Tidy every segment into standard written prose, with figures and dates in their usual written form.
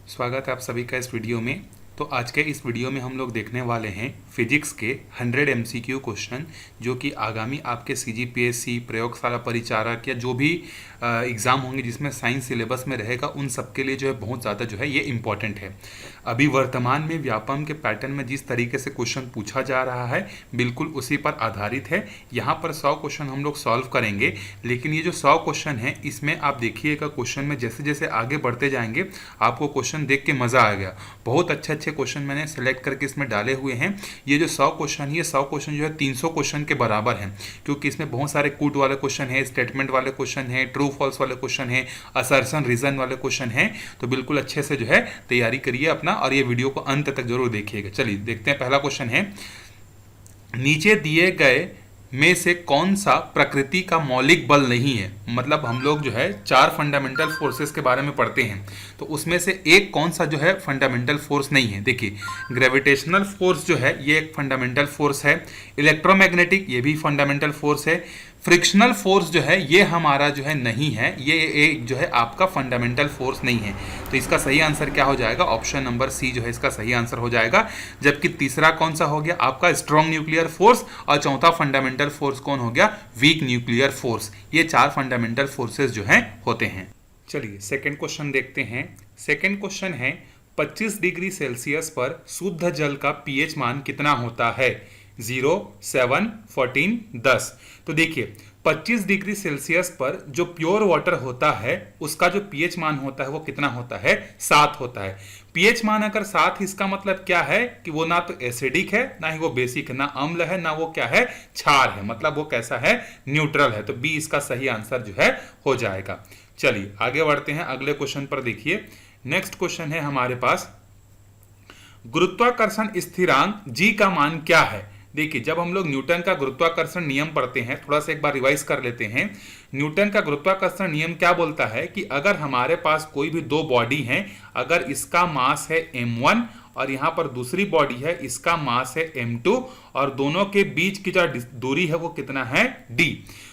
स्वागत है आप सभी का इस वीडियो में। तो आज के इस वीडियो में हम लोग देखने वाले हैं फिजिक्स के 100 एमसीक्यू क्वेश्चन, जो कि आगामी आपके सीजीपीएससी, प्रयोगशाला परिचारक या जो भी एग्ज़ाम होंगे जिसमें साइंस सिलेबस में रहेगा, उन सब के लिए जो है बहुत ज़्यादा जो है ये इम्पॉर्टेंट है। अभी वर्तमान में व्यापम के पैटर्न में जिस तरीके से क्वेश्चन पूछा जा रहा है बिल्कुल उसी पर आधारित है। यहाँ पर 100 क्वेश्चन हम लोग सॉल्व करेंगे, लेकिन ये जो 100 क्वेश्चन है इसमें आप देखिएगा क्वेश्चन में जैसे जैसे आगे बढ़ते जाएंगे आपको क्वेश्चन देख के मज़ा आएगा। बहुत अच्छे अच्छे क्वेश्चन मैंने सेलेक्ट करके इसमें डाले हुए हैं। ये जो 100 क्वेश्चन, ये 100 क्वेश्चन जो है 300 क्वेश्चन के बराबर हैं, क्योंकि इसमें बहुत सारे कूट वाले क्वेश्चन है, स्टेटमेंट वाले क्वेश्चन है, ट्रू फॉल्स वाले क्वेश्चन है, असर्शन रीजन वाले क्वेश्चन है। तो बिल्कुल अच्छे से जो है तैयारी करिए अपना, और ये वीडियो को अंत तक जरूर देखिएगा। चलिए देखते हैं। पहला क्वेश्चन है, नीचे दिए गए में से कौन सा प्रकृति का मौलिक बल नहीं है। मतलब हम लोग जो है 4 फंडामेंटल फोर्सेस के बारे में पढ़ते हैं, तो उसमें से एक कौन सा जो है फंडामेंटल फोर्स नहीं है। देखिए, ग्रेविटेशनल फोर्स जो है ये एक फंडामेंटल फोर्स है, इलेक्ट्रोमैग्नेटिक ये भी फंडामेंटल फोर्स है, फ्रिक्शनल फोर्स जो है ये हमारा जो है नहीं है, ये एक जो है आपका फंडामेंटल फोर्स नहीं है। तो इसका सही आंसर क्या हो जाएगा? ऑप्शन नंबर सी जो है इसका सही आंसर हो जाएगा। जबकि तीसरा कौन सा हो गया आपका? स्ट्रॉन्ग न्यूक्लियर फोर्स, और चौथा फंडामेंटल फोर्स कौन हो गया? Weak nuclear force. ये 4 फंडामेंटल फोर्सेस जो हैं होते हैं। चलिए सेकेंड क्वेश्चन देखते हैं। सेकेंड क्वेश्चन है, 25 डिग्री सेल्सियस पर शुद्ध जल का पीएच मान कितना होता है? 0, 7, 14, 10। तो देखिए 25 डिग्री सेल्सियस पर जो प्योर वाटर होता है उसका जो पीएच मान होता है वो कितना होता है? 7 होता है। पीएच मान अगर 7, इसका मतलब क्या है कि वो ना तो एसिडिक है, ना ही वो बेसिक है, ना अम्ल है, ना वो क्या है? क्षार है। मतलब वो कैसा है? न्यूट्रल है। तो बी इसका सही आंसर जो है हो जाएगा। चलिए आगे बढ़ते हैं अगले क्वेश्चन पर। देखिए नेक्स्ट क्वेश्चन है हमारे पास, गुरुत्वाकर्षण स्थिरांक जी का मान क्या है? देखिए जब हम लोग न्यूटन का गुरुत्वाकर्षण नियम पढ़ते हैं, थोड़ा सा एक बार रिवाइज कर लेते हैं। न्यूटन का गुरुत्वाकर्षण नियम क्या बोलता है कि अगर हमारे पास कोई भी 2 बॉडी हैं, अगर इसका मास है m1 और यहां पर दूसरी बॉडी है इसका मास है m2, और दोनों के बीच की जो दूरी है वो कितना है? d।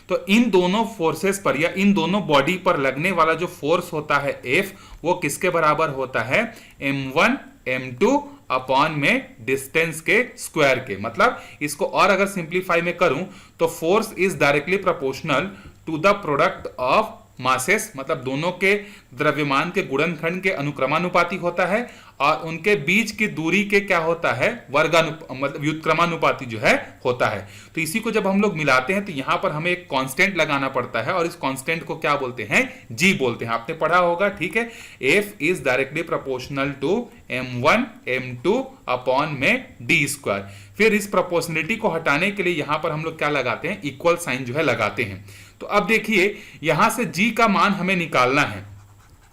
तो इन दोनों फोर्सेस पर या इन दोनों बॉडी पर लगने वाला जो फोर्स होता है F, वो किसके बराबर होता है? m1 m2 अपॉन में डिस्टेंस के स्क्वायर के। मतलब इसको और अगर सिंप्लीफाई में करूं तो force is directly proportional to the product of masses, मतलब दोनों के द्रव्यमान के गुणनखंड के अनुक्रमानुपाती होता है, और उनके बीच की दूरी के क्या होता है? मतलब व्युत्क्रमानुपाती जो है होता है। तो इसी को जब हम लोग मिलाते हैं तो यहां पर हमें एक कांस्टेंट लगाना पड़ता है, और इस कांस्टेंट को क्या बोलते हैं? जी बोलते हैं। आपने पढ़ा होगा, ठीक है। F is directly proportional to m1 m2 upon में डी स्क्वायर। फिर इस प्रोपोर्शनलिटी को हटाने के लिए यहां पर हम लोग क्या लगाते हैं? इक्वल साइन जो है लगाते हैं। तो अब देखिए यहां से जी का मान हमें निकालना है।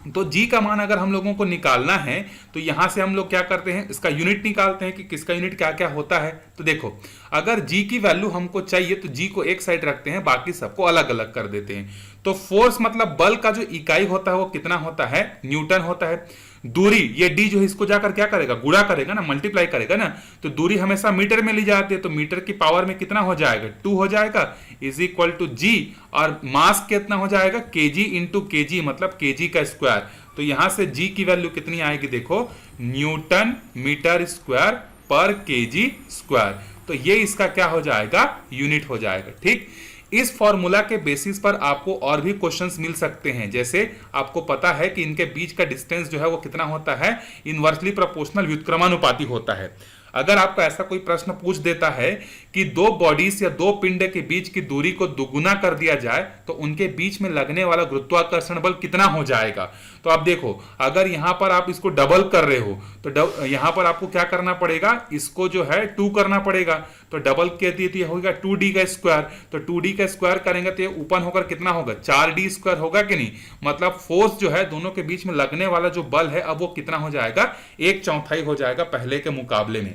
तो जी का मान अगर हम लोगों को निकालना है तो यहां से हम लोग क्या करते हैं? इसका यूनिट निकालते हैं कि किसका यूनिट क्या क्या होता है। तो देखो अगर जी की वैल्यू हमको चाहिए तो जी को एक साइड रखते हैं, बाकी सबको अलग अलग कर देते हैं। तो फोर्स मतलब बल का जो इकाई होता है वो कितना होता है? न्यूटन होता है। दूरी ये डी जो है इसको जाकर क्या करेगा? गुणा करेगा ना, मल्टीप्लाई करेगा ना। तो दूरी हमेशा मीटर में ली जाती है, तो मीटर की पावर में कितना हो जाएगा? 2 हो जाएगा, इज इक्वल टू जी। और मास कितना हो जाएगा? केजी इंटू केजी, मतलब केजी का स्क्वायर। तो यहां से जी की वैल्यू कितनी आएगी? देखो, न्यूटन मीटर स्क्वायर पर केजी स्क्वायर। तो ये इसका क्या हो जाएगा? यूनिट हो जाएगा। ठीक, इस फॉर्मूला के बेसिस पर आपको और भी क्वेश्चंस मिल सकते हैं। जैसे आपको पता है कि इनके बीच का डिस्टेंस जो है वो कितना होता है? इनवर्सली प्रोपोर्शनल व्युत्क्रमानुपाती होता है। अगर आपको ऐसा कोई प्रश्न पूछ देता है कि 2 बॉडीज या 2 पिंड के बीच की दूरी को दुगुना कर दिया जाए तो उनके बीच में लगने वाला गुरुत्वाकर्षण बल कितना हो जाएगा? तो आप देखो, अगर यहां पर आप इसको डबल कर रहे हो तो यहां पर आपको क्या करना पड़ेगा? इसको जो है 2 करना पड़ेगा। तो डबल के दिए तो यह होगा 2d का स्क्वायर। तो 2d का स्क्वायर करेंगे तो ये ऊपर होकर कितना होगा? 4d स्क्वायर होगा कि नहीं? मतलब फोर्स जो है दोनों के बीच में लगने वाला जो बल है अब वो कितना हो जाएगा? 1/4 हो जाएगा पहले के मुकाबले में।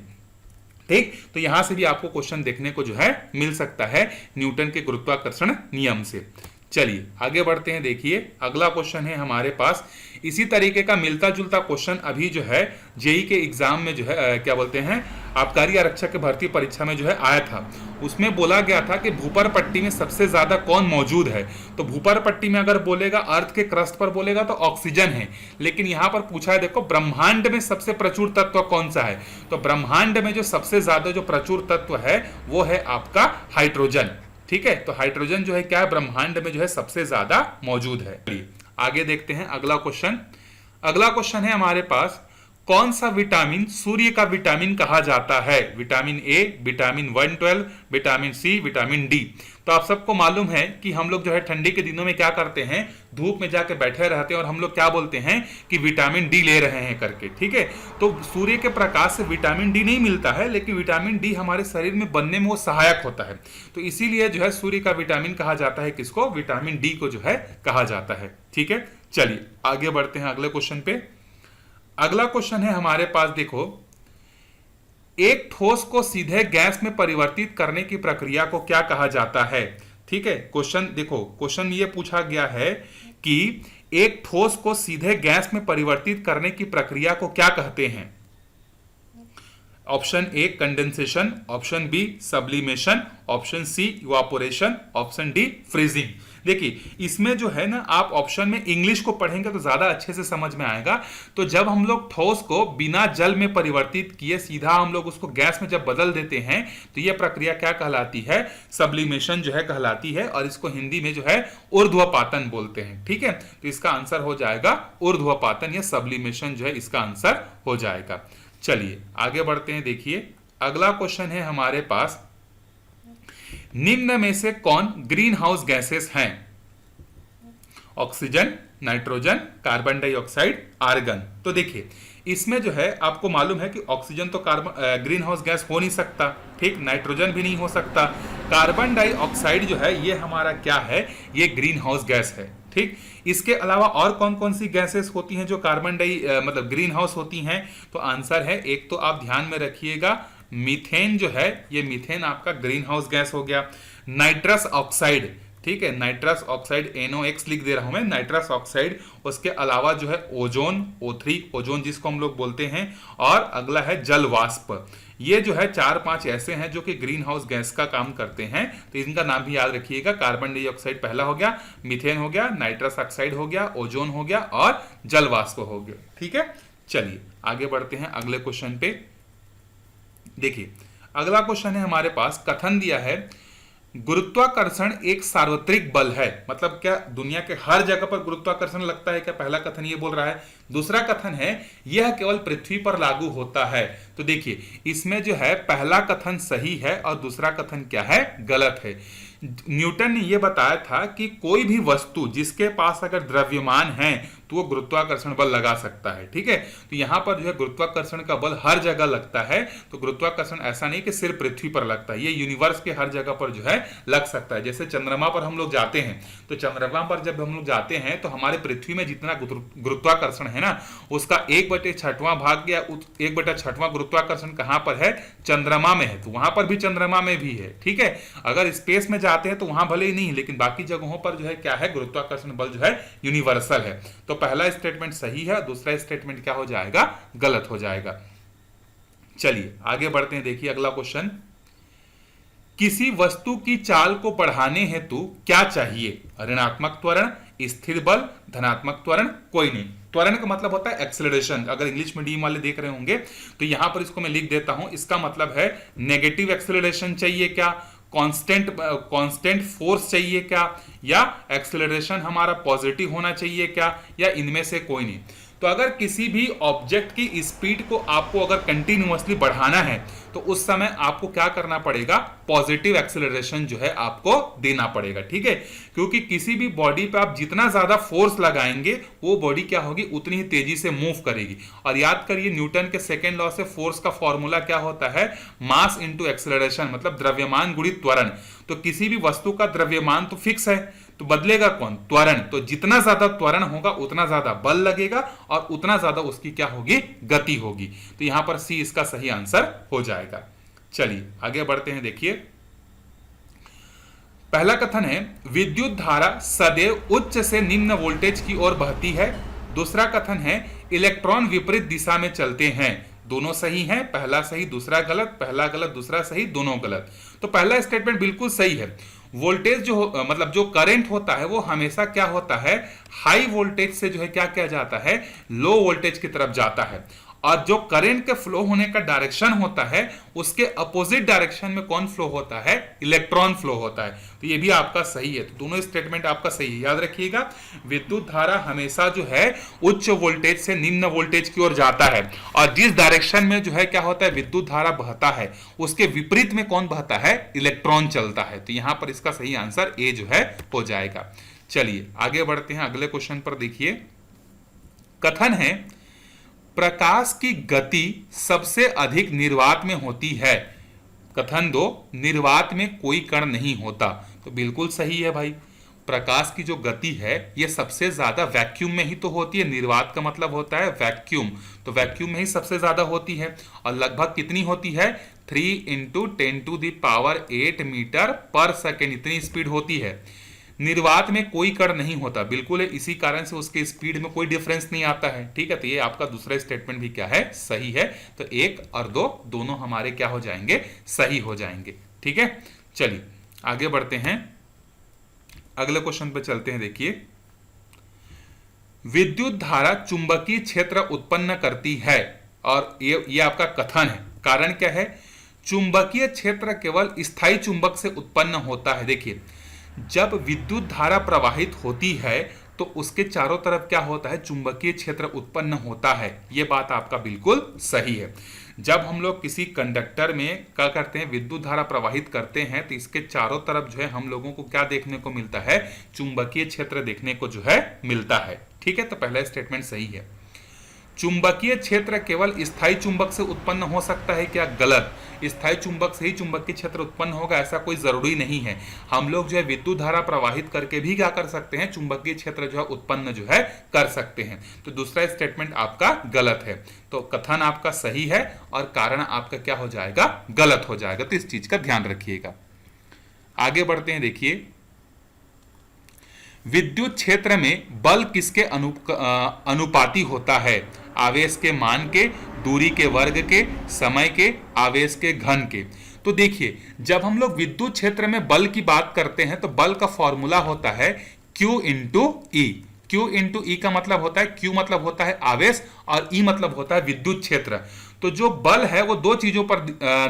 ठीक, तो यहां से भी आपको क्वेश्चन देखने को जो है मिल सकता है न्यूटन के गुरुत्वाकर्षण नियम से। चलिए आगे बढ़ते हैं। देखिए अगला क्वेश्चन है हमारे पास, इसी तरीके का मिलता जुलता क्वेश्चन अभी जो है जेई के एग्जाम में जो है क्या बोलते हैं आबकारी आरक्षक की भर्ती परीक्षा में जो है आया था। उसमें बोला गया था कि भूपर पट्टी में सबसे ज्यादा कौन मौजूद है। तो भूपर पट्टी में अगर बोलेगा अर्थ के क्रस्ट पर बोलेगा तो ऑक्सीजन है, लेकिन यहां पर पूछा है देखो ब्रह्मांड में सबसे प्रचुर तत्व कौन सा है। तो ब्रह्मांड में जो सबसे ज्यादा जो प्रचुर तत्व है वो है आपका हाइड्रोजन। ठीक है, तो हाइड्रोजन जो है क्या है ब्रह्मांड में जो है सबसे ज्यादा मौजूद है। आगे देखते हैं अगला क्वेश्चन। अगला क्वेश्चन है हमारे पास, कौन सा विटामिन सूर्य का विटामिन कहा जाता है। Vitamin A, vitamin 112, vitamin C, vitamin D. तो आप सबको मालूम है कि हम लोग जो है ठंडी के दिनों में क्या करते हैं, धूप में जाके बैठे रहते हैं और हम लोग क्या बोलते हैं कि विटामिन डी ले रहे हैं करके। ठीक है, तो सूर्य के प्रकाश से विटामिन डी नहीं मिलता है, लेकिन विटामिन डी हमारे शरीर में बनने में वो सहायक होता है। तो इसीलिए जो है सूर्य का विटामिन कहा जाता है किसको, विटामिन डी को जो है कहा जाता है। ठीक है, चलिए आगे बढ़ते हैं अगले क्वेश्चन पे। अगला क्वेश्चन है हमारे पास, देखो एक ठोस को सीधे गैस में परिवर्तित करने की प्रक्रिया को क्या कहा जाता है। ठीक है, क्वेश्चन देखो, क्वेश्चन ये पूछा गया है कि एक ठोस को सीधे गैस में परिवर्तित करने की प्रक्रिया को क्या कहते हैं। Option A condensation, option B sublimation, option C evaporation, option D freezing. देखिए इसमें जो है ना आप ऑप्शन में इंग्लिश को पढ़ेंगे तो ज्यादा अच्छे से समझ में आएगा। तो जब हम लोग ठोस को बिना जल में परिवर्तित किए सीधा हम लोग उसको गैस में जब बदल देते हैं तो यह प्रक्रिया क्या कहलाती है, सब्लिमेशन जो है कहलाती है, और इसको हिंदी में जो है ऊर्ध्वपातन बोलते हैं। ठीक है, तो इसका आंसर हो जाएगा ऊर्ध्वपातन या सब्लिमेशन जो है इसका आंसर हो जाएगा। चलिए आगे बढ़ते हैं। देखिए अगला क्वेश्चन है हमारे पास, निम्न में से कौन ग्रीन हाउस गैसेस हैं। Oxygen, nitrogen, carbon dioxide, argon. तो देखिए इसमें जो है आपको मालूम है कि ऑक्सीजन तो ग्रीन हाउस गैस हो नहीं सकता। ठीक, नाइट्रोजन भी नहीं हो सकता, कार्बन डाइऑक्साइड जो है ये हमारा क्या है, ये ग्रीन हाउस गैस है। ठीक, इसके अलावा और कौन कौन सी गैसेस होती हैं जो कार्बन मतलब ग्रीन हाउस होती हैं। तो आंसर है, एक तो आप ध्यान में रखिएगा मीथेन जो है, ये मीथेन आपका ग्रीन हाउस गैस हो गया। नाइट्रस ऑक्साइड, ठीक है, नाइट्रस ऑक्साइड NOx लिख दे रहा हूं मैं, नाइट्रस ऑक्साइड। उसके अलावा जो है ओजोन, O3 ओजोन जिसको हम लोग बोलते हैं, और अगला है जल वाष्प। ये जो है 4-5 ऐसे हैं जो कि ग्रीन हाउस गैस का काम करते हैं। तो इनका नाम भी याद रखिएगा, कार्बन डाइऑक्साइड पहला हो गया, मीथेन हो गया, नाइट्रस ऑक्साइड हो गया, ओजोन हो गया और जल वाष्प हो गया। ठीक है, चलिए आगे बढ़ते हैं अगले क्वेश्चन पे। देखिए अगला क्वेश्चन है हमारे पास, कथन दिया है गुरुत्वाकर्षण एक सार्वत्रिक बल है। मतलब क्या दुनिया के हर जगह पर गुरुत्वाकर्षण लगता है क्या, पहला कथन ये बोल रहा है। दूसरा कथन है यह केवल पृथ्वी पर लागू होता है। तो देखिए इसमें जो है पहला कथन सही है और दूसरा कथन क्या है, गलत है। न्यूटन ने यह बताया था कि कोई भी वस्तु जिसके पास अगर द्रव्यमान है तो वो गुरुत्वाकर्षण बल लगा सकता है। ठीक है, तो यहां पर जो है गुरुत्वाकर्षण का बल हर जगह लगता है। तो गुरुत्वाकर्षण ऐसा नहीं कि सिर्फ पृथ्वी पर लगता है, ये यूनिवर्स के हर जगह पर जो है लग सकता है। जैसे चंद्रमा पर हम लोग जाते हैं, तो चंद्रमा पर जब हम लोग जाते हैं तो हमारे पृथ्वी में जितना गुरुत्वाकर्षण है ना, उसका 1/6वां भाग या 1/6वां गुरुत्वाकर्षण कहां पर है, चंद्रमा में है। तो वहां पर भी चंद्रमा में भी है। ठीक है, अगर स्पेस में जाते हैं तो वहां भले ही नहीं, लेकिन बाकी जगहों पर जो है क्या है, गुरुत्वाकर्षण बल जो है यूनिवर्सल है। तो पहला स्टेटमेंट सही है, दूसरा स्टेटमेंट क्या हो जाएगा, गलत हो जाएगा। चलिए आगे बढ़ते हैं। देखिए अगला क्वेश्चन, किसी वस्तु की चाल को बढ़ाने हेतु क्या चाहिए, ऋणात्मक त्वरण, स्थिर बल, धनात्मक त्वरण, कोई नहीं। त्वरण का मतलब होता है एक्सेलरेशन। अगर इंग्लिश मीडियम वाले देख रहे होंगे तो यहां पर इसको मैं लिख देता हूं, इसका मतलब है नेगेटिव एक्सेलरेशन चाहिए क्या, कांस्टेंट फोर्स चाहिए क्या, या एक्सेलरेशन हमारा पॉजिटिव होना चाहिए क्या, या इनमें से कोई नहीं। तो अगर किसी भी ऑब्जेक्ट की स्पीड को आपको अगर कंटिन्यूअसली बढ़ाना है तो उस समय आपको क्या करना पड़ेगा, पॉजिटिव एक्सेलरेशन जो है आपको देना पड़ेगा। ठीक है, क्योंकि किसी भी बॉडी पे आप जितना ज्यादा फोर्स लगाएंगे वो बॉडी क्या होगी, उतनी ही तेजी से मूव करेगी। और याद करिए न्यूटन के सेकेंड लॉ से फोर्स का फॉर्मूला क्या होता है, मास इंटू एक्सेलरेशन, मतलब द्रव्यमान गुणित त्वरण। तो किसी भी वस्तु का द्रव्यमान तो फिक्स है, तो बदलेगा कौन, त्वरण। तो जितना ज्यादा त्वरण होगा उतना ज्यादा बल लगेगा और उतना ज्यादा उसकी क्या होगी, गति होगी। तो यहां पर सी इसका सही आंसर हो जाएगा। चलिए आगे बढ़ते हैं। देखिए पहला कथन है विद्युत धारा सदैव उच्च से निम्न वोल्टेज की ओर बहती है। दूसरा कथन है इलेक्ट्रॉन विपरीत दिशा में चलते हैं। दोनों सही हैं, पहला सही दूसरा गलत, पहला गलत दूसरा सही, दोनों गलत। तो पहला स्टेटमेंट बिल्कुल सही है। वोल्टेज मतलब जो करंट होता है वो हमेशा क्या होता है, हाई वोल्टेज से जो है क्या किया जाता है, लो वोल्टेज की तरफ जाता है। और जो करंट के फ्लो होने का डायरेक्शन होता है उसके अपोजिट डायरेक्शन में कौन फ्लो होता है, इलेक्ट्रॉन फ्लो होता है। तो ये भी आपका सही है। तो दोनों स्टेटमेंट आपका सही है। याद रखिएगा, विद्युत धारा हमेशा जो है उच्च वोल्टेज से निम्न वोल्टेज की ओर जाता है, और जिस डायरेक्शन में जो है क्या होता है, विद्युत धारा बहता है, उसके विपरीत में कौन बहता है, इलेक्ट्रॉन चलता है। तो यहां पर इसका सही आंसर ए जो है हो जाएगा। चलिए आगे बढ़ते हैं अगले क्वेश्चन पर। देखिए कथन है प्रकाश की गति सबसे अधिक निर्वात में होती है। कथन 2, निर्वात में कोई कण नहीं होता। तो बिल्कुल सही है भाई, प्रकाश की जो गति है ये सबसे ज्यादा वैक्यूम में ही तो होती है। निर्वात का मतलब होता है वैक्यूम, तो वैक्यूम में ही सबसे ज्यादा होती है। और लगभग कितनी होती है, 3 × 10⁸ मीटर पर सेकेंड, इतनी स्पीड होती है। निर्वात में कोई कण नहीं होता, बिल्कुल है, इसी कारण से उसके स्पीड में कोई डिफरेंस नहीं आता है। ठीक है, तो ये आपका दूसरा स्टेटमेंट भी क्या है, सही है। तो 1 और 2 दोनों हमारे क्या हो जाएंगे, सही हो जाएंगे। ठीक है, चलिए आगे बढ़ते हैं, अगले क्वेश्चन पे चलते हैं। देखिए विद्युत धारा चुंबकीय क्षेत्र उत्पन्न करती है, और ये आपका कथन है। कारण क्या है, चुंबकीय क्षेत्र केवल स्थायी चुंबक से उत्पन्न होता है। देखिए जब विद्युत धारा प्रवाहित होती है तो उसके चारों तरफ क्या होता है, चुंबकीय क्षेत्र उत्पन्न होता है। यह बात आपका बिल्कुल सही है। जब हम लोग किसी कंडक्टर में क्या करते हैं, विद्युत धारा प्रवाहित करते हैं, तो इसके चारों तरफ जो है हम लोगों को क्या देखने को मिलता है, चुंबकीय क्षेत्र देखने को जो है मिलता है। ठीक है, तो पहला स्टेटमेंट सही है। चुंबकीय क्षेत्र केवल स्थायी चुंबक से उत्पन्न हो सकता है क्या, गलत। स्थायी चुंबक से ही चुंबकीय क्षेत्र उत्पन्न होगा ऐसा कोई जरूरी नहीं है। हम लोग जो है विद्युत धारा प्रवाहित करके भी क्या कर सकते हैं, चुंबकीय क्षेत्र जो है उत्पन्न जो है कर सकते हैं। तो दूसरा स्टेटमेंट आपका गलत है। तो कथन आपका सही है और कारण आपका क्या हो जाएगा, गलत हो जाएगा। तो इस चीज का ध्यान रखिएगा। आगे बढ़ते हैं। देखिए विद्युत क्षेत्र में बल किसके अनुपाती होता है, आवेश के मान के, दूरी के वर्ग के, समय के, आवेश के घन के। तो देखिए जब हम लोग विद्युत क्षेत्र में बल की बात करते हैं तो बल का फॉर्मूला होता है Q × E। Q × E का मतलब होता है, Q मतलब होता है आवेश और E मतलब होता है विद्युत क्षेत्र। तो जो बल है वो दो चीजों पर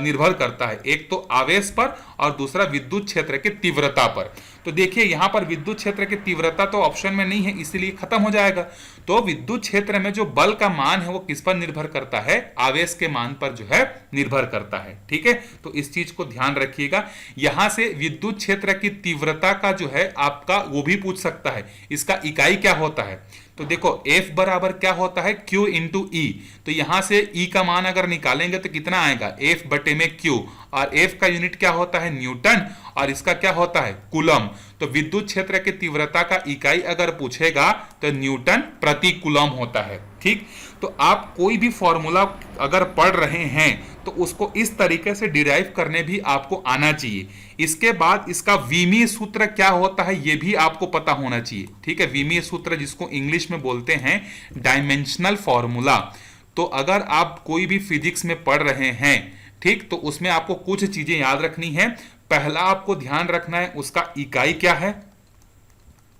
निर्भर करता है, एक तो आवेश पर और दूसरा विद्युत क्षेत्र की तीव्रता पर। तो देखिए यहां पर विद्युत क्षेत्र की तीव्रता तो ऑप्शन में नहीं है, इसलिए खत्म हो जाएगा। तो विद्युत क्षेत्र में जो बल का मान है वो किस पर निर्भर करता है, आवेश के मान पर जो है निर्भर करता है। ठीक है, तो इस चीज को ध्यान रखिएगा। यहां से विद्युत क्षेत्र की तीव्रता का जो है आपका वो भी पूछ सकता है, इसका इकाई क्या होता है। तो देखो F बराबर क्या होता है, Q × E। तो यहां से E का मान अगर निकालेंगे तो कितना आएगा, F बटे में Q, और F का यूनिट क्या होता है, न्यूटन, और इसका क्या होता है, कूलम। तो विद्युत क्षेत्र की तीव्रता का इकाई अगर पूछेगा तो न्यूटन प्रति कूलम होता है। ठीक, तो आप कोई भी फॉर्मूला अगर पढ़ रहे हैं तो उसको इस तरीके से डिराइव करने भी आपको आना चाहिए। इसके बाद इसका विमीय सूत्र क्या होता है ये भी आपको पता होना चाहिए। ठीक है, विमीय सूत्र जिसको इंग्लिश में बोलते हैं डायमेंशनल फॉर्मूला। तो अगर आप कोई भी फिजिक्स में पढ़ रहे हैं, ठीक, तो उसमें आपको कुछ चीजें याद रखनी है। पहला आपको ध्यान रखना है उसका इकाई क्या है,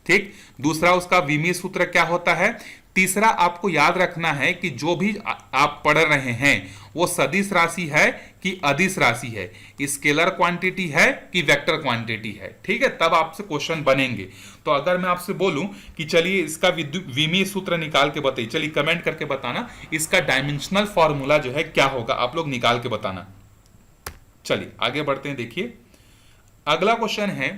ठीक, दूसरा उसका विमीय सूत्र क्या होता है, तीसरा आपको याद रखना है कि जो भी आप पढ़ रहे हैं वो सदिश राशि है कि अदिश राशि है, स्केलर क्वांटिटी है कि वेक्टर क्वांटिटी है। ठीक है, तब आपसे क्वेश्चन बनेंगे। तो अगर मैं आपसे बोलूं कि चलिए इसका विमीय सूत्र निकाल के बताइए, चलिए कमेंट करके बताना इसका डायमेंशनल फॉर्मूला जो है क्या होगा, आप लोग निकाल के बताना। चलिए आगे बढ़ते हैं। देखिए अगला क्वेश्चन है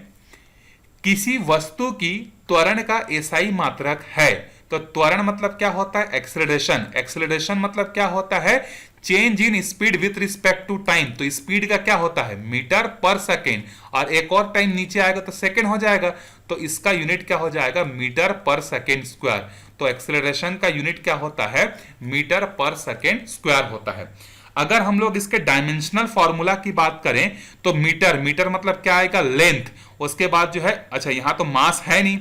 किसी वस्तु की त्वरण का एसआई मात्रक है। तो त्वरण मतलब क्या होता है, एक्सेलरेशन। एक्सेलरेशन मतलब क्या होता है, change in speed with respect to time. तो स्पीड का क्या होता है, मीटर पर सेकेंड, और एक और टाइम नीचे आएगा तो सेकेंड हो जाएगा। तो इसका यूनिट क्या हो जाएगा, मीटर पर सेकेंड स्क्वायर। तो एक्सेलरेशन का यूनिट क्या होता है, मीटर पर सेकेंड स्क्वायर होता है। अगर हम लोग इसके डायमेंशनल फॉर्मूला की बात करें तो मीटर, मीटर मतलब क्या आएगा, लेंथ। उसके बाद जो है, अच्छा यहां तो मास है नहीं,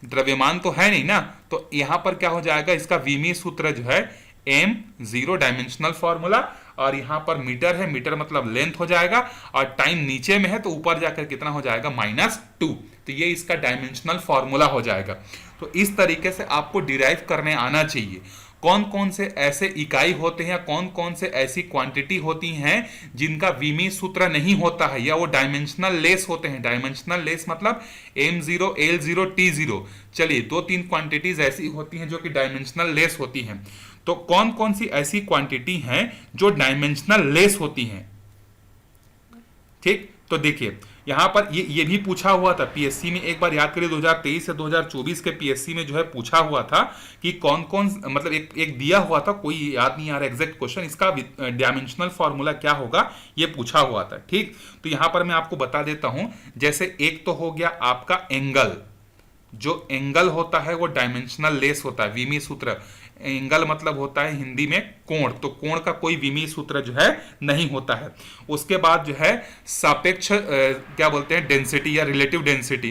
द्रव्यमान तो है नहीं ना, तो यहां पर क्या हो जाएगा, इसका विमीय सूत्र जो है m0 डायमेंशनल फॉर्मूला, और यहां पर मीटर है, मीटर मतलब लेंथ हो जाएगा, और टाइम नीचे में है तो ऊपर जाकर कितना हो जाएगा, -2। तो ये इसका डायमेंशनल फॉर्मूला हो जाएगा। तो इस तरीके से आपको डिराइव करने आना चाहिए कौन कौन से ऐसे इकाई होते हैं, कौन कौन से ऐसी क्वांटिटी होती हैं जिनका विमीय सूत्र नहीं होता है या वो डायमेंशनल लेस होते हैं। डायमेंशनल लेस मतलब m0 l0 t0। चलिए 2-3 क्वांटिटीज ऐसी होती हैं जो कि डायमेंशनल लेस होती हैं। तो कौन कौन सी ऐसी क्वांटिटी हैं जो डायमेंशनल लेस होती हैं, ठीक। तो देखिए यहां पर ये भी पूछा हुआ था पीएससी में, एक बार याद करिए 2023 से 2024 के पीएससी में जो है पूछा हुआ था कि कौन कौन, मतलब एक दिया हुआ था, कोई याद नहीं आ रहा एग्जैक्ट क्वेश्चन, इसका डायमेंशनल फॉर्मूला क्या होगा ये पूछा हुआ था, ठीक। तो यहां पर मैं आपको बता देता हूं, जैसे एक तो हो गया आपका एंगल, जो एंगल होता है वो डायमेंशनल लेस होता है, विमीय सूत्र। एंगल मतलब होता है हिंदी में कोण, तो कोण का कोई विमीय सूत्र जो है नहीं होता है। उसके बाद जो है सापेक्ष क्या बोलते हैं, डेंसिटी या रिलेटिव डेंसिटी,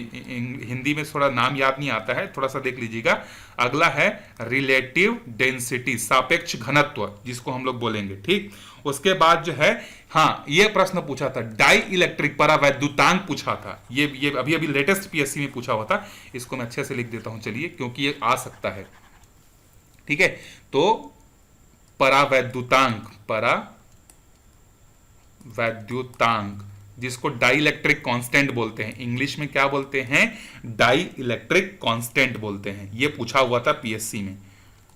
हिंदी में थोड़ा नाम याद नहीं आता है, थोड़ा सा देख लीजिएगा। अगला है रिलेटिव डेंसिटी, सापेक्ष घनत्व जिसको हम लोग बोलेंगे, ठीक। उसके बाद जो है, हाँ ये प्रश्न पूछा था, डाई इलेक्ट्रिक परावैद्युतांक पूछा था, ये अभी अभी लेटेस्ट पीएससी में पूछा हुआ था। इसको मैं अच्छे से लिख देता हूं चलिए, क्योंकि ये आ सकता है, ठीक है। तो परावैद्युतांक, परावैद्युतांक जिसको डाई इलेक्ट्रिक कांस्टेंट बोलते हैं, इंग्लिश में क्या बोलते हैं, डाई इलेक्ट्रिक कांस्टेंट बोलते हैं। ये पूछा हुआ था पीएससी में,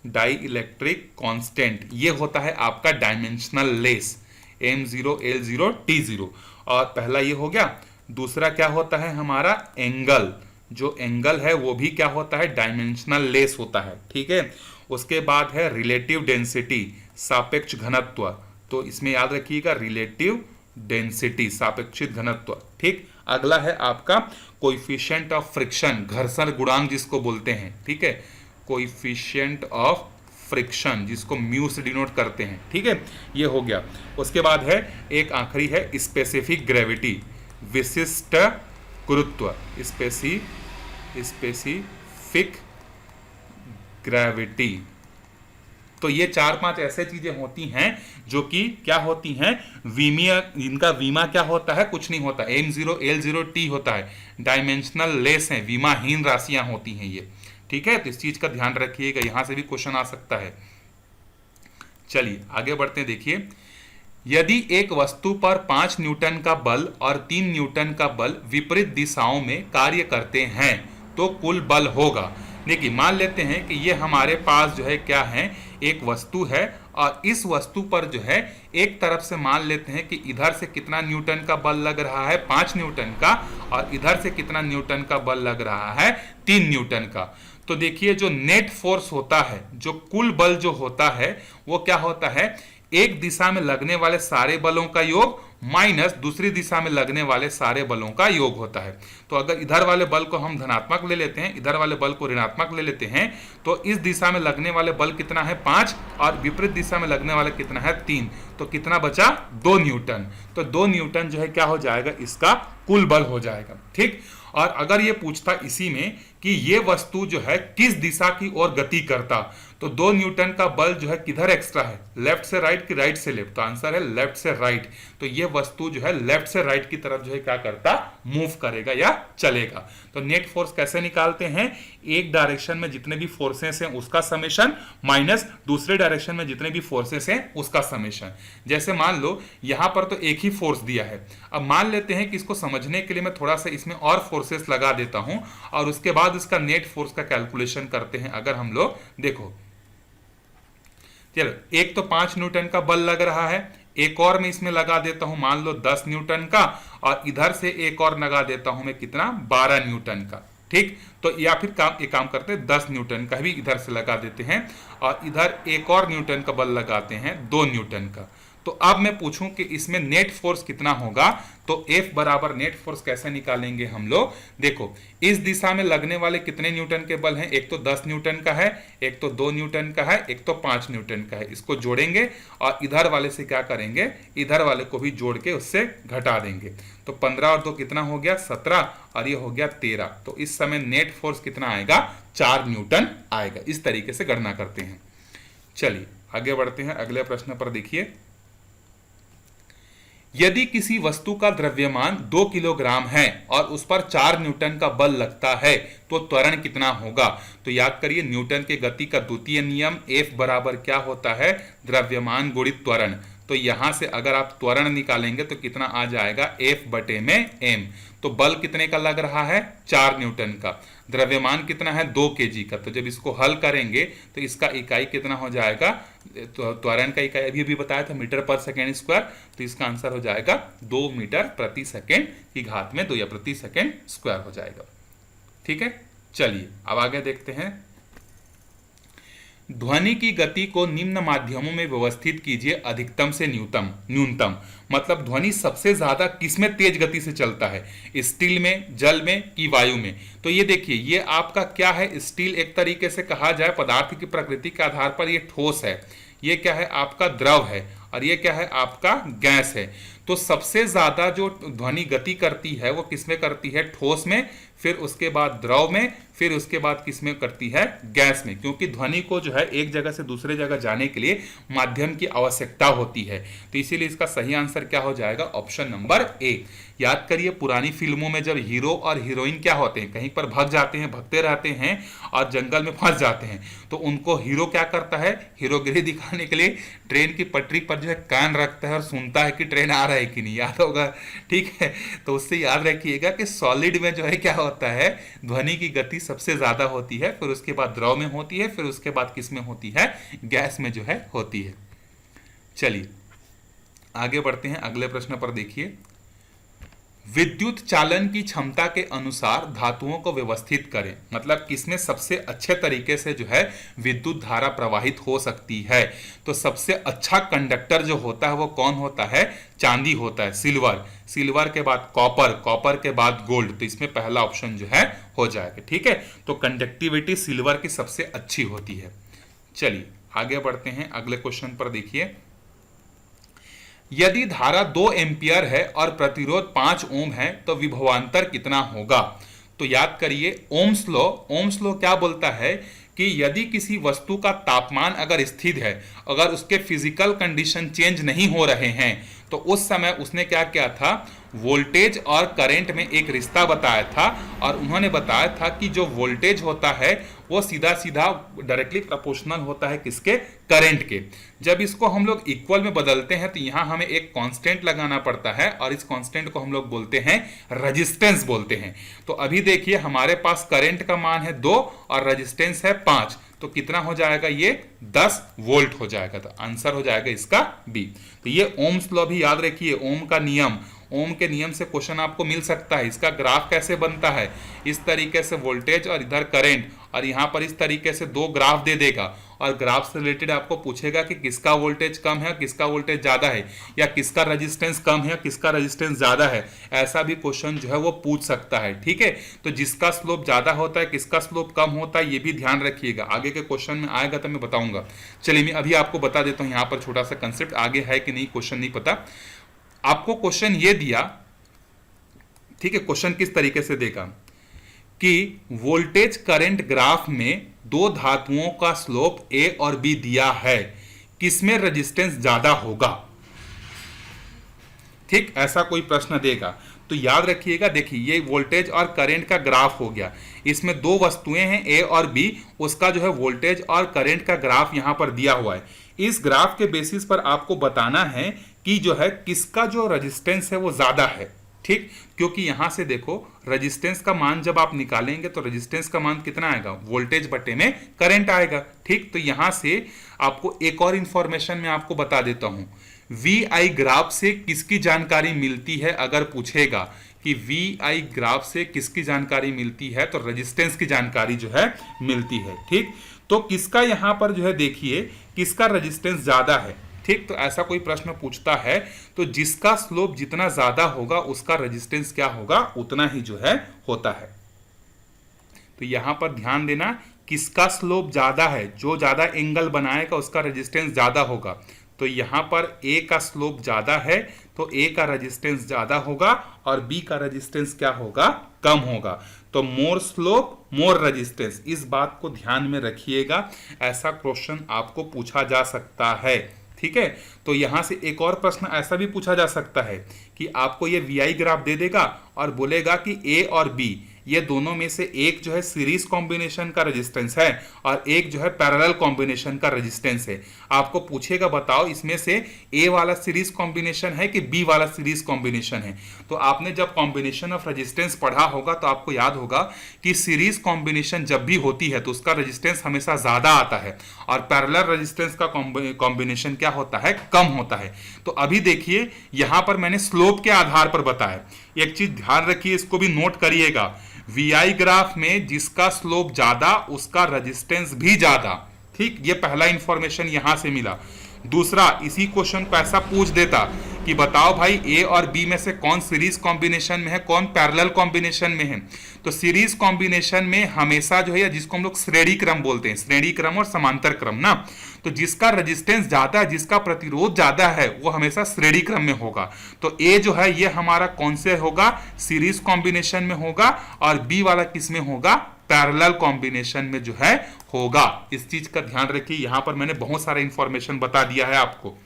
डाई इलेक्ट्रिक कांस्टेंट ये होता है आपका dimensional less, m0 l0 t0। और पहला ये हो गया। दूसरा क्या होता है हमारा एंगल, जो एंगल है वो भी क्या होता है, डायमेंशनल लेस होता है, ठीक है। उसके बाद है रिलेटिव डेंसिटी, सापेक्ष घनत्व, तो इसमें याद रखिएगा रिलेटिव डेंसिटी, सापेक्षिक घनत्व, ठीक। अगला है आपका कोएफिशिएंट ऑफ फ्रिक्शन, घर्षण गुणांक जिसको बोलते हैं, ठीक है, कोएफिशिएंट ऑफ फ्रिक्शन जिसको म्यू से डिनोट करते हैं, ठीक है, ये हो गया। उसके बाद है एक आखिरी है स्पेसिफिक ग्रेविटी, विशिष्ट गुरुत्व, स्पेसिफिक ग्रेविटी। तो ये 4-5 ऐसे चीजें होती हैं जो कि क्या होती हैं, विमीय, इनका विमा क्या होता है, कुछ नहीं होता, m0 l0 t होता है, डायमेंशनल लेस है, विमाहीन राशियां होती हैं ये, ठीक है। तो इस चीज का ध्यान रखिएगा, यहां से भी क्वेश्चन आ सकता है। चलिए आगे बढ़ते हैं। देखिए यदि एक वस्तु पर 5 न्यूटन का बल और 3 न्यूटन का बल विपरीत दिशाओं में कार्य करते हैं तो कुल बल होगा। देखिए मान लेते हैं कि ये हमारे पास जो है क्या है, एक वस्तु है, और इस वस्तु पर जो है एक तरफ से मान लेते हैं कि इधर से कितना न्यूटन का बल लग रहा है, 5 न्यूटन का, और इधर से कितना न्यूटन का बल लग रहा है, 3 न्यूटन का। तो देखिए जो नेट फोर्स होता है, जो कुल बल जो होता है वो क्या होता है, एक दिशा में लगने वाले सारे बलों का योग माइनस दूसरी दिशा में लगने वाले सारे बलों का योग होता है। तो अगर इधर वाले बल को हम धनात्मक ले लेते हैं, इधर वाले बल को ऋणात्मक ले लेते हैं, तो इस दिशा में लगने वाले बल कितना है 5, और विपरीत दिशा में लगने वाले कितना है 3, तो कितना बचा 2 न्यूटन। तो 2 न्यूटन जो है क्या हो जाएगा, इसका कुल बल हो जाएगा, ठीक। और अगर ये पूछता इसी में कि ये वस्तु जो है किस दिशा की ओर गति करता, तो 2 न्यूटन का बल जो है किधर एक्स्ट्रा है, लेफ्ट से राइट कि राइट से लेफ्ट, तो आंसर है लेफ्ट से राइट। तो ये वस्तु जो है लेफ्ट से राइट की तरफ जो है क्या करता, मूव करेगा या चलेगा। तो नेट फोर्स कैसे निकालते हैं, एक डायरेक्शन में जितने भी फोर्सेस हैं उसका समेशन माइनस दूसरे डायरेक्शन में जितने भी फोर्सेस हैं उसका समेशन। जैसे मान लो यहां पर तो एक ही फोर्स दिया है, अब मान लेते हैं कि इसको समझने के लिए मैं थोड़ा सा इसमें और फोर्सेस लगा देता हूं, और उसके बाद इसका नेट फोर्स का कैलकुलेशन करते हैं। अगर हम लोग देखो, चलो एक तो 5 न्यूटन का बल लग रहा है, एक और मैं इसमें लगा देता हूं मान लो 10 न्यूटन का, और इधर से एक और लगा देता हूं मैं कितना 12 न्यूटन का, ठीक। तो या फिर एक काम करते हैं 10 न्यूटन का भी इधर से लगा देते हैं, और इधर एक और न्यूटन का बल लगाते हैं 2 न्यूटन का। तो अब मैं पूछूं कि इसमें नेट फोर्स कितना होगा, तो F बराबर नेट फोर्स कैसे निकालेंगे हम लोग। देखो इस दिशा में लगने वाले कितने न्यूटन के बल हैं, एक तो 10 न्यूटन का है, एक तो 2 न्यूटन का है, एक तो 5 न्यूटन का है। इसको जोड़ेंगे और इधर वाले से क्या करेंगे, इधर वाले को भी जोड़ के उससे घटा देंगे। तो 15 और 2 कितना हो गया 17 और ये हो गया 13। तो इस समय नेट फोर्स कितना आएगा 4 न्यूटन आएगा। इस तरीके से गणना करते हैं। चलिए आगे बढ़ते हैं अगले प्रश्न पर। देखिए यदि किसी वस्तु का द्रव्यमान 2 किलोग्राम है और उस पर 4 न्यूटन का बल लगता है तो त्वरण कितना होगा। तो याद करिए न्यूटन के गति का द्वितीय नियम F बराबर क्या होता है, द्रव्यमान गुणित त्वरण। तो यहां से अगर आप त्वरण निकालेंगे तो कितना आ जाएगा F बटे में m। तो बल कितने का लग रहा है 4 न्यूटन का, द्रव्यमान कितना है 2 kg का। तो जब इसको हल करेंगे तो इसका इकाई कितना हो जाएगा, तो त्वरण का इकाई अभी बताया था मीटर पर सेकेंड स्क्वायर। तो इसका आंसर हो जाएगा 2 मीटर प्रति सेकेंड की घात में 2 या प्रति सेकेंड स्क्वायर हो जाएगा। ठीक है, चलिए अब आगे देखते हैं। ध्वनि की गति को निम्न माध्यमों में व्यवस्थित कीजिए अधिकतम से न्यूनतम। मतलब ध्वनि सबसे ज्यादा किसमें तेज गति से चलता है, स्टील में, जल में कि वायु में। तो ये देखिए ये आपका क्या है, स्टील एक तरीके से कहा जाए पदार्थ की प्रकृति के आधार पर ये ठोस है, ये क्या है आपका द्रव है, और ये क्या है आपका गैस है। तो सबसे ज्यादा जो ध्वनि गति करती है वो किसमें करती है, ठोस में, फिर उसके बाद द्रव में, फिर उसके बाद किसमें करती है, गैस में। क्योंकि ध्वनि को जो है एक जगह से दूसरे जगह जाने के लिए माध्यम की आवश्यकता होती है। तो इसीलिए इसका सही आंसर क्या हो जाएगा, ऑप्शन नंबर ए। याद करिए पुरानी फिल्मों में जब हीरो और हीरोइन क्या होते हैं, कहीं पर भाग जाते हैं, भगते रहते हैं और जंगल में फंस जाते हैं, तो उनको हीरो क्या करता है, हीरोगिरी दिखाने के लिए ट्रेन की पटरी पर जो है कान रखता है और सुनता है कि ट्रेन आ रहा है कि नहीं, याद होगा। ठीक है, तो उससे याद रखिएगा कि सॉलिड में जो है क्या होता है, ध्वनि की गति सबसे ज्यादा होती है, फिर उसके बाद द्रव में होती है, फिर उसके बाद किस में होती है, गैस में जो है होती है। चलिए आगे बढ़ते हैं अगले प्रश्न पर। देखिए विद्युत चालन की क्षमता के अनुसार धातुओं को व्यवस्थित करें। मतलब किसमें सबसे अच्छे तरीके से जो है विद्युत धारा प्रवाहित हो सकती है। तो सबसे अच्छा कंडक्टर जो होता है वो कौन होता है, चांदी होता है, सिल्वर, सिल्वर के बाद कॉपर, कॉपर के बाद गोल्ड। तो इसमें पहला ऑप्शन जो है हो जाएगा। ठीक है, तो कंडक्टिविटी सिल्वर की सबसे अच्छी होती है। चलिए आगे बढ़ते हैं अगले क्वेश्चन पर। देखिए यदि धारा 2 एम्पियर है और प्रतिरोध 5 ओम है तो विभवांतर कितना होगा। तो याद करिए ओम्स लॉ क्या बोलता है कि यदि किसी वस्तु का तापमान अगर स्थिर है, अगर उसके फिजिकल कंडीशन चेंज नहीं हो रहे हैं, तो उस समय उसने क्या किया था, वोल्टेज और करंट में एक रिश्ता बताया था, और उन्होंने बताया था कि जो वोल्टेज होता है वो सीधा सीधा डायरेक्टली प्रोपोर्शनल होता है किसके, करंट के। जब इसको हम लोग इक्वल में बदलते हैं तो यहां हमें एक कांस्टेंट लगाना पड़ता है, और इस कांस्टेंट को हम लोग बोलते हैं रेजिस्टेंस बोलते हैं। तो अभी देखिए हमारे पास करंट का मान है 2 और रेजिस्टेंस है 5, तो कितना हो जाएगा, ये 10 वोल्ट हो जाएगा। तो आंसर हो जाएगा इसका बी। तो ये ओम्स लॉ भी याद रखिए, ओम का नियम, ओम के नियम से क्वेश्चन आपको मिल सकता है। इसका ग्राफ कैसे बनता है, इस तरीके से वोल्टेज और इधर करंट, और यहां पर इस तरीके से 2 ग्राफ दे देगा, और ग्राफ से रिलेटेड आपको पूछेगा कि किसका वोल्टेज कम है, किसका वोल्टेज ज्यादा है, या किसका रेजिस्टेंस कम है, किसका रेजिस्टेंस ज्यादा है। ऐसा भी क्वेश्चन जो है वो पूछ सकता है। ठीक है, तो जिसका स्लोप ज्यादा होता है, किसका स्लोप कम होता है, ये भी ध्यान रखिएगा। आगे के क्वेश्चन में आएगा तो मैं बताऊंगा। चलिए मैं अभी आपको बता देता हूं, यहां पर छोटा सा कंसेप्ट, आगे है कि नहीं क्वेश्चन नहीं पता। आपको क्वेश्चन ये दिया, ठीक है, क्वेश्चन किस तरीके से देगा कि वोल्टेज करंट ग्राफ में 2 धातुओं का स्लोप ए और बी दिया है, किसमें रेजिस्टेंस ज्यादा होगा। ठीक, ऐसा कोई प्रश्न देगा तो याद रखिएगा। देखिए ये वोल्टेज और करंट का ग्राफ हो गया, इसमें 2 वस्तुएं हैं ए और बी, उसका जो है वोल्टेज और करंट का ग्राफ यहां पर दिया हुआ है। इस ग्राफ के बेसिस पर आपको बताना है कि जो है किसका जो रेजिस्टेंस है वो ज्यादा है। ठीक, क्योंकि यहां से देखो रेजिस्टेंस का मान जब आप निकालेंगे तो रेजिस्टेंस का मान कितना आएगा, वोल्टेज बटे में करंट आएगा। ठीक, तो यहां से आपको एक और इंफॉर्मेशन मैं आपको बता देता हूं, वी आई ग्राफ से किसकी जानकारी मिलती है। अगर पूछेगा कि वी आई ग्राफ से किसकी जानकारी मिलती है, तो रेजिस्टेंस की जानकारी जो है मिलती है। ठीक, तो किसका यहां पर जो है देखिए किसका रेजिस्टेंस ज्यादा है, ठीक, तो ऐसा कोई प्रश्न पूछता है तो जिसका स्लोप जितना ज्यादा होगा उसका रेजिस्टेंस क्या होगा, उतना ही जो है होता है। तो यहां पर ध्यान देना, किसका स्लोप ज्यादा है, जो ज्यादा एंगल बनाएगा उसका रेजिस्टेंस ज्यादा होगा। तो यहां पर ए का स्लोप ज्यादा है तो ए का रेजिस्टेंस ज्यादा होगा और बी का रेजिस्टेंस क्या होगा, कम होगा। तो मोर स्लोप मोर रेजिस्टेंस, इस बात को ध्यान में रखिएगा, ऐसा क्वेश्चन आपको पूछा जा सकता है। ठीक है, तो यहां से एक और प्रश्न ऐसा भी पूछा जा सकता है कि आपको ये वीआई ग्राफ दे देगा और बोलेगा कि ए और बी ये दोनों में से एक जो है सीरीज कॉम्बिनेशन का रेजिस्टेंस है और एक जो है पैरेलल कॉम्बिनेशन का रेजिस्टेंस है। आपको पूछेगा बताओ इसमें से ए वाला सीरीज कॉम्बिनेशन है कि बी वाला सीरीज कॉम्बिनेशन है। तो आपने जब कॉम्बिनेशन ऑफ रेजिस्टेंस पढ़ा होगा तो आपको याद होगा कि सीरीज कॉम्बिनेशन जब भी होती है तो उसका रेजिस्टेंस हमेशा ज्यादा आता है और पैरेलल रेजिस्टेंस का कॉम्बिनेशन क्या होता है, कम होता है। तो अभी देखिए यहां पर मैंने स्लोप के आधार पर बताया, एक चीज ध्यान रखिए, इसको भी नोट करिएगा, वीआई ग्राफ में जिसका स्लोप ज्यादा उसका रेजिस्टेंस भी ज्यादा। ठीक, ये पहला इंफॉर्मेशन यहां से मिला। दूसरा, इसी क्वेश्चन को ऐसा पूछ देता कि बताओ भाई ए और बी में से कौन सीरीज कॉम्बिनेशन में है, कौन पैरेलल कॉम्बिनेशन में है। तो सीरीज कॉम्बिनेशन में हमेशा जो है, जिसको हम लोग श्रेणी क्रम बोलते हैं, श्रेणी क्रम और समांतर क्रम ना, तो जिसका रेजिस्टेंस ज्यादा है, जिसका प्रतिरोध ज्यादा है, वो हमेशा श्रेणी क्रम में होगा। तो ए जो है ये हमारा कौन से होगा, सीरीज कॉम्बिनेशन में होगा और बी वाला किस में होगा, पैरेलल कॉम्बिनेशन में जो है होगा। इस चीज का ध्यान रखिए, यहां पर मैंने बहुत सारा इंफॉर्मेशन बता दिया है आपको।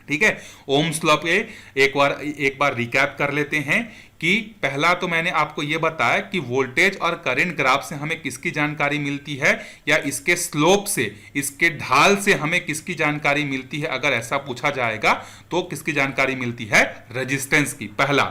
ठीक है, ओम्स लॉ पे एक बार रिकैप कर लेते हैं कि पहला तो मैंने आपको यह बताया कि वोल्टेज और करंट ग्राफ से हमें किसकी जानकारी मिलती है, या इसके स्लोप से, इसके ढाल से हमें किसकी जानकारी मिलती है। अगर ऐसा पूछा जाएगा तो किसकी जानकारी मिलती है, रेजिस्टेंस की, पहला।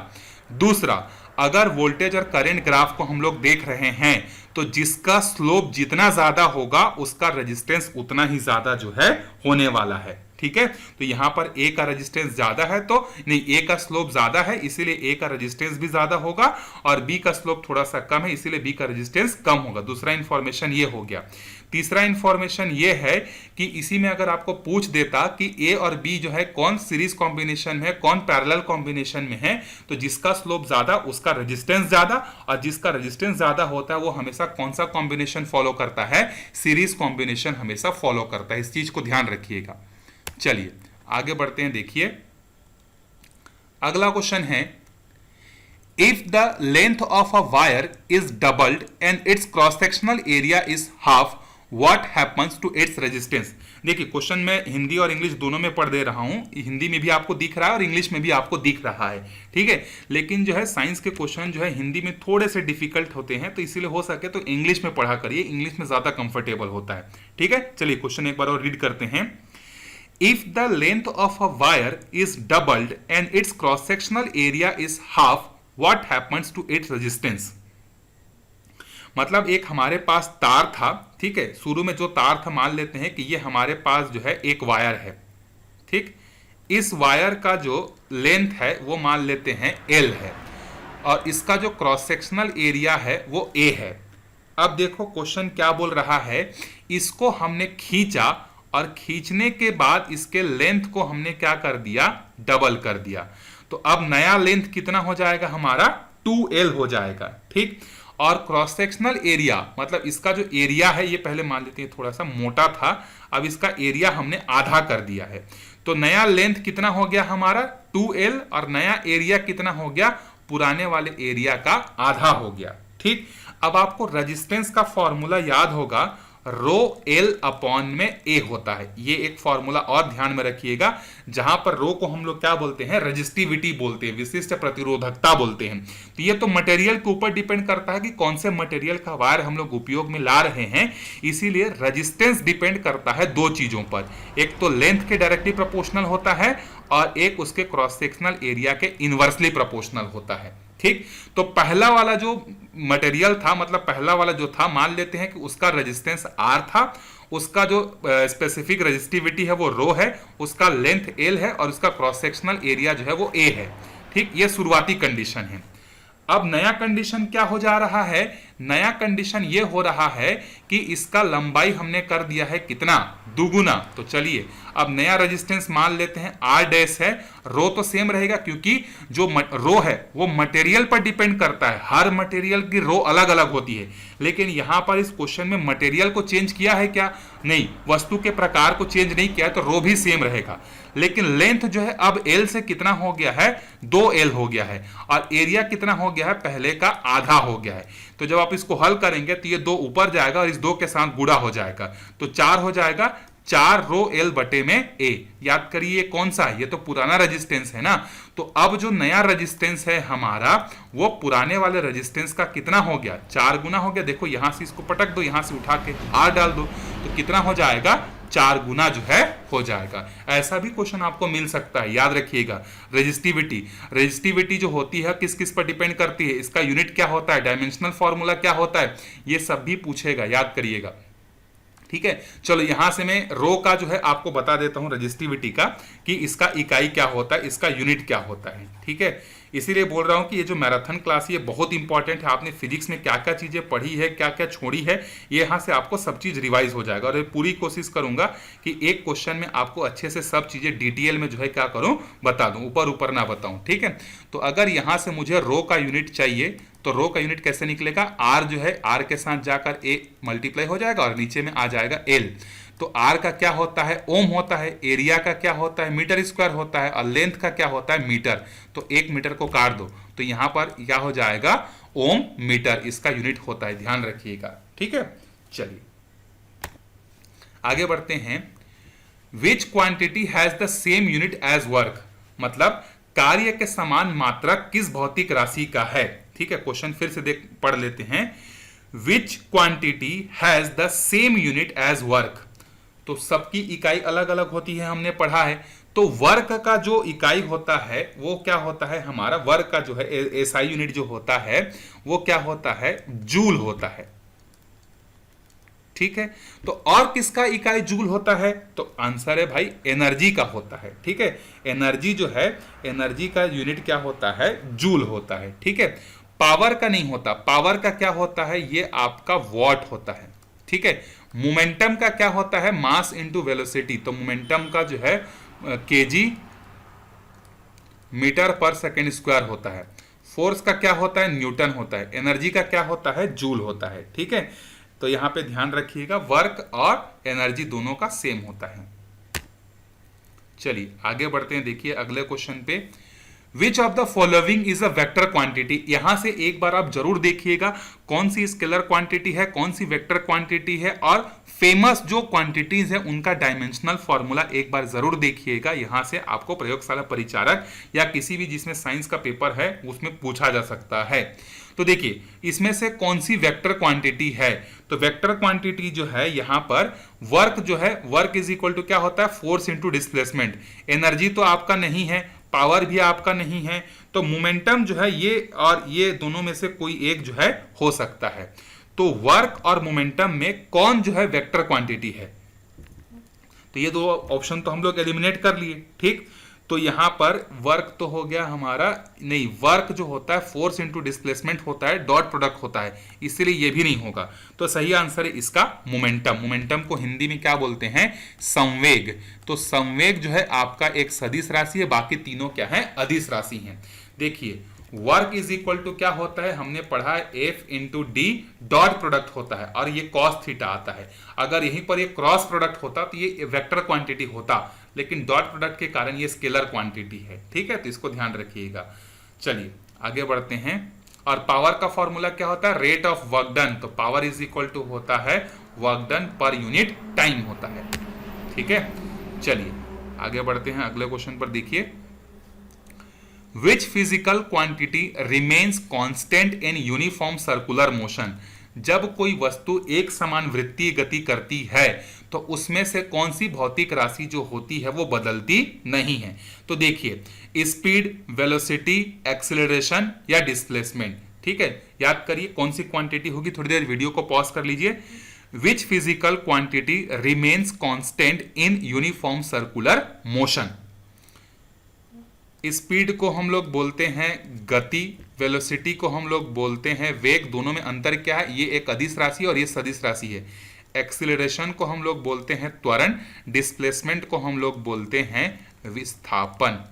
दूसरा, अगर वोल्टेज और करंट ग्राफ को हम लोग देख रहे हैं तो जिसका स्लोप जितना ज्यादा होगा उसका रेजिस्टेंस उतना ही ज्यादा जो है होने वाला है। ठीक है, तो यहां पर ए का रेजिस्टेंस ज्यादा है, तो नहीं, ए का स्लोप ज्यादा है इसीलिए ए का रेजिस्टेंस भी ज्यादा होगा, और बी का स्लोप थोड़ा सा कम है इसीलिए बी का रेजिस्टेंस कम होगा। दूसरा इंफॉर्मेशन ये हो गया। तीसरा इंफॉर्मेशन ये है कि इसी में अगर आपको पूछ देता कि ए और बी जो है कौन सीरीज कॉम्बिनेशन में है, कौन पैरेलल कॉम्बिनेशन में है, तो जिसका स्लोप ज्यादा उसका रेजिस्टेंस ज्यादा, और जिसका रेजिस्टेंस ज्यादा होता है वो हमेशा कौन सा कॉम्बिनेशन फॉलो करता है, सीरीज कॉम्बिनेशन हमेशा फॉलो करता है। इस चीज को ध्यान रखिएगा। चलिए आगे बढ़ते हैं। देखिए अगला क्वेश्चन है, if the length of a wire is doubled and its cross sectional area is half, what happens to its resistance. देखिए क्वेश्चन मैं हिंदी और इंग्लिश दोनों में पढ़ दे रहा हूं, हिंदी में भी आपको दिख रहा है और इंग्लिश में भी आपको दिख रहा है। ठीक है, लेकिन जो है साइंस के क्वेश्चन जो है हिंदी में थोड़े से डिफिकल्ट होते हैं, तो इसीलिए हो सके तो इंग्लिश में पढ़ा करिए, इंग्लिश में ज्यादा कंफर्टेबल होता है। ठीक है, चलिए क्वेश्चन एक बार और रीड करते हैं। If the length of a wire is doubled and its cross-sectional area is half, what happens to its resistance? मतलब एक हमारे पास तार था, ठीक है, शुरू में जो तार था मान लेते हैं कि ये हमारे पास जो है एक वायर है। ठीक, इस वायर का जो लेंथ है वो मान लेते हैं L है और इसका जो क्रॉस सेक्शनल एरिया है वो A है। अब देखो क्वेश्चन क्या बोल रहा है, इसको हमने खींचा और खींचने के बाद इसके लेंथ को हमने क्या कर दिया, डबल कर दिया। तो अब नया लेंथ कितना हो जाएगा हमारा, 2L हो जाएगा। ठीक, और क्रॉस सेक्शनल एरिया मतलब इसका जो एरिया है ये पहले मान लेते हैं थोड़ा सा मोटा था, अब इसका एरिया हमने आधा कर दिया है। तो नया लेंथ कितना हो गया हमारा 2L और नया एरिया कितना हो गया, पुराने वाले एरिया का आधा हो गया। ठीक, अब आपको रेजिस्टेंस का फॉर्मूला याद होगा, रो एल अपॉन में ए होता है। ये एक फॉर्मूला और ध्यान में रखिएगा, जहां पर रो को हम लोग क्या बोलते हैं, रेजिस्टिविटी बोलते हैं, विशिष्ट प्रतिरोधकता बोलते हैं। तो ये तो मटेरियल के ऊपर डिपेंड करता है कि कौन से मटेरियल का वायर हम लोग उपयोग में ला रहे हैं, इसीलिए रेजिस्टेंस डिपेंड करता है दो चीजों पर, एक तो लेंथ के डायरेक्टली प्रोपोर्शनल होता है और एक उसके क्रॉस सेक्शनल एरिया के इनवर्सली प्रोपोर्शनल होता है। ठीक, तो पहला वाला जो मटेरियल था, मतलब पहला वाला जो था, मान लेते हैं कि उसका रेजिस्टेंस R था, उसका जो स्पेसिफिक रेजिस्टिविटी है वो रो है, उसका लेंथ L है और उसका क्रॉस सेक्शनल एरिया जो है वो A है। ठीक, ये शुरुआती कंडीशन है। अब नया कंडीशन क्या हो जा रहा है, नया कंडीशन ये हो रहा है कि इसका लंबाई हमने कर दिया है कितना, दुगुना। तो चलिए अब नया रेजिस्टेंस मान लेते हैं आर डैश है, रो तो सेम रहेगा क्योंकि जो रो है वो मटेरियल पर डिपेंड करता है, हर मटेरियल की रो अलग अलग होती है। लेकिन यहां पर इस क्वेश्चन में मटेरियल को चेंज किया है क्या, नहीं, वस्तु के प्रकार को चेंज नहीं किया है, तो रो भी सेम रहेगा। लेकिन लेंथ जो है अब एल से कितना हो गया है, 2L हो गया है, और एरिया कितना हो गया है, पहले का आधा हो गया है। तो जब आप इसको हल करेंगे तो ये 2 ऊपर जाएगा और इस 2 के साथ गुणा हो जाएगा, तो 4 हो जाएगा, 4 रो L बटे में A। याद करिए ये कौन सा है, ये तो पुराना रेजिस्टेंस है ना। तो अब जो नया रेजिस्टेंस है हमारा वो पुराने वाले रेजिस्टेंस का कितना हो गया, 4 गुना हो गया। देखो यहां से इसको पटक दो, यहां से उठा के R डाल दो, तो कितना हो जाएगा, 4 गुना जो है हो जाएगा। ऐसा भी क्वेश्चन आपको मिल सकता है, याद रखिएगा। रेजिस्टिविटी जो होती है किस किस पर डिपेंड करती है, इसका यूनिट क्या होता है, डायमेंशनल फॉर्मूला क्या होता है, ये सब भी पूछेगा, याद करिएगा। ठीक है, चलो यहां से मैं रो का जो है आपको बता देता हूं रेजिस्टिविटी का, कि इसका इकाई क्या होता है, इसका यूनिट क्या होता है। ठीक है, इसीलिए बोल रहा हूं कि ये जो मैराथन क्लास ये बहुत इंपॉर्टेंट है। आपने फिजिक्स में क्या क्या चीजें पढ़ी है, क्या क्या छोड़ी है, ये यहां से आपको सब चीज रिवाइज हो जाएगा। और ये पूरी कोशिश करूंगा कि एक क्वेश्चन में आपको अच्छे से सब चीजें डिटेल में जो है क्या करूं, बता दूं, ऊपर ऊपर ना बताऊं। ठीक है, तो अगर यहां से मुझे रो का यूनिट चाहिए तो रो का यूनिट कैसे निकलेगा, आर जो है आर के साथ जाकर ए मल्टीप्लाई हो जाएगा और नीचे में आ जाएगा एल। तो आर का क्या होता है, ओम होता है, एरिया का क्या होता है, मीटर स्क्वायर होता है, और लेंथ का क्या होता है, मीटर। तो 1 मीटर को काट दो तो यहां पर क्या हो जाएगा, ओम मीटर इसका यूनिट होता है, ध्यान रखिएगा। ठीक है, चलिए आगे बढ़ते हैं। Which quantity has the same unit as work, मतलब कार्य के समान मात्रक किस भौतिक राशि का है। ठीक है, क्वेश्चन फिर से पढ़ लेते हैं। Which quantity has the same unit as work, तो सबकी इकाई अलग अलग होती है, हमने पढ़ा है। तो वर्क का जो इकाई होता है वो क्या होता है, हमारा वर्क का जो है एसआई यूनिट जो होता है वो क्या होता है, जूल होता है। ठीक है, तो और किसका इकाई जूल होता है, तो आंसर है भाई एनर्जी का होता है। ठीक है, एनर्जी जो है, एनर्जी का यूनिट क्या होता है, जूल होता है। ठीक है, पावर का नहीं होता, पावर का क्या होता है, ये आपका वॉट होता है। ठीक है, मोमेंटम का क्या होता है, मास इनटू वेलोसिटी, तो मोमेंटम का जो है केजी मीटर पर सेकेंड स्क्वायर होता है। फोर्स का क्या होता है, न्यूटन होता है। एनर्जी का क्या होता है, जूल होता है। ठीक है, तो यहां पे ध्यान रखिएगा वर्क और एनर्जी दोनों का सेम होता है। चलिए आगे बढ़ते हैं, देखिए अगले क्वेश्चन पे। Which of the following is a vector quantity, यहां से एक बार आप जरूर देखिएगा कौन सी स्केलर क्वांटिटी है, कौन सी वेक्टर क्वांटिटी है, और फेमस जो क्वांटिटीज है उनका डायमेंशनल फॉर्मूला एक बार जरूर देखिएगा। यहां से आपको प्रयोगशाला परिचारक या किसी भी जिसमें साइंस का पेपर है उसमें पूछा जा सकता है। तो देखिए इसमें से कौन सी वेक्टर क्वांटिटी है, तो वेक्टर क्वांटिटी जो है यहां पर वर्क जो है, वर्क इज इक्वल टू क्या होता है, फोर्स इंटू डिस्प्लेसमेंट। एनर्जी तो आपका नहीं है, पावर भी आपका नहीं है, तो मोमेंटम जो है ये और ये दोनों में से कोई एक जो है हो सकता है। तो वर्क और मोमेंटम में कौन जो है वेक्टर क्वांटिटी है, तो ये 2 ऑप्शन तो हम लोग एलिमिनेट कर लिए। ठीक, तो यहां पर वर्क तो हो गया हमारा, नहीं, वर्क जो होता है फोर्स इंटू डिस्प्लेसमेंट होता है, डॉट प्रोडक्ट होता है, इसलिए ये भी नहीं होगा। तो सही आंसर है इसका मोमेंटम। मोमेंटम को हिंदी में क्या बोलते हैं, संवेग। तो संवेग जो है आपका एक सदिश राशि है, बाकी तीनों क्या है, अदिश राशि हैं। देखिए वर्क इज इक्वल टू क्या होता है, हमने पढ़ा है F into D, dot product होता है, और ये कॉस थीटा आता है। अगर यहीं पर ये क्रॉस प्रोडक्ट होता तो ये वेक्टर क्वांटिटी होता, लेकिन डॉट प्रोडक्ट के कारण ये स्केलर क्वांटिटी है। ठीक है, तो इसको ध्यान रखिएगा। चलिए आगे बढ़ते हैं। और पावर का फॉर्मूला क्या होता है, रेट ऑफ वर्क डन, तो पावर इज इक्वल टू होता है work done per unit time होता है। ठीक है, चलिए आगे बढ़ते हैं अगले क्वेश्चन पर। देखिए Which physical quantity remains constant in uniform circular motion, जब कोई वस्तु एक समान वृत्तीय गति करती है तो उसमें से कौन सी भौतिक राशि जो होती है वो बदलती नहीं है। तो देखिए स्पीड, वेलोसिटी, एक्सेलरेशन या डिस्प्लेसमेंट। ठीक है, याद करिए कौन सी क्वांटिटी होगी, थोड़ी देर वीडियो को पॉज कर लीजिए। Which physical quantity remains constant in uniform circular motion, speed को हम लोग बोलते हैं गति, वेलोसिटी को हम लोग बोलते हैं वेग। दोनों में अंतर क्या है, ये एक अदिश राशि और ये सदिश राशि है। एक्सीलरेशन को हम लोग बोलते हैं त्वरण, डिस्प्लेसमेंट को हम लोग बोलते हैं विस्थापन।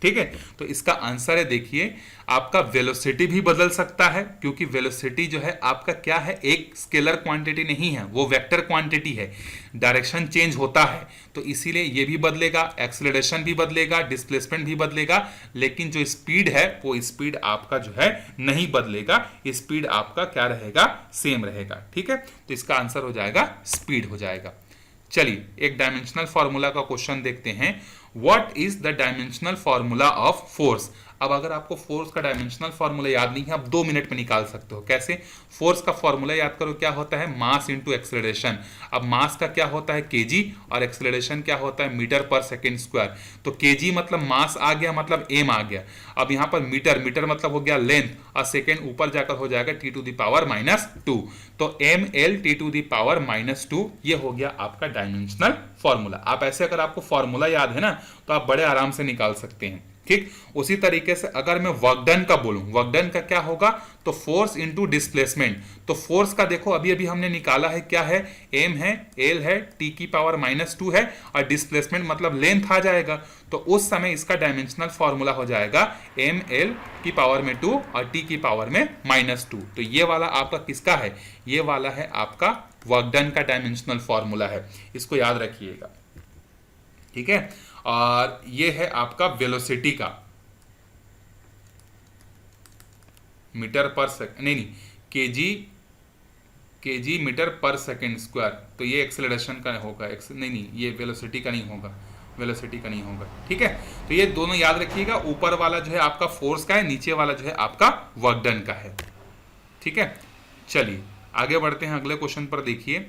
ठीक है, तो इसका आंसर है, देखिए आपका वेलोसिटी भी बदल सकता है, क्योंकि वेलोसिटी जो है आपका क्या है, एक स्केलर क्वांटिटी नहीं है, वो वेक्टर क्वांटिटी है, डायरेक्शन चेंज होता है, तो इसीलिए ये भी बदलेगा, एक्सेलरेशन भी बदलेगा, डिस्प्लेसमेंट भी बदलेगा, लेकिन जो स्पीड है वो स्पीड आपका जो है नहीं बदलेगा, स्पीड आपका क्या रहेगा, सेम रहेगा। ठीक है, तो इसका आंसर हो जाएगा स्पीड हो जाएगा। चलिए एक डायमेंशनल फॉर्मूला का क्वेश्चन देखते हैं। What is the dimensional formula of force. अब अगर आपको फोर्स का डायमेंशनल फॉर्मूला याद नहीं है, आप 2 मिनट में निकाल सकते हो। कैसे? फोर्स का फॉर्मूला याद करो, क्या होता है, मास इंटू एक्सेलरेशन। अब मास का क्या होता है, केजी, और एक्सेलरेशन क्या होता है, मीटर पर सेकेंड स्क्वायर। तो केजी मतलब मास आ गया, मतलब एम आ गया। अब यहाँ पर मीटर, मीटर मतलब हो गया लेंथ, और सेकेंड ऊपर जाकर हो जाएगा टी टू द पावर -2। तो M L T to the power -2, ये हो गया आपका डायमेंशनल फॉर्मूला। आप ऐसे अगर आपको फॉर्मूला याद है ना, तो आप बड़े आराम से निकाल सकते हैं। ठीक, उसी तरीके से अगर मैं वर्क डन का बोलूं, वर्क डन का क्या होगा, तो फोर्स इंटू डिस्प्लेसमेंट। तो फोर्स का देखो अभी अभी हमने निकाला है, क्या है, एम है, एल है, टी की पावर -2 है, और डिस्प्लेसमेंट मतलब लेंथ आ जाएगा। तो उस समय इसका डायमेंशनल फॉर्मूला हो जाएगा एम एल की पावर में 2 और टी की पावर में -2। तो ये वाला आपका किसका है, ये वाला है आपका वर्क डन का डायमेंशनल फॉर्मूला है, इसको याद रखिएगा। ठीक है, और ये है आपका वेलोसिटी का, मीटर पर सेकंड, नहीं केजी मीटर पर सेकंड स्क्वायर। तो ये एक्सेलरेशन का होगा, नहीं ये वेलोसिटी का नहीं होगा, वेलोसिटी का नहीं होगा। ठीक है, तो ये दोनों याद रखिएगा। ऊपर वाला जो है आपका फोर्स का है, नीचे वाला जो है आपका वर्क डन का है। ठीक है, चलिए आगे बढ़ते हैं अगले क्वेश्चन पर। देखिए,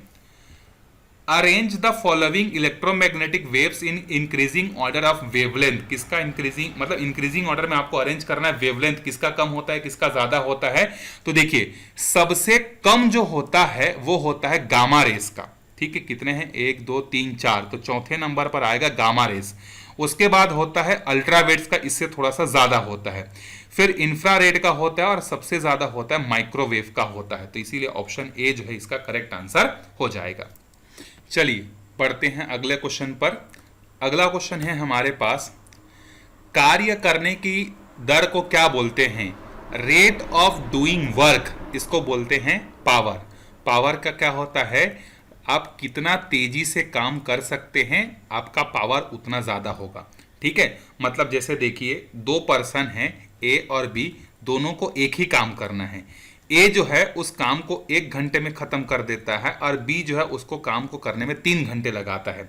arrange the following electromagnetic waves in increasing order of wavelength. किसका इंक्रीजिंग, मतलब इंक्रीजिंग ऑर्डर में आपको अरेंज करना है वेवलेंथ, किसका कम होता है किसका ज्यादा होता है। तो देखिए सबसे कम जो होता है वो होता है गामा रेस का। ठीक है, कितने हैं, 1 2 3 4, तो चौथे नंबर पर आएगा गामा रेस। उसके बाद होता है अल्ट्रावेव्स का, इससे थोड़ा सा ज्यादा होता है। फिर इंफ्रारेड का होता है, और सबसे ज्यादा होता है माइक्रोवेव का होता है। तो इसीलिए ऑप्शन ए जो है इसका करेक्ट आंसर हो जाएगा। चलिए पढ़ते हैं अगले क्वेश्चन पर। अगला क्वेश्चन है हमारे पास, कार्य करने की दर को क्या बोलते हैं, रेट ऑफ डूइंग वर्क, इसको बोलते हैं पावर। पावर का क्या होता है, आप कितना तेजी से काम कर सकते हैं, आपका पावर उतना ज्यादा होगा। ठीक है, मतलब जैसे देखिए 2 पर्सन हैं, ए और बी, दोनों को एक ही काम करना है। ए जो है उस काम को 1 घंटे में खत्म कर देता है, और बी जो है उसको काम को करने में 3 घंटे लगाता है।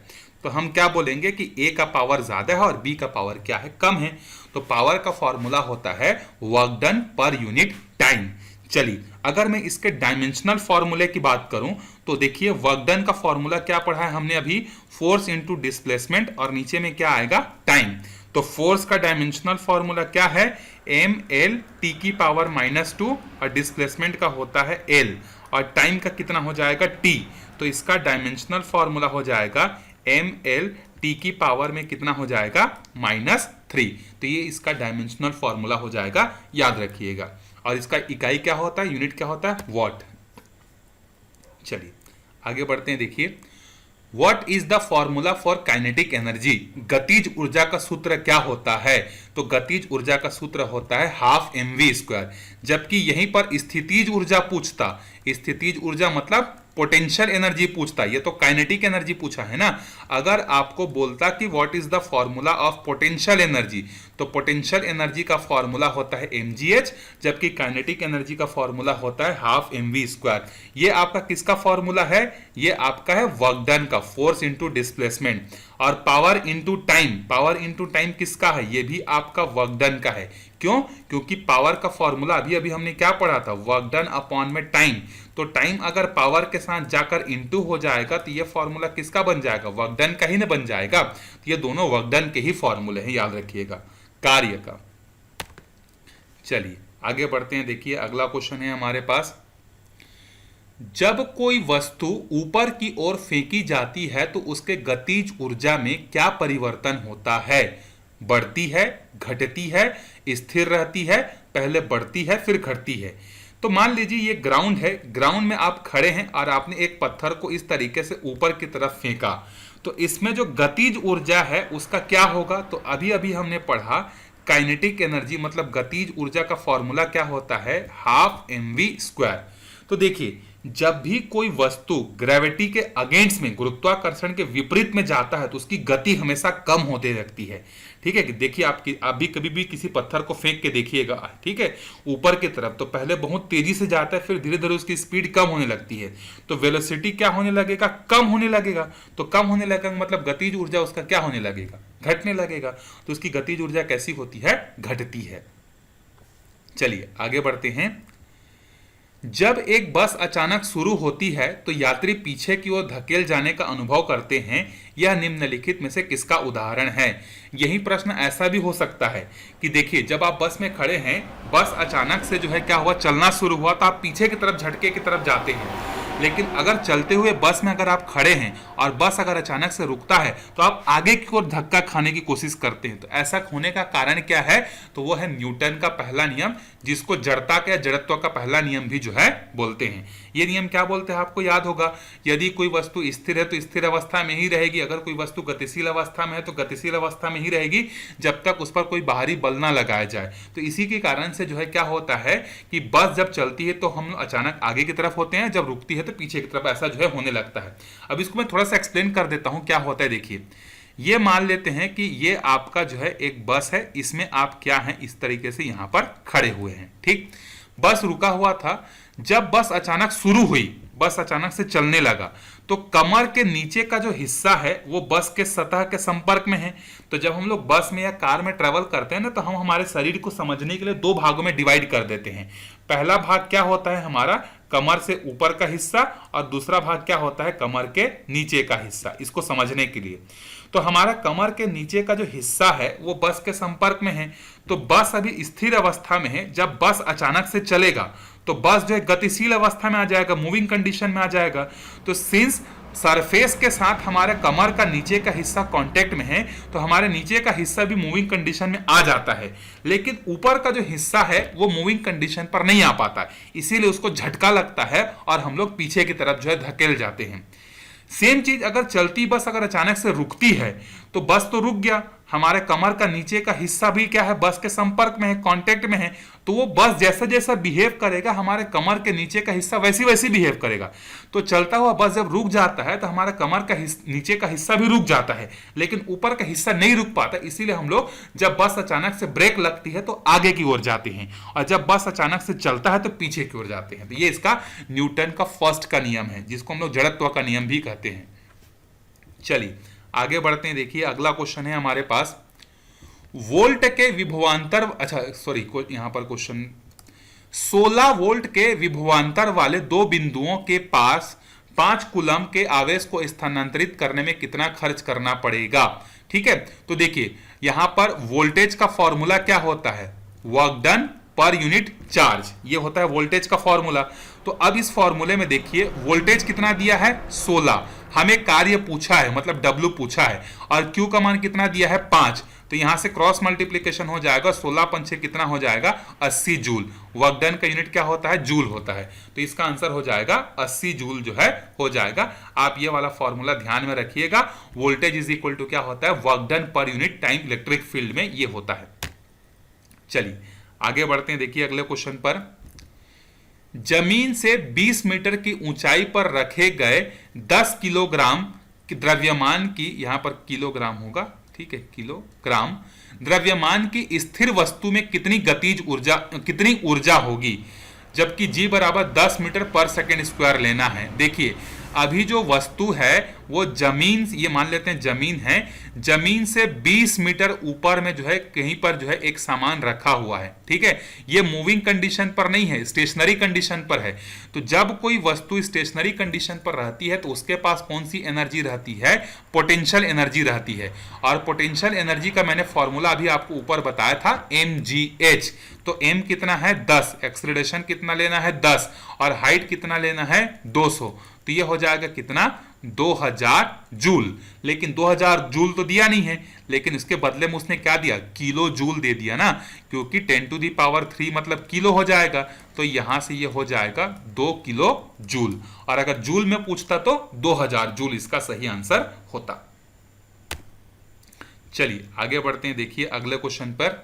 तो हम क्या बोलेंगे कि ए का पावर ज्यादा है और बी का पावर क्या है, कम है। तो पावर का फॉर्मूला होता है work done per unit time. चलिए अगर मैं इसके डायमेंशनल फॉर्मूले की बात करूं, तो देखिए वर्क डन का फॉर्मूला क्या पढ़ा है हमने अभी, फोर्स इंटू डिस्प्लेसमेंट, और नीचे में क्या आएगा, टाइम। तो फोर्स का डायमेंशनल फॉर्मूला क्या है, एम एल टी की पावर -2, और डिस्प्लेसमेंट का होता है एल, और टाइम का कितना हो जाएगा, टी। तो इसका डायमेंशनल फॉर्मूला हो जाएगा एम एल टी की पावर में कितना हो जाएगा, -3। तो ये इसका डायमेंशनल फॉर्मूला हो जाएगा, याद रखिएगा। और इसका इकाई क्या होता है, यूनिट क्या होता है, वॉट। चलिए आगे बढ़ते हैं। देखिए, What is the formula for kinetic energy? गतिज ऊर्जा का सूत्र क्या होता है, तो गतिज ऊर्जा का सूत्र होता है ½ mv²। जबकि यहीं पर स्थितिज ऊर्जा पूछता, स्थितिज ऊर्जा मतलब पोटेंशियल एनर्जी पूछता, ये तो काइनेटिक एनर्जी पूछा है ना। अगर आपको बोलता कि what is the formula of potential energy, तो पोटेंशियल एनर्जी का फॉर्मूला होता है mgh, जबकि काइनेटिक एनर्जी का फॉर्मूला होता है ½ mv²। ये आपका किसका फॉर्मूला है, ये आपका है वर्क डन का, फोर्स इंटू डिस्प्लेसमेंट। और power into time, power into time किसका है, ये भी आपका वर्क डन का है। क्यों, क्योंकि पावर का फॉर्मूला अभी अभी हमने क्या पढ़ा था, वर्क डन अपॉन में टाइम। तो टाइम अगर पावर के साथ जाकर इंटू हो जाएगा, तो ये फॉर्मूला किसका बन जाएगा, वर्क डन का ही ना बन जाएगा। तो ये दोनों वर्क डन के ही फॉर्मूले हैं, याद रखिएगा, कार्य का। चलिए आगे बढ़ते हैं। देखिए अगला क्वेश्चन है हमारे पास, जब कोई वस्तु ऊपर की ओर फेंकी जाती है तो उसके गतिज ऊर्जा में क्या परिवर्तन होता है। बढ़ती है, घटती है, स्थिर रहती है, पहले बढ़ती है फिर घटती है। तो मान लीजिए ये ग्राउंड है, ग्राउंड में आप खड़े हैं और आपने एक पत्थर को इस तरीके से ऊपर की तरफ फेंका, तो इसमें जो गतिज ऊर्जा है उसका क्या होगा? तो अभी अभी हमने पढ़ा काइनेटिक एनर्जी मतलब गतिज ऊर्जा का फॉर्मूला क्या होता है? Half mv²। तो देखिए जब भी कोई वस्तु ग्रेविटी के अगेंस्ट में, गुरुत्वाकर्षण के विपरीत में जाता है तो उसकी गति हमेशा कम होते लगती है। ठीक है, देखिए आप भी कभी भी किसी पत्थर को फेंक के देखिएगा, ठीक है, ऊपर की तरफ, तो पहले बहुत तेजी से जाता है, फिर धीरे धीरे उसकी स्पीड कम होने लगती है, तो वेलोसिटी क्या होने लगेगा? कम होने लगेगा। तो कम होने लगेगा मतलब गतिज ऊर्जा उसका क्या होने लगेगा? घटने लगेगा। तो उसकी गतिज ऊर्जा कैसी होती है? घटती है। चलिए आगे बढ़ते हैं। जब एक बस अचानक शुरू होती है तो यात्री पीछे की ओर धकेल जाने का अनुभव करते हैं। यह निम्नलिखित में से किसका उदाहरण है? यही प्रश्न ऐसा भी हो सकता है कि देखिए जब आप बस में खड़े हैं, बस अचानक से जो है क्या हुआ, चलना शुरू हुआ, तो आप पीछे की तरफ झटके की तरफ जाते हैं। लेकिन अगर चलते हुए बस में अगर आप खड़े हैं और बस अगर अचानक से रुकता है तो आप आगे की ओर धक्का खाने की कोशिश करते हैं। तो ऐसा होने का कारण क्या है? तो वो है न्यूटन का पहला नियम, जिसको जड़ता का या जड़त्व का पहला नियम भी जो है बोलते हैं। ये नियम क्या बोलते हैं आपको याद होगा, यदि कोई वस्तु स्थिर है तो स्थिर अवस्था में ही रहेगी, अगर कोई वस्तु गतिशील अवस्था में है तो गतिशील अवस्था में ही रहेगी जब तक उस पर कोई बाहरी बल ना लगाया जाए। तो इसी के कारण से जो है क्या होता है कि बस जब चलती है तो हम अचानक आगे की तरफ होते हैं, जब रुकती है तो पीछे की तरफ, ऐसा जो है होने लगता है। अब इसको मैं थोड़ा सा एक्सप्लेन कर देता हूं क्या होता है। देखिए ये मान लेते हैं कि ये आपका जो है एक बस है, इसमें आप क्या है इस तरीके से यहां पर खड़े हुए हैं। ठीक, बस रुका हुआ था, जब बस अचानक शुरू हुई, बस अचानक से चलने लगा, तो कमर के नीचे का जो हिस्सा है वो बस के सतह के संपर्क में है। तो जब हम लोग बस में या कार में ट्रेवल करते हैं ना, तो हम हमारे शरीर को समझने के लिए दो भागों में डिवाइड कर देते हैं। पहला भाग क्या होता है हमारा कमर से ऊपर का हिस्सा, और दूसरा भाग क्या होता है कमर के नीचे का हिस्सा, इसको समझने के लिए। तो हमारा कमर के नीचे का जो हिस्सा है वो बस के संपर्क में है। तो बस अभी स्थिर अवस्था में है, जब बस अचानक से चलेगा तो बस जो है गतिशील अवस्था में आ जाएगा, मूविंग कंडीशन में आ जाएगा। तो सिंस सरफेस के साथ हमारे कमर का नीचे का हिस्सा कांटेक्ट में है, तो हमारे नीचे का हिस्सा भी मूविंग कंडीशन में आ जाता है, लेकिन ऊपर का जो हिस्सा है वो मूविंग कंडीशन पर नहीं आ पाता, इसीलिए उसको झटका लगता है और हम लोग पीछे की तरफ जो है धकेल जाते हैं। सेम चीज अगर चलती बस अगर अचानक से रुकती है तो बस तो रुक गया, हमारे कमर का नीचे का हिस्सा भी क्या है बस के संपर्क में है, कांटेक्ट में है, तो वो बस जैसा जैसा बिहेव करेगा हमारे कमर के नीचे का हिस्सा वैसी वैसी बिहेव करेगा। तो चलता हुआ बस जब रुक जाता है तो हमारा कमर का नीचे का हिस्सा भी रुक जाता है, लेकिन ऊपर का हिस्सा नहीं रुक पाता। इसीलिए हम लोग जब बस अचानक से ब्रेक लगती है तो आगे की ओर जाते हैं, और जब बस अचानक से चलता है तो पीछे की ओर जाते हैं। तो ये इसका न्यूटन का फर्स्ट का नियम है, जिसको हम लोग जड़त्व का नियम भी कहते हैं। चलिए आगे बढ़ते हैं। देखिए अगला क्वेश्चन है हमारे पास, वोल्ट के विभवांतर, अच्छा सॉरी यहां पर क्वेश्चन, 16 वोल्ट के विभवांतर वाले दो बिंदुओं के पास 5 कूलम के आवेश को स्थानांतरित करने में कितना खर्च करना पड़ेगा? ठीक है, तो देखिए यहां पर वोल्टेज का फॉर्मूला क्या होता है, work done per unit charge, ये होता है वोल्टेज का फॉर्मूला। तो अब इस फॉर्मूले में देखिए वोल्टेज कितना दिया है 16, हमें कार्य पूछा है मतलब W पूछा है, और Q का मान कितना दिया है 5, तो यहां से क्रॉस मल्टीप्लीकेशन हो जाएगा, 16 पंचे कितना हो जाएगा 80 जूल। वर्क डन का यूनिट क्या होता है जूल होता है, तो इसका आंसर हो जाएगा 80 जूल जो है हो जाएगा। आप ये वाला फॉर्मूला ध्यान में रखिएगा, वोल्टेज इज इक्वल टू क्या होता है work done per unit time electric field में ये होता है। चलिए आगे बढ़ते हैं। देखिए अगले क्वेश्चन पर, जमीन से 20 मीटर की ऊंचाई पर रखे गए 10 किलोग्राम की द्रव्यमान की, यहां पर किलोग्राम होगा, ठीक है, किलोग्राम द्रव्यमान की स्थिर वस्तु में कितनी ऊर्जा होगी, जबकि G बराबर 10 मीटर पर सेकेंड स्क्वायर लेना है। देखिए अभी जो वस्तु है वो जमीन, ये मान लेते हैं जमीन है, जमीन से 20 मीटर ऊपर में जो है कहीं पर जो है एक सामान रखा हुआ है, ठीक है, ये मूविंग कंडीशन पर नहीं है, स्टेशनरी कंडीशन पर है। तो जब कोई वस्तु स्टेशनरी कंडीशन पर रहती है तो उसके पास कौन सी एनर्जी रहती है, पोटेंशियल एनर्जी रहती है, और पोटेंशियल एनर्जी का मैंने फॉर्मूला अभी आपको ऊपर बताया था mgh। तो m कितना है 10, एक्सेलरेशन कितना लेना है 10, और हाइट कितना लेना है 200, तो ये हो जाएगा कितना 2000 जूल। लेकिन 2000 जूल तो दिया नहीं है, लेकिन इसके बदले में उसने क्या दिया, किलो जूल दे दिया ना, क्योंकि 10⁻³ मतलब किलो हो जाएगा, तो यहां से ये हो जाएगा 2 किलो जूल। और अगर जूल में पूछता तो 2000 जूल इसका सही आंसर होता। चलिए आगे बढ़ते हैं। देखिए अगले क्वेश्चन पर,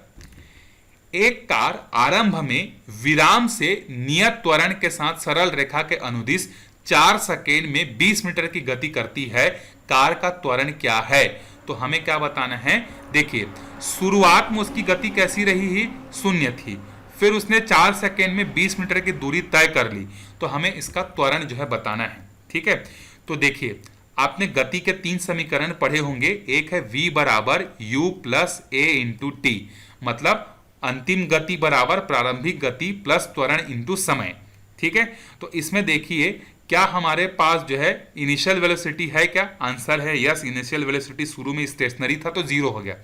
एक कार आरंभ में विराम से नियत त्वरण के साथ सरल रेखा के अनुदिश 4 सेकेंड में 20 मीटर की गति करती है, कार का त्वरण क्या है? तो हमें क्या बताना है, देखिए शुरुआत में उसकी गति कैसी रही ही, 0 थी, फिर उसने 4 सेकेंड में 20 मीटर की दूरी तय कर ली, तो हमें इसका त्वरण जो है बताना है। ठीक है, तो देखिए आपने गति के 3 समीकरण पढ़े होंगे। एक है v बराबर u plus a into T, मतलब अंतिम गति बराबर प्रारंभिक गति प्लस त्वरण इंटू समय। ठीक है, तो इसमें देखिए क्या हमारे पास जो है इनिशियल वेलोसिटी है क्या? आंसर है यस, इनिशियल वेलोसिटी शुरू में स्टेशनरी था तो 0 हो गया।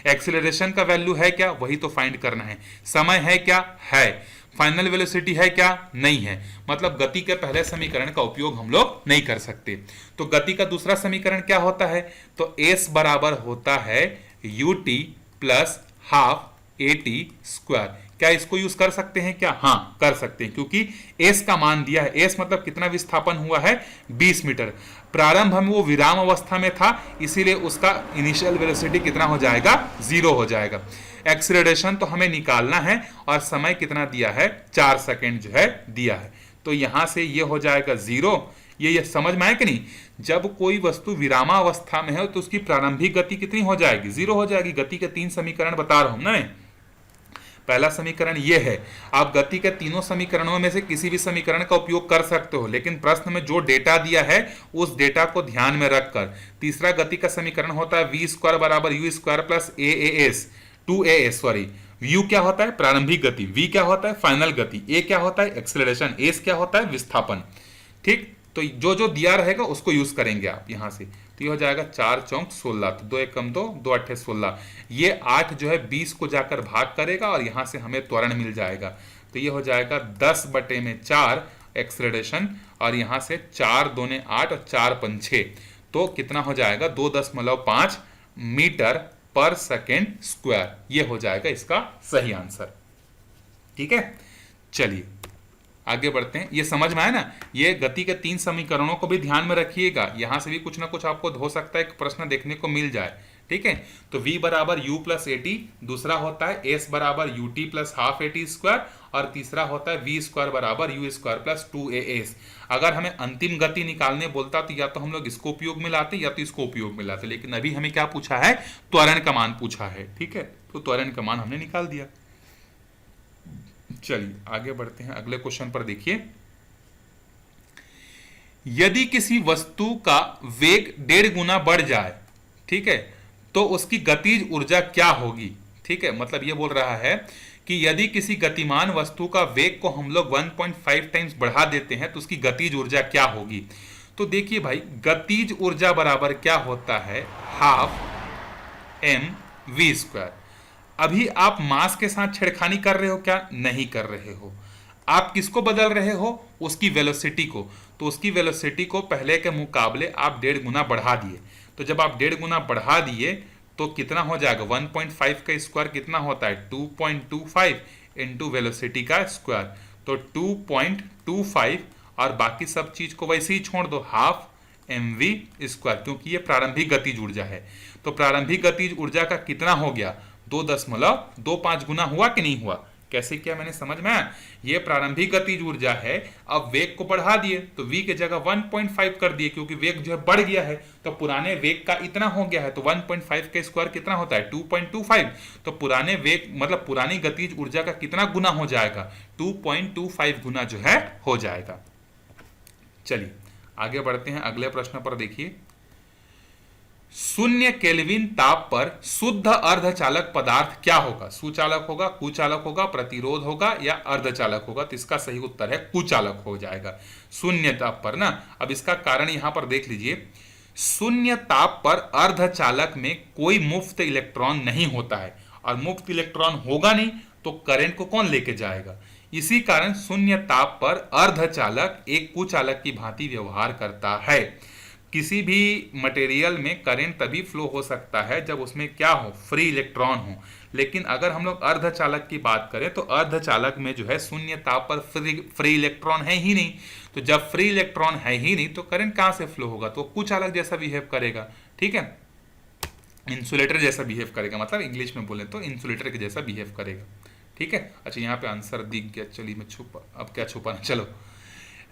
एक्सेलरेशन का वैल्यू है क्या? वही तो फाइंड करना है। समय है क्या? है। फाइनल वेलोसिटी है क्या? नहीं है। मतलब गति के पहले समीकरण का उपयोग हम लोग नहीं कर सकते। तो गति का दूसरा समीकरण क्या होता है? तो s बराबर होता है ut plus half at square. क्या इसको यूज कर सकते हैं क्या? हाँ कर सकते हैं, क्योंकि s का मान दिया है। s मतलब कितना विस्थापन हुआ है? 20 मीटर। प्रारंभ में वो विराम अवस्था में था, इसीलिए उसका इनिशियल वेलोसिटी कितना हो जाएगा? 0 हो जाएगा। एक्सीलरेशन तो हमें निकालना है और समय कितना दिया है? 4 सेकेंड जो है दिया है, तो यहां से ये हो जाएगा 0। ये समझ में आया कि नहीं? जब कोई वस्तु विरामावस्था में है तो उसकी प्रारंभिक गति कितनी हो जाएगी? 0 हो जाएगी। गति के 3 समीकरण बता रहा हूं ना मैं। पहला समीकरण ये है। आप गति के तीनों समीकरणों में से किसी भी समीकरण का उपयोग कर सकते हो, लेकिन प्रश्न में जो डेटा दिया है उस डेटा को ध्यान में रखकर। तीसरा गति का समीकरण होता है v स्क्वायर बराबर u square plus aas 2as sorry. u क्या होता है? प्रारंभिक गति। v क्या होता है? फाइनल गति। a क्या होता है? एक्सेलरेशन। s क्या होता है? विस्थापन। ठीक, तो जो जो दिया रहेगा उसको यूज करेंगे आप यहां से। तो ये हो जाएगा 4 चौक 16, तो 2 एक कम 2, 2 अट्ठे 16। ये 8 जो है 20 को जाकर भाग करेगा और यहां से हमें त्वरण मिल जाएगा। तो ये हो जाएगा 10/4 एक्सेलरेशन, और यहां से 4 दूने 8 और 4 पंच 6, तो कितना हो जाएगा? 2.5 मीटर पर सेकेंड स्क्वायर। ये हो जाएगा इसका सही आंसर। ठीक है, चलिए आगे बढ़ते हैं। ये समझ में आया ना? ये गति के 3 समीकरणों को भी ध्यान में रखिएगा, यहां से भी कुछ ना कुछ आपको हो सकता है एक प्रश्न देखने को मिल जाए। ठीक है, तो v बराबर u प्लस at, दूसरा होता है s बराबर ut plus half at square, और तीसरा होता है v स्क्वायर बराबर u स्क्वायर प्लस 2as। अगर हमें अंतिम गति निकालने बोलता तो या तो हम लोग इसको उपयोग में लाते या तो इसको उपयोग में लाते, लेकिन अभी हमें क्या पूछा है? त्वरण का मान पूछा है। ठीक है, तो त्वरण का मान हमने निकाल दिया। चलिए आगे बढ़ते हैं। अगले क्वेश्चन पर देखिए, यदि किसी वस्तु का वेग 1.5 गुना बढ़ जाए, ठीक है, तो उसकी गतिज ऊर्जा क्या होगी? ठीक है, मतलब ये बोल रहा है कि यदि किसी गतिमान वस्तु का वेग को हम लोग 1.5 टाइम्स बढ़ा देते हैं तो उसकी गतिज ऊर्जा क्या होगी? तो देखिए भाई, गतिज ऊर्जा बराबर क्या होता है? Half mv square. अभी आप मास के साथ छेड़खानी कर रहे हो क्या? नहीं कर रहे हो। आप किसको बदल रहे हो? उसकी वेलोसिटी को। तो उसकी वेलोसिटी को पहले के मुकाबले आप 1.5 गुना बढ़ा दिए। तो जब आप 1.5 गुना बढ़ा दिए तो कितना हो जाएगा? 1.5 का स्क्वायर कितना होता है? 2.25 इंटू वेलोसिटी का स्क्वायर, तो 2.25, और बाकी सब चीज को वैसे ही छोड़ दो, हाफ mv स्क्वायर, क्योंकि ये प्रारंभिक गतिज ऊर्जा है। तो प्रारंभिक गतिज ऊर्जा का कितना हो गया? 2.25 गुना हुआ कि नहीं हुआ? कैसे किया मैंने, समझ में आया? ये प्रारंभिक गतिज ऊर्जा है। अब वेग को बढ़ा दिए तो v के जगह 1.5 कर दिए, क्योंकि वेग जो है बढ़ गया है, तो पुराने वेग का इतना हो गया है, तो 1.5 का स्क्वायर कितना होता है? 2.25। तो पुराने वेग मतलब पुरानी गतिज ऊर्जा का कितना गुना हो जाएगा? 2.25 गुना जो है हो जाएगा। चलिए आगे बढ़ते हैं। अगले प्रश्न पर देखिए, 0 केल्विन ताप पर शुद्ध अर्धचालक पदार्थ क्या होगा? सुचालक होगा, कुचालक होगा, प्रतिरोध होगा या अर्धचालक होगा? तो इसका सही उत्तर है कुचालक हो जाएगा 0 ताप पर ना। अब इसका कारण यहां पर देख लीजिए, 0 ताप पर अर्धचालक में कोई मुफ्त इलेक्ट्रॉन नहीं होता है, और मुफ्त इलेक्ट्रॉन होगा नहीं तो करंट को कौन लेके जाएगा? इसी कारण 0 ताप पर अर्धचालक एक कुचालक की भांति व्यवहार करता है। किसी भी मटेरियल में करंट तभी फ्लो हो सकता है जब उसमें क्या हो, फ्री इलेक्ट्रॉन हो। लेकिन अगर हम लोग अर्धचालक की बात करें तो अर्धचालक में जो है शून्य ताप पर फ्री इलेक्ट्रॉन है ही नहीं। तो जब फ्री इलेक्ट्रॉन है ही नहीं तो करंट कहाँ से फ्लो होगा, तो कुछ अलग जैसा बिहेव करेगा। ठीक है, इंसुलेटर जैसा बिहेव करेगा, मतलब इंग्लिश में बोले तो इंसुलेटर के जैसा बिहेव करेगा। ठीक है, अच्छा यहाँ पे आंसर दिख गया, चलिए मैं छुपा, अब क्या छुपाना, चलो।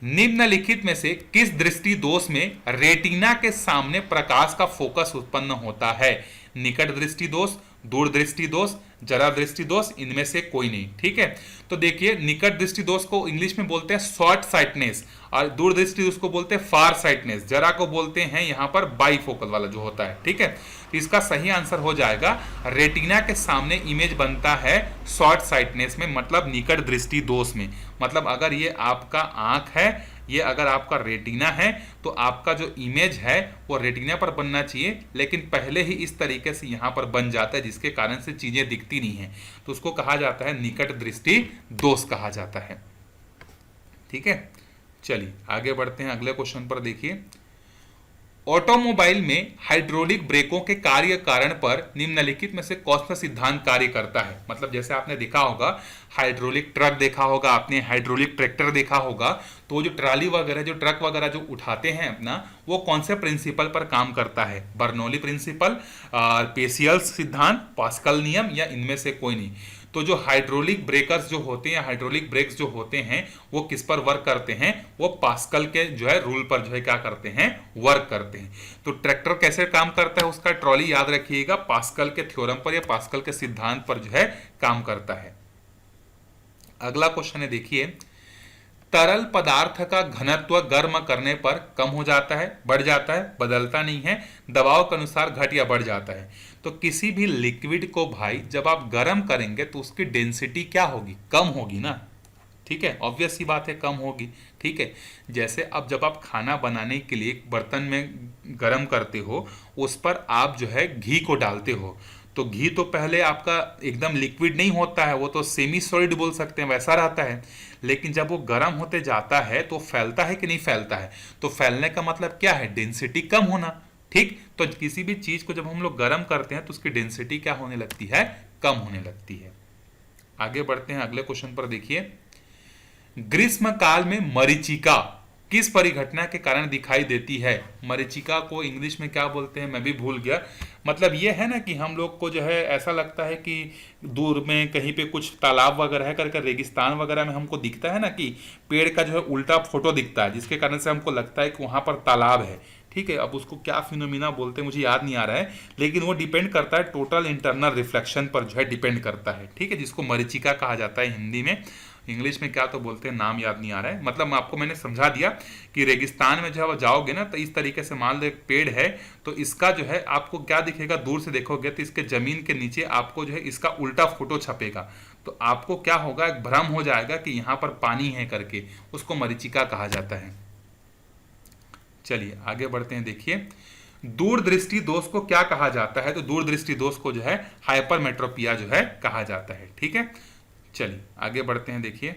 निम्नलिखित में से किस दृष्टि दोष में रेटिना के सामने प्रकाश का फोकस उत्पन्न होता है? निकट दृष्टि दोष, दूर दृष्टि दोष, जरा दृष्टि दोष, इनमें से कोई नहीं। ठीक है, तो देखिए निकट दृष्टि दोष को इंग्लिश में बोलते हैं शॉर्ट साइटनेस, और दूर दृष्टि दोष को बोलते हैं फार साइटनेस, जरा को बोलते हैं यहाँ पर बाईफोकल वाला जो होता है। ठीक है, तो इसका सही आंसर हो जाएगा रेटिना के सामने इमेज बनता है शॉर्ट साइटनेस में, मतलब निकट दृष्टि दोष में। मतलब अगर ये आपका आंख है, ये अगर आपका रेटिना है, तो आपका जो इमेज है वो रेटिना पर बनना चाहिए, लेकिन पहले ही इस तरीके से यहाँ पर बन जाता है जिसके कारण से चीजें दिखती नहीं है, तो उसको कहा जाता है निकट दृष्टि दोष कहा जाता है। ठीक है, चलिए आगे बढ़ते हैं अगले क्वेश्चन पर। देखिए, ऑटोमोबाइल में हाइड्रोलिक ब्रेकों के कार्य कारण पर निम्नलिखित में से कौन सा सिद्धांत कार्य करता है? मतलब जैसे आपने देखा होगा हाइड्रोलिक ट्रक देखा होगा, आपने हाइड्रोलिक ट्रैक्टर देखा होगा, तो जो ट्राली वगैरह, जो ट्रक वगैरह जो उठाते हैं अपना, वो कौन से प्रिंसिपल पर काम करता है? बर्नौली प्रिंसिपल, पेसियल्स सिद्धांत, पास्कल नियम, या इनमें से कोई नहीं। तो जो हाइड्रोलिक ब्रेकर्स जो होते हैं, हाइड्रोलिक ब्रेक्स जो होते हैं, वो किस पर वर्क करते हैं? वो पास्कल के जो है रूल पर जो है क्या करते हैं, वर्क करते हैं। तो ट्रैक्टर कैसे काम करता है उसका ट्रॉली याद रखिएगा, पास्कल के थ्योरम पर या पास्कल के सिद्धांत पर जो है काम करता है। अगला क्वेश्चन है, देखिए, तरल पदार्थ का घनत्व गर्म करने पर कम हो जाता है, बढ़ जाता है, बदलता नहीं है, दबाव के अनुसार घट या बढ़ जाता है। तो किसी भी लिक्विड को भाई जब आप गर्म करेंगे तो उसकी डेंसिटी क्या होगी? कम होगी ना। ठीक है, ऑब्वियस सी बात है, कम होगी। ठीक है, जैसे अब जब आप खाना बनाने के लिए एक बर्तन में गर्म करते हो, उस पर आप जो है घी को डालते हो, तो घी तो पहले आपका एकदम लिक्विड नहीं होता है, वो तो सेमी सॉलिड बोल सकते हैं, वैसा रहता है। लेकिन जब वो गर्म होते जाता है तो फैलता है कि नहीं फैलता है? तो फैलने का मतलब क्या है? डेंसिटी कम होना। ठीक, तो किसी भी चीज को जब हम लोग गर्म करते हैं तो उसकी डेंसिटी क्या होने लगती है? कम होने लगती है। आगे बढ़ते हैं अगले क्वेश्चन पर। देखिए, ग्रीष्म काल में मरीचिका किस परिघटना के कारण दिखाई देती है? मरीचिका को इंग्लिश में क्या बोलते हैं मैं भी भूल गया। मतलब ये है ना कि हम लोग को जो है ऐसा लगता है कि दूर में कहीं पे कुछ तालाब वगैरह है करके, रेगिस्तान वगैरह में हमको दिखता है ना कि पेड़ का जो है उल्टा फोटो दिखता है, जिसके कारण से हमको लगता है कि वहां पर तालाब है। ठीक है, अब उसको क्या फिनोमिना बोलते हैं मुझे याद नहीं आ रहा है, लेकिन वो डिपेंड करता है टोटल इंटरनल रिफ्लेक्शन पर जो है डिपेंड करता है। ठीक है, जिसको मरीचिका कहा जाता है हिंदी में, इंग्लिश में क्या तो बोलते हैं नाम याद नहीं आ रहा है। मतलब आपको मैंने समझा दिया कि रेगिस्तान में जब जाओगे ना तो इस तरीके से मान लो एक पेड़ है, तो इसका जो है आपको क्या दिखेगा, दूर से देखोगे तो इसके जमीन के नीचे आपको जो है इसका उल्टा फोटो छपेगा, तो आपको क्या होगा, एक भ्रम हो जाएगा कि यहाँ पर पानी है करके, उसको मरीचिका कहा जाता है। चलिए आगे बढ़ते हैं। देखिए, दूरदृष्टि दोष को क्या कहा जाता है? तो दूरदृष्टि दोष को जो है हाइपरमेट्रोपिया जो है कहा जाता है। ठीक है, चलिए आगे बढ़ते हैं। देखिए,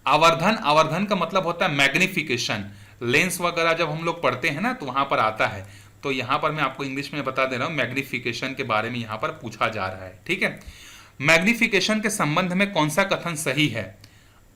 आवर्धन, आवर्धन का मतलब होता है मैग्निफिकेशन। लेंस वगैरह जब हम लोग पढ़ते हैं ना तो वहां पर आता है, तो यहां पर मैं आपको इंग्लिश में बता दे रहा हूं, मैग्निफिकेशन के बारे में यहां पर पूछा जा रहा है। ठीक है, मैग्निफिकेशन के संबंध में कौन सा कथन सही है?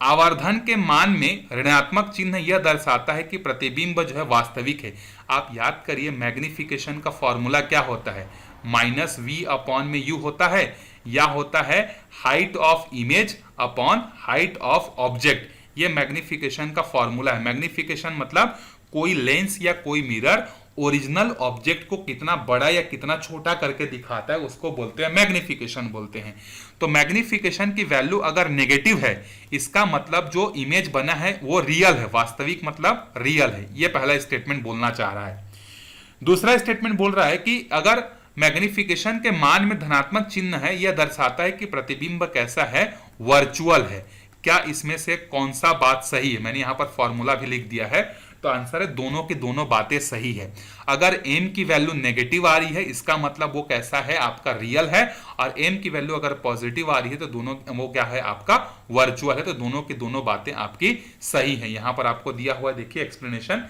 आवर्धन के मान में ऋणात्मक चिन्ह यह दर्शाता है कि प्रतिबिंब जो है वास्तविक है। आप याद करिए मैग्निफिकेशन का फॉर्मूला क्या होता है? माइनस वी अपॉन में यू होता है, या होता है height of image upon height of object. ये मैग्निफिकेशन का फॉर्मूला है। मैग्निफिकेशन मतलब कोई लेंस या कोई मिरर ओरिजिनल ऑब्जेक्ट को कितना बड़ा या कितना छोटा करके दिखाता है, उसको बोलते हैं मैग्निफिकेशन बोलते हैं। तो मैग्निफिकेशन की वैल्यू अगर नेगेटिव है, इसका मतलब जो इमेज बना है वो रियल है, वास्तविक मतलब रियल है। ये पहला स्टेटमेंट बोलना चाह रहा है। दूसरा स्टेटमेंट बोल रहा है कि अगर मैग्निफिकेशन के मान में धनात्मक चिन्ह है, यह दर्शाता है कि प्रतिबिंब कैसा है, वर्चुअल है। क्या इसमें से कौन सा बात सही है? मैंने यहां पर फॉर्मूला भी लिख दिया है, तो आंसर है दोनों की दोनों बातें सही है। अगर m की वैल्यू नेगेटिव आ रही है, इसका मतलब वो कैसा है, आपका रियल है, और m की वैल्यू अगर पॉजिटिव आ रही है तो दोनों वो क्या है, आपका वर्चुअल है। तो दोनों की दोनों बातें आपकी सही है। यहां पर आपको दिया हुआ देखिए एक्सप्लेनेशन,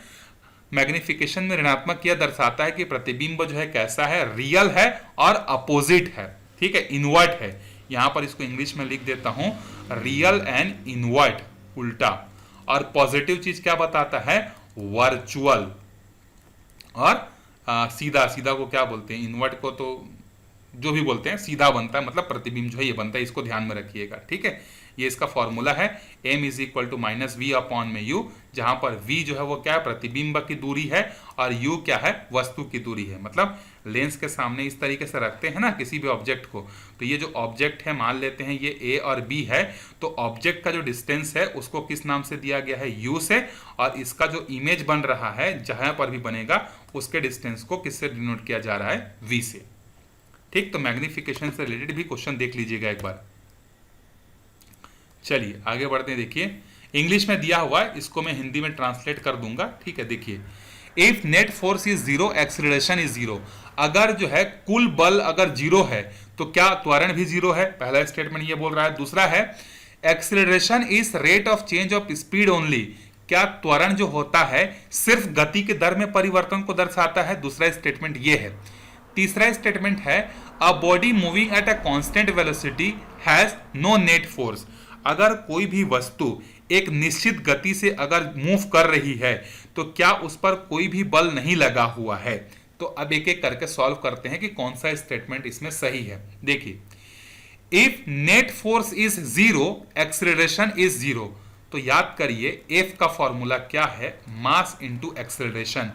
मैग्निफिकेशन में ऋणात्मक यह दर्शाता है कि प्रतिबिंब जो है कैसा है, रियल है और अपोजिट है, ठीक है, इनवर्ट है। यहां पर इसको इंग्लिश में लिख देता हूं, रियल एंड इनवर्ट, उल्टा। और पॉजिटिव चीज क्या बताता है, वर्चुअल। और सीधा, सीधा को क्या बोलते हैं, इनवर्ट को तो जो भी बोलते हैं सीधा बनता है, मतलब प्रतिबिंब जो है ये बनता है, इसको ध्यान में रखिएगा, ठीक है। ये इसका फॉर्मूला है, m is equal to minus V upon में u, जहां पर v जो है वो क्या है, प्रतिबिंब की दूरी है, और u क्या है, वस्तु की दूरी है। मतलब लेंस के सामने इस तरीके से रखते हैं ना किसी भी ऑब्जेक्ट को, तो ये जो ऑब्जेक्ट है मान लेते हैं ये a और b है, तो ऑब्जेक्ट का जो डिस्टेंस है उसको किस नाम से दिया गया है, u से, और इसका जो इमेज बन रहा है जहां पर भी बनेगा उसके डिस्टेंस को किससे डिनोट किया जा रहा है, v से, ठीक। तो मैग्निफिकेशन से रिलेटेड भी क्वेश्चन देख लीजिएगा एक बार। चलिए आगे बढ़ते हैं। देखिए इंग्लिश में दिया हुआ है, इसको मैं हिंदी में ट्रांसलेट कर दूंगा, ठीक है। देखिए, if net force is zero, acceleration is zero. अगर जो है कुल बल अगर जीरो है तो क्या त्वरण भी जीरो है, पहला स्टेटमेंट ये बोल रहा है। दूसरा है acceleration is rate of change of speed only. क्या त्वरण जो होता है सिर्फ गति के दर में परिवर्तन को दर्शाता है, दूसरा स्टेटमेंट ये है। तीसरा स्टेटमेंट है a body moving at a constant velocity has no net force. अगर कोई भी वस्तु एक निश्चित गति से अगर मूव कर रही है तो क्या उस पर कोई भी बल नहीं लगा हुआ है। तो अब एक एक करके सॉल्व करते हैं कि कौन सा स्टेटमेंट इसमें सही है। देखिए, if net force is zero, acceleration is zero. तो याद करिए एफ का फॉर्मूला क्या है, मास इंटू एक्सेलरेशन।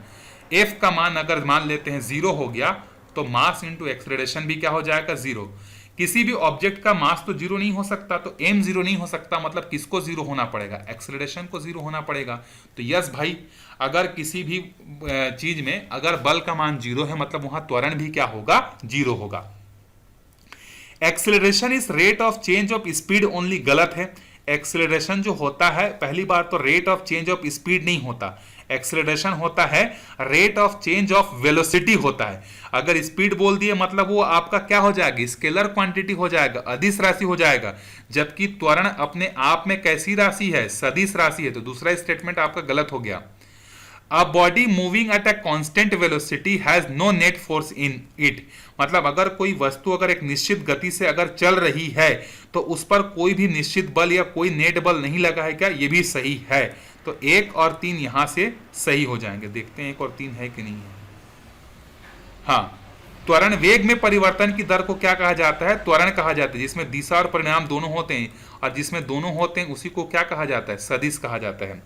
एफ का मान अगर मान लेते हैं जीरो हो गया तो मास इंटू एक्सेलरेशन भी क्या हो जाएगा, जीरो। किसी भी ऑब्जेक्ट का मास तो जीरो नहीं हो सकता, तो एम जीरो नहीं हो सकता, मतलब किसको जीरो होना पड़ेगा, एक्सेलरेशन को जीरो होना पड़ेगा। तो यस भाई, अगर किसी भी चीज में अगर बल का मान जीरो है मतलब वहां त्वरण भी क्या होगा, जीरो होगा। Acceleration is rate of change of speed only, गलत है। एक्सेलरेशन जो होता है पहली बार तो rate of change of speed नहीं होता, एक्सेलरेशन होता है rate of change of velocity होता है। अगर स्पीड बोल दिए मतलब वो आपका क्या हो जाएगा, स्केलर क्वांटिटी हो जाएगा, अदिश राशि हो जाएगा। जबकि त्वरण अपने आप में कैसी राशि है, सदिश राशि है। तो दूसरा स्टेटमेंट आपका गलत हो गया। A body moving at a constant velocity has no net force in it। मतलब अगर कोई वस्तु अगर एक निश्चित गति से अगर चल रही है तो उस पर कोई भी निश्चित बल या कोई नेट बल नहीं लगा है। क्या ये भी सही है? तो 1 और 3 यहां से सही हो जाएंगे। देखते हैं 1 और 3 है कि नहीं है। हाँ, त्वरण वेग में परिवर्तन की दर को क्या कहा जाता है, त्वरण कहा जाता है। जिसमें दिशा और परिणाम दोनों होते हैं, और जिसमें दोनों होते हैं उसी को क्या कहा जाता है, सदिश कहा जाता है।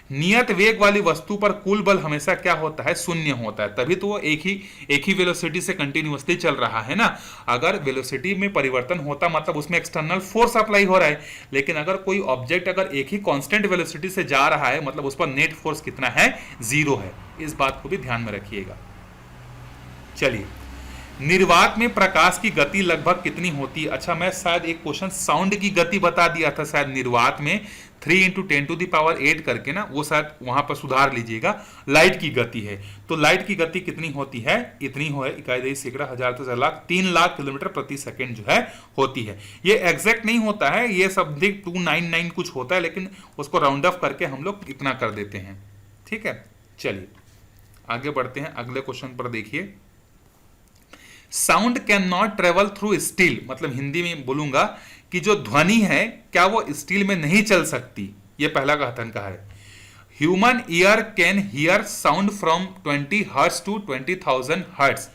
नियत वेग वाली वस्तु पर कुल बल हमेशा क्या होता है, शून्य होता है। तभी तो वो एक ही वेलोसिटी से कंटिन्यूअसली चल रहा है ना। अगर वेलोसिटी में परिवर्तन होता मतलब उसमें एक्सटर्नल फोर्स अप्लाई हो रहा है। लेकिन अगर कोई ऑब्जेक्ट अगर एक ही कांस्टेंट वेलोसिटी से जा रहा है मतलब उस पर नेट फोर्स कितना है, जीरो है। इस बात को भी ध्यान में रखिएगा। चलिए, निर्वात में प्रकाश की गति लगभग कितनी होती है? अच्छा, मैं शायद एक क्वेश्चन साउंड की गति बता दिया था शायद निर्वात में 3 × 10⁸ करके ना, वो शायद वहां पर सुधार लीजिएगा। लाइट की गति है, तो लाइट की गति कितनी होती है, इतनी हो है, इकाई दही सैकड़ा हजार तो लाख 3 लाख किलोमीटर प्रति सेकंड जो है होती है। ये एग्जैक्ट नहीं होता है, ये सब 299 कुछ होता है, लेकिन उसको राउंड ऑफ करके हम लोग इतना कर देते हैं। ठीक है, चलिए आगे बढ़ते हैं अगले क्वेश्चन पर। देखिए, sound can not travel through steel, मतलब हिंदी में बोलूंगा कि जो ध्वनि है क्या वो स्टील में नहीं चल सकती। ये पहला कथन कहा है। Human ear can hear sound from 20 hertz to 20,000 hertz.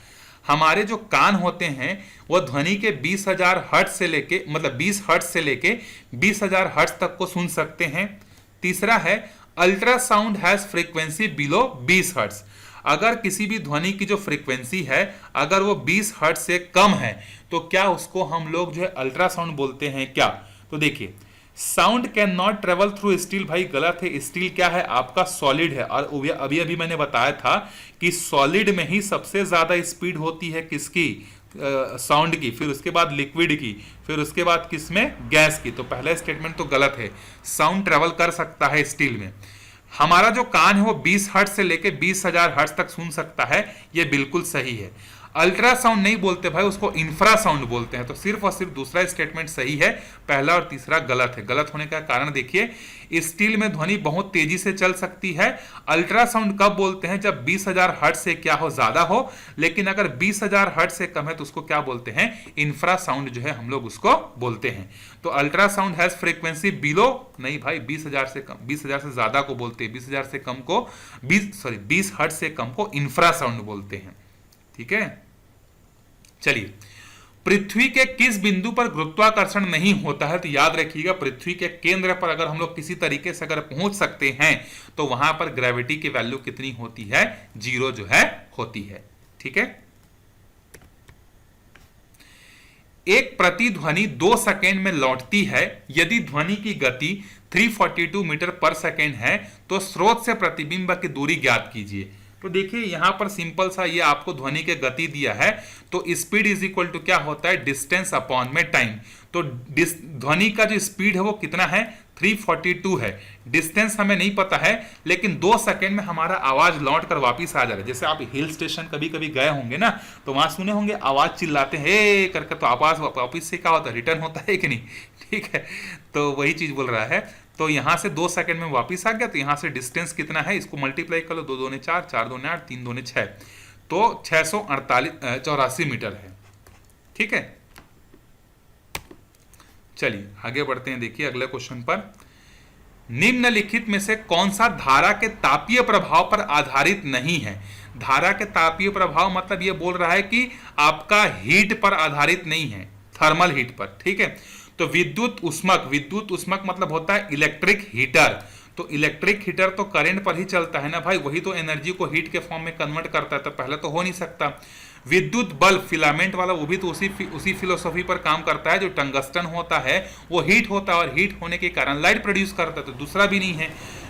हमारे जो कान होते हैं वो ध्वनि के 20,000 हर्ट्ज से लेके, मतलब 20 हर्ट्ज से लेके 20,000 हर्ट्ज तक को सुन सकते हैं। तीसरा है ultrasound has frequency below 20 hertz. अगर किसी भी ध्वनि की जो फ्रीक्वेंसी है अगर वो 20 हर्ट्ज से कम है तो क्या उसको हम लोग जो है अल्ट्रासाउंड बोलते हैं क्या? तो देखिए, sound can not travel through steel, भाई गलत है। स्टील क्या है, आपका सॉलिड है। और अभी मैंने बताया था कि सॉलिड में ही सबसे ज्यादा स्पीड होती है किसकी, साउंड की, फिर उसके बाद लिक्विड की, फिर उसके बाद किसमें, गैस की। तो पहला स्टेटमेंट तो गलत है, साउंड ट्रेवल कर सकता है स्टील में। हमारा जो कान है वो 20 हर्ट्ज से लेके 20,000 हर्ट्ज तक सुन सकता है, ये बिल्कुल सही है। अल्ट्रासाउंड नहीं बोलते भाई, उसको इंफ्रासाउंड बोलते हैं। तो सिर्फ और सिर्फ दूसरा स्टेटमेंट सही है, पहला और तीसरा गलत है। गलत होने का कारण देखिए, स्टील में ध्वनि बहुत तेजी से चल सकती है। अल्ट्रासाउंड कब बोलते हैं? जब 20,000 हर्ट्ज से क्या हो, ज्यादा हो। लेकिन अगर 20,000 हर्ट्ज से कम है तो उसको क्या बोलते हैं? इंफ्रासाउंड जो है हम लोग उसको बोलते हैं। तो अल्ट्रासाउंड हैज फ्रीक्वेंसी बिलो, नहीं भाई 20,000 से कम, 20,000 से ज्यादा को बोलते हैं, 20,000 से कम को 20 हर्ट्ज से कम को इंफ्रासाउंड बोलते हैं। ठीक है, चलिए, पृथ्वी के किस बिंदु पर गुरुत्वाकर्षण नहीं होता है? तो याद रखिएगा, पृथ्वी के केंद्र पर अगर हम लोग किसी तरीके से अगर पहुंच सकते हैं तो वहां पर ग्रेविटी की वैल्यू कितनी होती है? 0 जो है होती है। ठीक है, एक प्रतिध्वनि 2 सेकेंड में लौटती है। यदि ध्वनि की गति 342 मीटर पर सेकेंड है तो स्रोत से प्रतिबिंब की दूरी ज्ञात कीजिए। तो देखिए यहां पर सिंपल सा ये आपको ध्वनि के गति दिया है, तो स्पीड इज इक्वल टू क्या होता है? डिस्टेंस अपॉन में टाइम। तो ध्वनि का जो स्पीड है वो कितना है? 342 है। डिस्टेंस हमें नहीं पता है, लेकिन 2 सेकंड में हमारा आवाज लौट कर वापिस आ जा रहा है। जैसे आप हिल स्टेशन कभी कभी गए होंगे ना, तो वहां सुने होंगे आवाज चिल्लाते हैं हे करके, तो आवाज वापिस से क्या होता है? रिटर्न होता है कि नहीं? ठीक है, तो वही चीज बोल रहा है। तो यहां से 2 सेकंड में वापिस आ गया, तो यहां से डिस्टेंस कितना है? इसको मल्टीप्लाई कर लो, 2 दूने 4, 4 दूने 8, 3 दूने 6, तो 684 मीटर है। ठीक है, चलिए आगे बढ़ते हैं। देखिए अगले क्वेश्चन पर, निम्नलिखित में से कौन सा धारा के तापीय प्रभाव पर आधारित नहीं है? धारा के तापीय प्रभाव मतलब ये बोल रहा है कि आपका हीट पर आधारित नहीं है, थर्मल हीट पर। ठीक है, तो विद्युत उष्मक, विद्युत उष्मक मतलब होता है इलेक्ट्रिक हीटर। तो इलेक्ट्रिक हीटर तो करंट पर ही चलता है ना भाई, वही तो एनर्जी को हीट के फॉर्म में कन्वर्ट करता है, तो पहले तो हो नहीं सकता। विद्युत बल्ब फिलामेंट वाला, वो भी तो उसी फिलोसॉफी पर काम करता है। जो टंगस्टन होता है वो हीट होता है, और हीट होने के कारण लाइट प्रोड्यूस करता है, तो दूसरा भी नहीं है।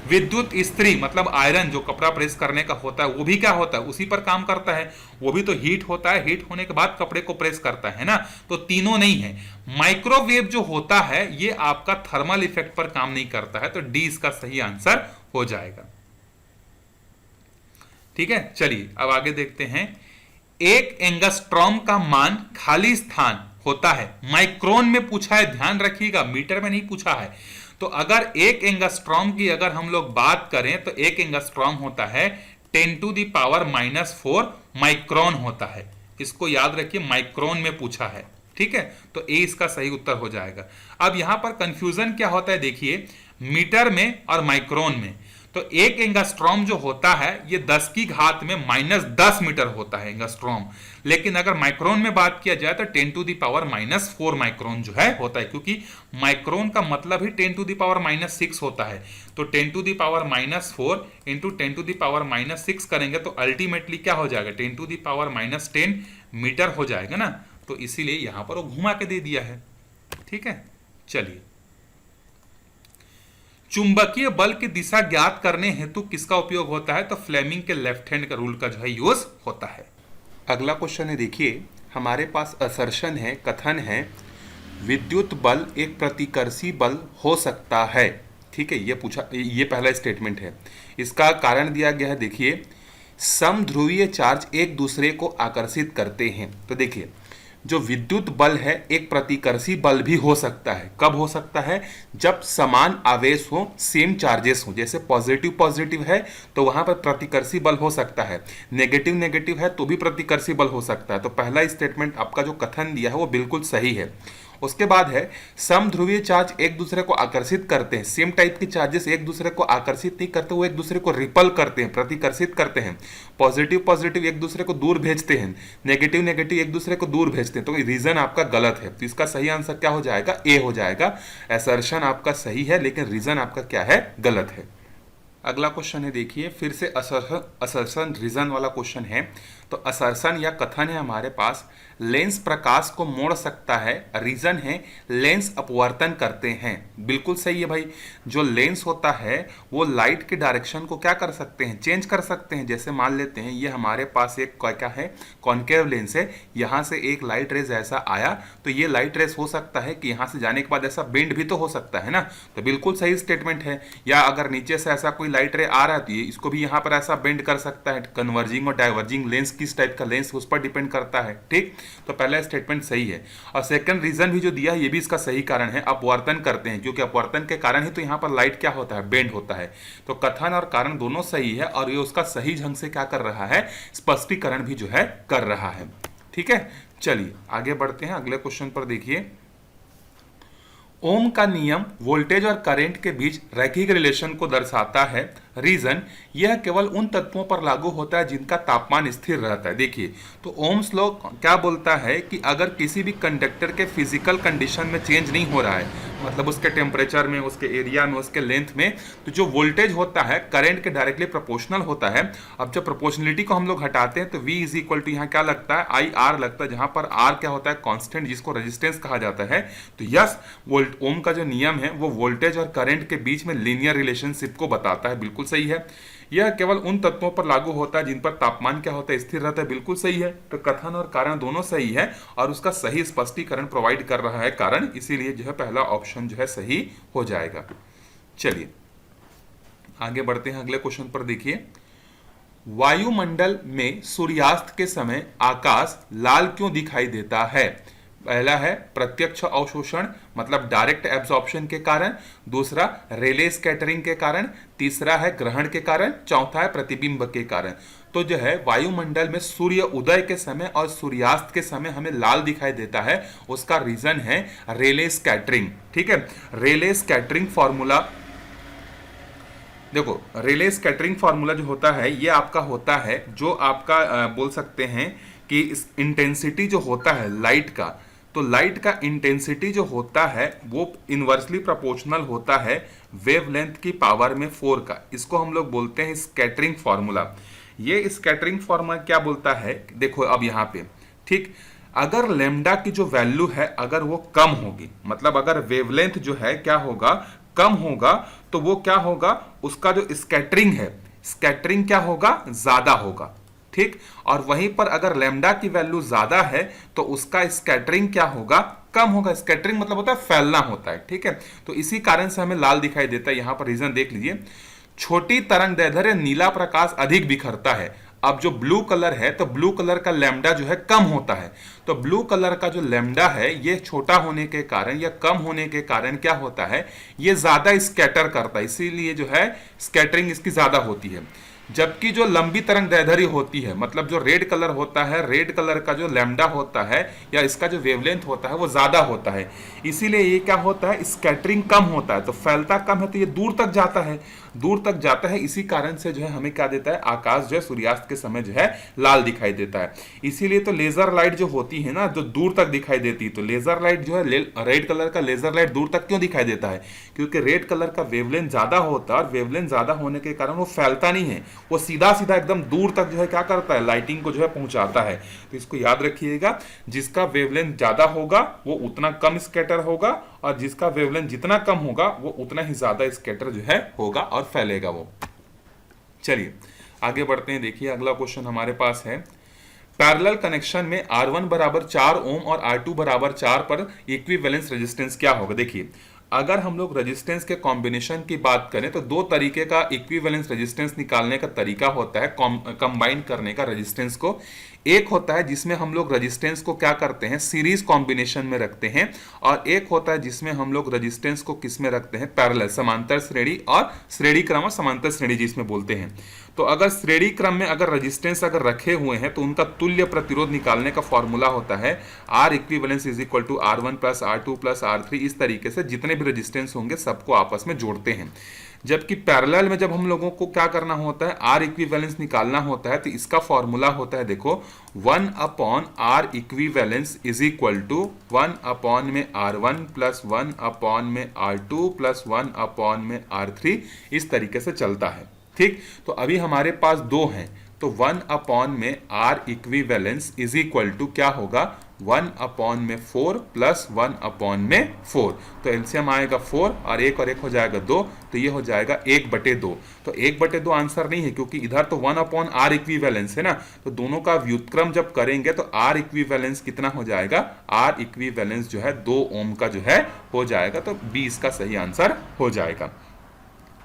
विद्युत इस्त्री मतलब आयरन, जो कपड़ा प्रेस करने का होता है, वो भी क्या होता है? उसी पर काम करता है, वो भी तो हीट होता है, हीट होने के बाद कपड़े को प्रेस करता है ना। तो तीनों नहीं है। माइक्रोवेव जो होता है ये आपका थर्मल इफेक्ट पर काम नहीं करता है, तो डी इसका सही आंसर हो जाएगा। ठीक है, चलिए अब आगे देखते हैं। एक एंगस्ट्रॉम का मान खाली स्थान होता है, माइक्रोन में पूछा है, ध्यान रखिएगा, मीटर में नहीं पूछा है। तो अगर एक एंगस्ट्रॉम की अगर हम लोग बात करें तो एक एंगस्ट्रॉम होता है 10⁻⁻⁴ माइक्रोन होता है। इसको याद रखिए, माइक्रोन में पूछा है। ठीक है, तो ए इसका सही उत्तर हो जाएगा। अब यहां पर कंफ्यूजन क्या होता है, देखिए मीटर में और माइक्रोन में। तो एक एंगस्ट्रॉम जो होता है ये 10 की घात में -10 मीटर होता है एंगस्ट्रॉम। लेकिन अगर माइक्रोन में बात किया जाए तो 10⁻⁻⁴ माइक्रोन जो है होता है, क्योंकि माइक्रोन का मतलब ही 10⁻⁻6 होता है। तो 10⁻⁻4 इंटू 10⁻⁻6 करेंगे तो अल्टीमेटली क्या हो जाएगा? 10⁻⁻10 मीटर हो जाएगा ना। तो इसीलिए यहां पर वो घुमा के दे दिया है। ठीक है, चलिए, चुंबकीय बल की दिशा ज्ञात करने हेतु किसका उपयोग होता है? तो फ्लेमिंग के लेफ्ट हैंड का रूल का जो है यूज होता है। अगला क्वेश्चन है, देखिए हमारे पास असर्शन है, कथन है, विद्युत बल एक प्रतिकर्षी बल हो सकता है। ठीक है, ये पूछा, ये पहला स्टेटमेंट है। इसका कारण दिया गया है, देखिए समध्रुवीय चार्ज एक दूसरे को आकर्षित करते हैं। तो देखिए जो विद्युत बल है एक प्रतिकर्षी बल भी हो सकता है। कब हो सकता है? जब समान आवेश हो, सेम चार्जेस हो। जैसे पॉजिटिव पॉजिटिव है तो वहां पर प्रतिकर्षी बल हो सकता है, नेगेटिव नेगेटिव है तो भी प्रतिकर्षी बल हो सकता है। तो पहला स्टेटमेंट आपका जो कथन दिया है वो बिल्कुल सही है। उसके बाद है समध्रुवीय चार्ज एक दूसरे को आकर्षित करते हैं। सेम टाइप के चार्जेस एक दूसरे को आकर्षित नहीं करते, वो एक दूसरे को रिपल करते हैं, प्रतिकर्षित करते हैं। पॉजिटिव पॉजिटिव एक दूसरे को दूर भेजते हैं, नेगेटिव नेगेटिव एक दूसरे को दूर भेजते हैं। तो रीजन आपका गलत है, तो इसका सही आंसर क्या हो जाएगा? ए हो जाएगा। असर्शन आपका सही है लेकिन रीजन आपका क्या है? गलत है। अगला क्वेश्चन है, देखिए फिर से असर्शन रीजन वाला क्वेश्चन है। तो असर्शन या कथन है हमारे पास, लेंस प्रकाश को मोड़ सकता है। रीजन है लेंस अपवर्तन करते हैं। बिल्कुल सही है भाई। जो लेंस होता है वो लाइट के डायरेक्शन को क्या कर सकते हैं? चेंज कर सकते हैं। जैसे मान लेते हैं ये हमारे पास एक क्या है? कॉन्केव लेंस है। यहाँ से एक लाइट रेज ऐसा आया तो ये लाइट रेज हो सकता है कि यहाँ से जाने के बाद ऐसा बेंड भी तो हो सकता है ना। तो बिल्कुल सही स्टेटमेंट है। या अगर नीचे से ऐसा कोई लाइट रे आ रहा है तो ये इसको भी यहाँ पर ऐसा बेंड कर सकता है। कन्वर्जिंग और डाइवर्जिंग लेंस किस टाइप का लेंस उस पर डिपेंड करता है। ठीक, तो पहला स्टेटमेंट सही है। और सेकंड रीजन भी जो दिया है ये भी इसका सही कारण है, अपवर्तन करते हैं, क्योंकि अपवर्तन के कारण ही तो यहाँ पर लाइट क्या होता है, बेंड होता है। तो कथन और कारण दोनों सही है और ये उसका सही ढंग से क्या कर रहा है, स्पष्टीकरण भी जो है कर रहा है। ठीक है, चलिए आगे बढ़ते हैं अगले क्वेश्चन पर। देखिए, ओम का नियम वोल्टेज और करंट के बीच रैखिक रिलेशन को दर्शाता है। रीजन, यह केवल उन तत्वों पर लागू होता है जिनका तापमान स्थिर रहता है। देखिए, तो ओम्स लॉ क्या बोलता है कि अगर किसी भी कंडक्टर के फिजिकल कंडीशन में चेंज नहीं हो रहा है, मतलब उसके टेम्परेचर में, उसके एरिया में, उसके लेंथ में, तो जो वोल्टेज होता है करंट के डायरेक्टली प्रोपोर्शनल होता है। अब जब प्रोपोर्शनलिटी को हम लोग हटाते हैं तो V इज इक्वल टू यहाँ क्या लगता है, आई आर लगता है, जहां पर आर क्या होता है, कांस्टेंट, जिसको रेजिस्टेंस कहा जाता है। तो यस, ओम का जो नियम है वो वोल्टेज और करंट के बीच में लीनियर रिलेशनशिप को बताता है, बिल्कुल सही है। यह केवल उन तत्वों पर लागू होता है जिन पर तापमान क्या होता है, स्थिर रहता है, बिल्कुल सही है। तो कथन और कारण दोनों सही है और उसका सही स्पष्टीकरण प्रोवाइड कर रहा है कारण, इसीलिए जो है पहला ऑप्शन जो है सही हो जाएगा। चलिए आगे बढ़ते हैं अगले क्वेश्चन पर। देखिए, वायुमंडल में सूर्यास्त के समय आकाश लाल क्यों दिखाई देता है? पहला है प्रत्यक्ष अवशोषण, मतलब डायरेक्ट एब्जॉर्प्शन के कारण। दूसरा रेले स्कैटरिंग के कारण। तीसरा है ग्रहण के कारण। चौथा है प्रतिबिंब के कारण। तो जो है वायुमंडल में सूर्य उदय के समय और सूर्यास्त के समय हमें लाल दिखाई देता है, उसका रीजन है रेले स्कैटरिंग। ठीक है, रेले स्कैटरिंग फॉर्मूला देखो, रेले स्कैटरिंग फार्मूला जो होता है ये आपका होता है, जो आपका बोल सकते हैं कि इंटेंसिटी जो होता है लाइट का, तो लाइट का इंटेंसिटी जो होता है वो इनवर्सली प्रोपोर्शनल होता है वेवलेंथ की पावर में 4 का। इसको हम लोग बोलते हैं स्कैटरिंग फार्मूला। ये स्कैटरिंग फार्मूला क्या बोलता है, देखो अब यहाँ पे, ठीक, अगर लेमडा की जो वैल्यू है अगर वो कम होगी, मतलब अगर वेवलेंथ जो है क्या होगा, कम होगा, तो वो क्या होगा, उसका जो स्कैटरिंग है, स्कैटरिंग क्या होगा, ज्यादा होगा। ठीक, और वहीं पर अगर लैम्डा की वैल्यू ज्यादा है तो उसका स्कैटरिंग क्या होगा, कम होगा। स्कैटरिंग मतलब होता है फैलना होता है। ठीक है, तो इसी कारण से हमें लाल दिखाई देता है। यहां पर रीजन देख लीजिए, छोटी तरंग दैर्ध्य नीला प्रकाश अधिक बिखरता है। अब जो ब्लू कलर है तो ब्लू कलर का लैम्डा जो है कम होता है, तो ब्लू कलर का जो लैम्डा है ये छोटा होने के कारण या कम होने के कारण क्या होता है, ये ज्यादा स्कैटर करता है, इसीलिए जो है स्कैटरिंग इसकी ज्यादा होती है। जबकि जो लंबी तरंग दैर्ध्य होती है, मतलब जो रेड कलर होता है, रेड कलर का जो लैम्डा होता है या इसका जो वेवलेंथ होता है वो ज्यादा होता है, इसीलिए ये क्या होता है, स्कैटरिंग कम होता है। तो फैलता कम है तो ये दूर तक जाता है, दूर तक जाता है, इसी कारण से जो है हमें क्या देता है, आकाश जो है सूर्यास्त के समय जो है लाल दिखाई देता है। इसीलिए तो लेजर लाइट जो होती है ना, जो दूर तक दिखाई देती है, तो लेजर लाइट जो है रेड कलर का लेजर लाइट दूर तक क्यों दिखाई देता है, क्योंकि रेड कलर का वेवलेंथ ज्यादा होता है और वेवलेंथ ज्यादा होने के कारण वो फैलता नहीं है, वो सीधा सीधा एकदम दूर तक जो है क्या करता है, लाइटिंग को जो है पहुंचाता है। तो इसको याद रखिएगा, जिसका वेवलेंथ ज्यादा होगा वो उतना कम स्कैटर होगा और जिसका वेवलेंथ जितना कम होगा वो उतना ही ज्यादा स्कैटर जो है होगा और फैलेगा वो। चलिए आगे बढ़ते हैं। देखिए अगला क्वेश्चन हमारे पास है, पैरेलल कनेक्शन में R1 बराबर 4 ओम और R2 बराबर 4 पर इक्विवेलेंस रेजिस्टेंस क्या होगा। देखिए अगर हम लोग रेजिस्टेंस के कॉम्बिनेशन की बात करें तो दो तरीके का इक्विवेलेंस रेजिस्टेंस निकालने का तरीका होता है, कंबाइन करने का रेजिस्टेंस को। एक होता है जिसमें हम लोग रेजिस्टेंस को क्या करते हैं, सीरीज कॉम्बिनेशन में रखते हैं, और एक होता है जिसमें हम लोग रेजिस्टेंस को किस में रखते हैं, पैरेलल, समांतर श्रेणी और श्रेणी क्रम और समांतर श्रेणी जिसमें बोलते हैं। तो अगर श्रेणी क्रम में अगर रेजिस्टेंस अगर रखे हुए हैं तो उनका तुल्य प्रतिरोध निकालने का फॉर्मूला होता है R equivalence is equal to R1 plus R2 plus R3। इस तरीके से जितने भी रेजिस्टेंस होंगे सबको आपस में जोड़ते हैं। जबकि पैरेलल में जब हम लोगों को क्या करना होता है, R इक्विवेलेंस निकालना होता है, तो इसका फॉर्मूला होता है, देखो 1 upon R equivalence is equal to 1 upon में R1 प्लस 1 अपॉन में R2 प्लस 1 अपॉन में R3। इस तरीके से चलता है। ठीक, तो अभी हमारे पास दो हैं, तो 1 अपॉन में R equivalence is equal to क्या होगा, 1 अपॉन में 4 प्लस 1 अपॉन में 4। तो एलसीएम आएगा 4 और एक हो जाएगा 2, तो ये हो जाएगा 1/2। तो 1/2 आंसर नहीं है, क्योंकि इधर तो 1 अपॉन R इक्विवेलेंस है ना, तो दोनों का व्युत्क्रम जब करेंगे तो R इक्विवेलेंस कितना हो जाएगा, R इक्विवेलेंस जो है 2 ओम का जो है हो जाएगा। तो 20 का सही आंसर हो जाएगा।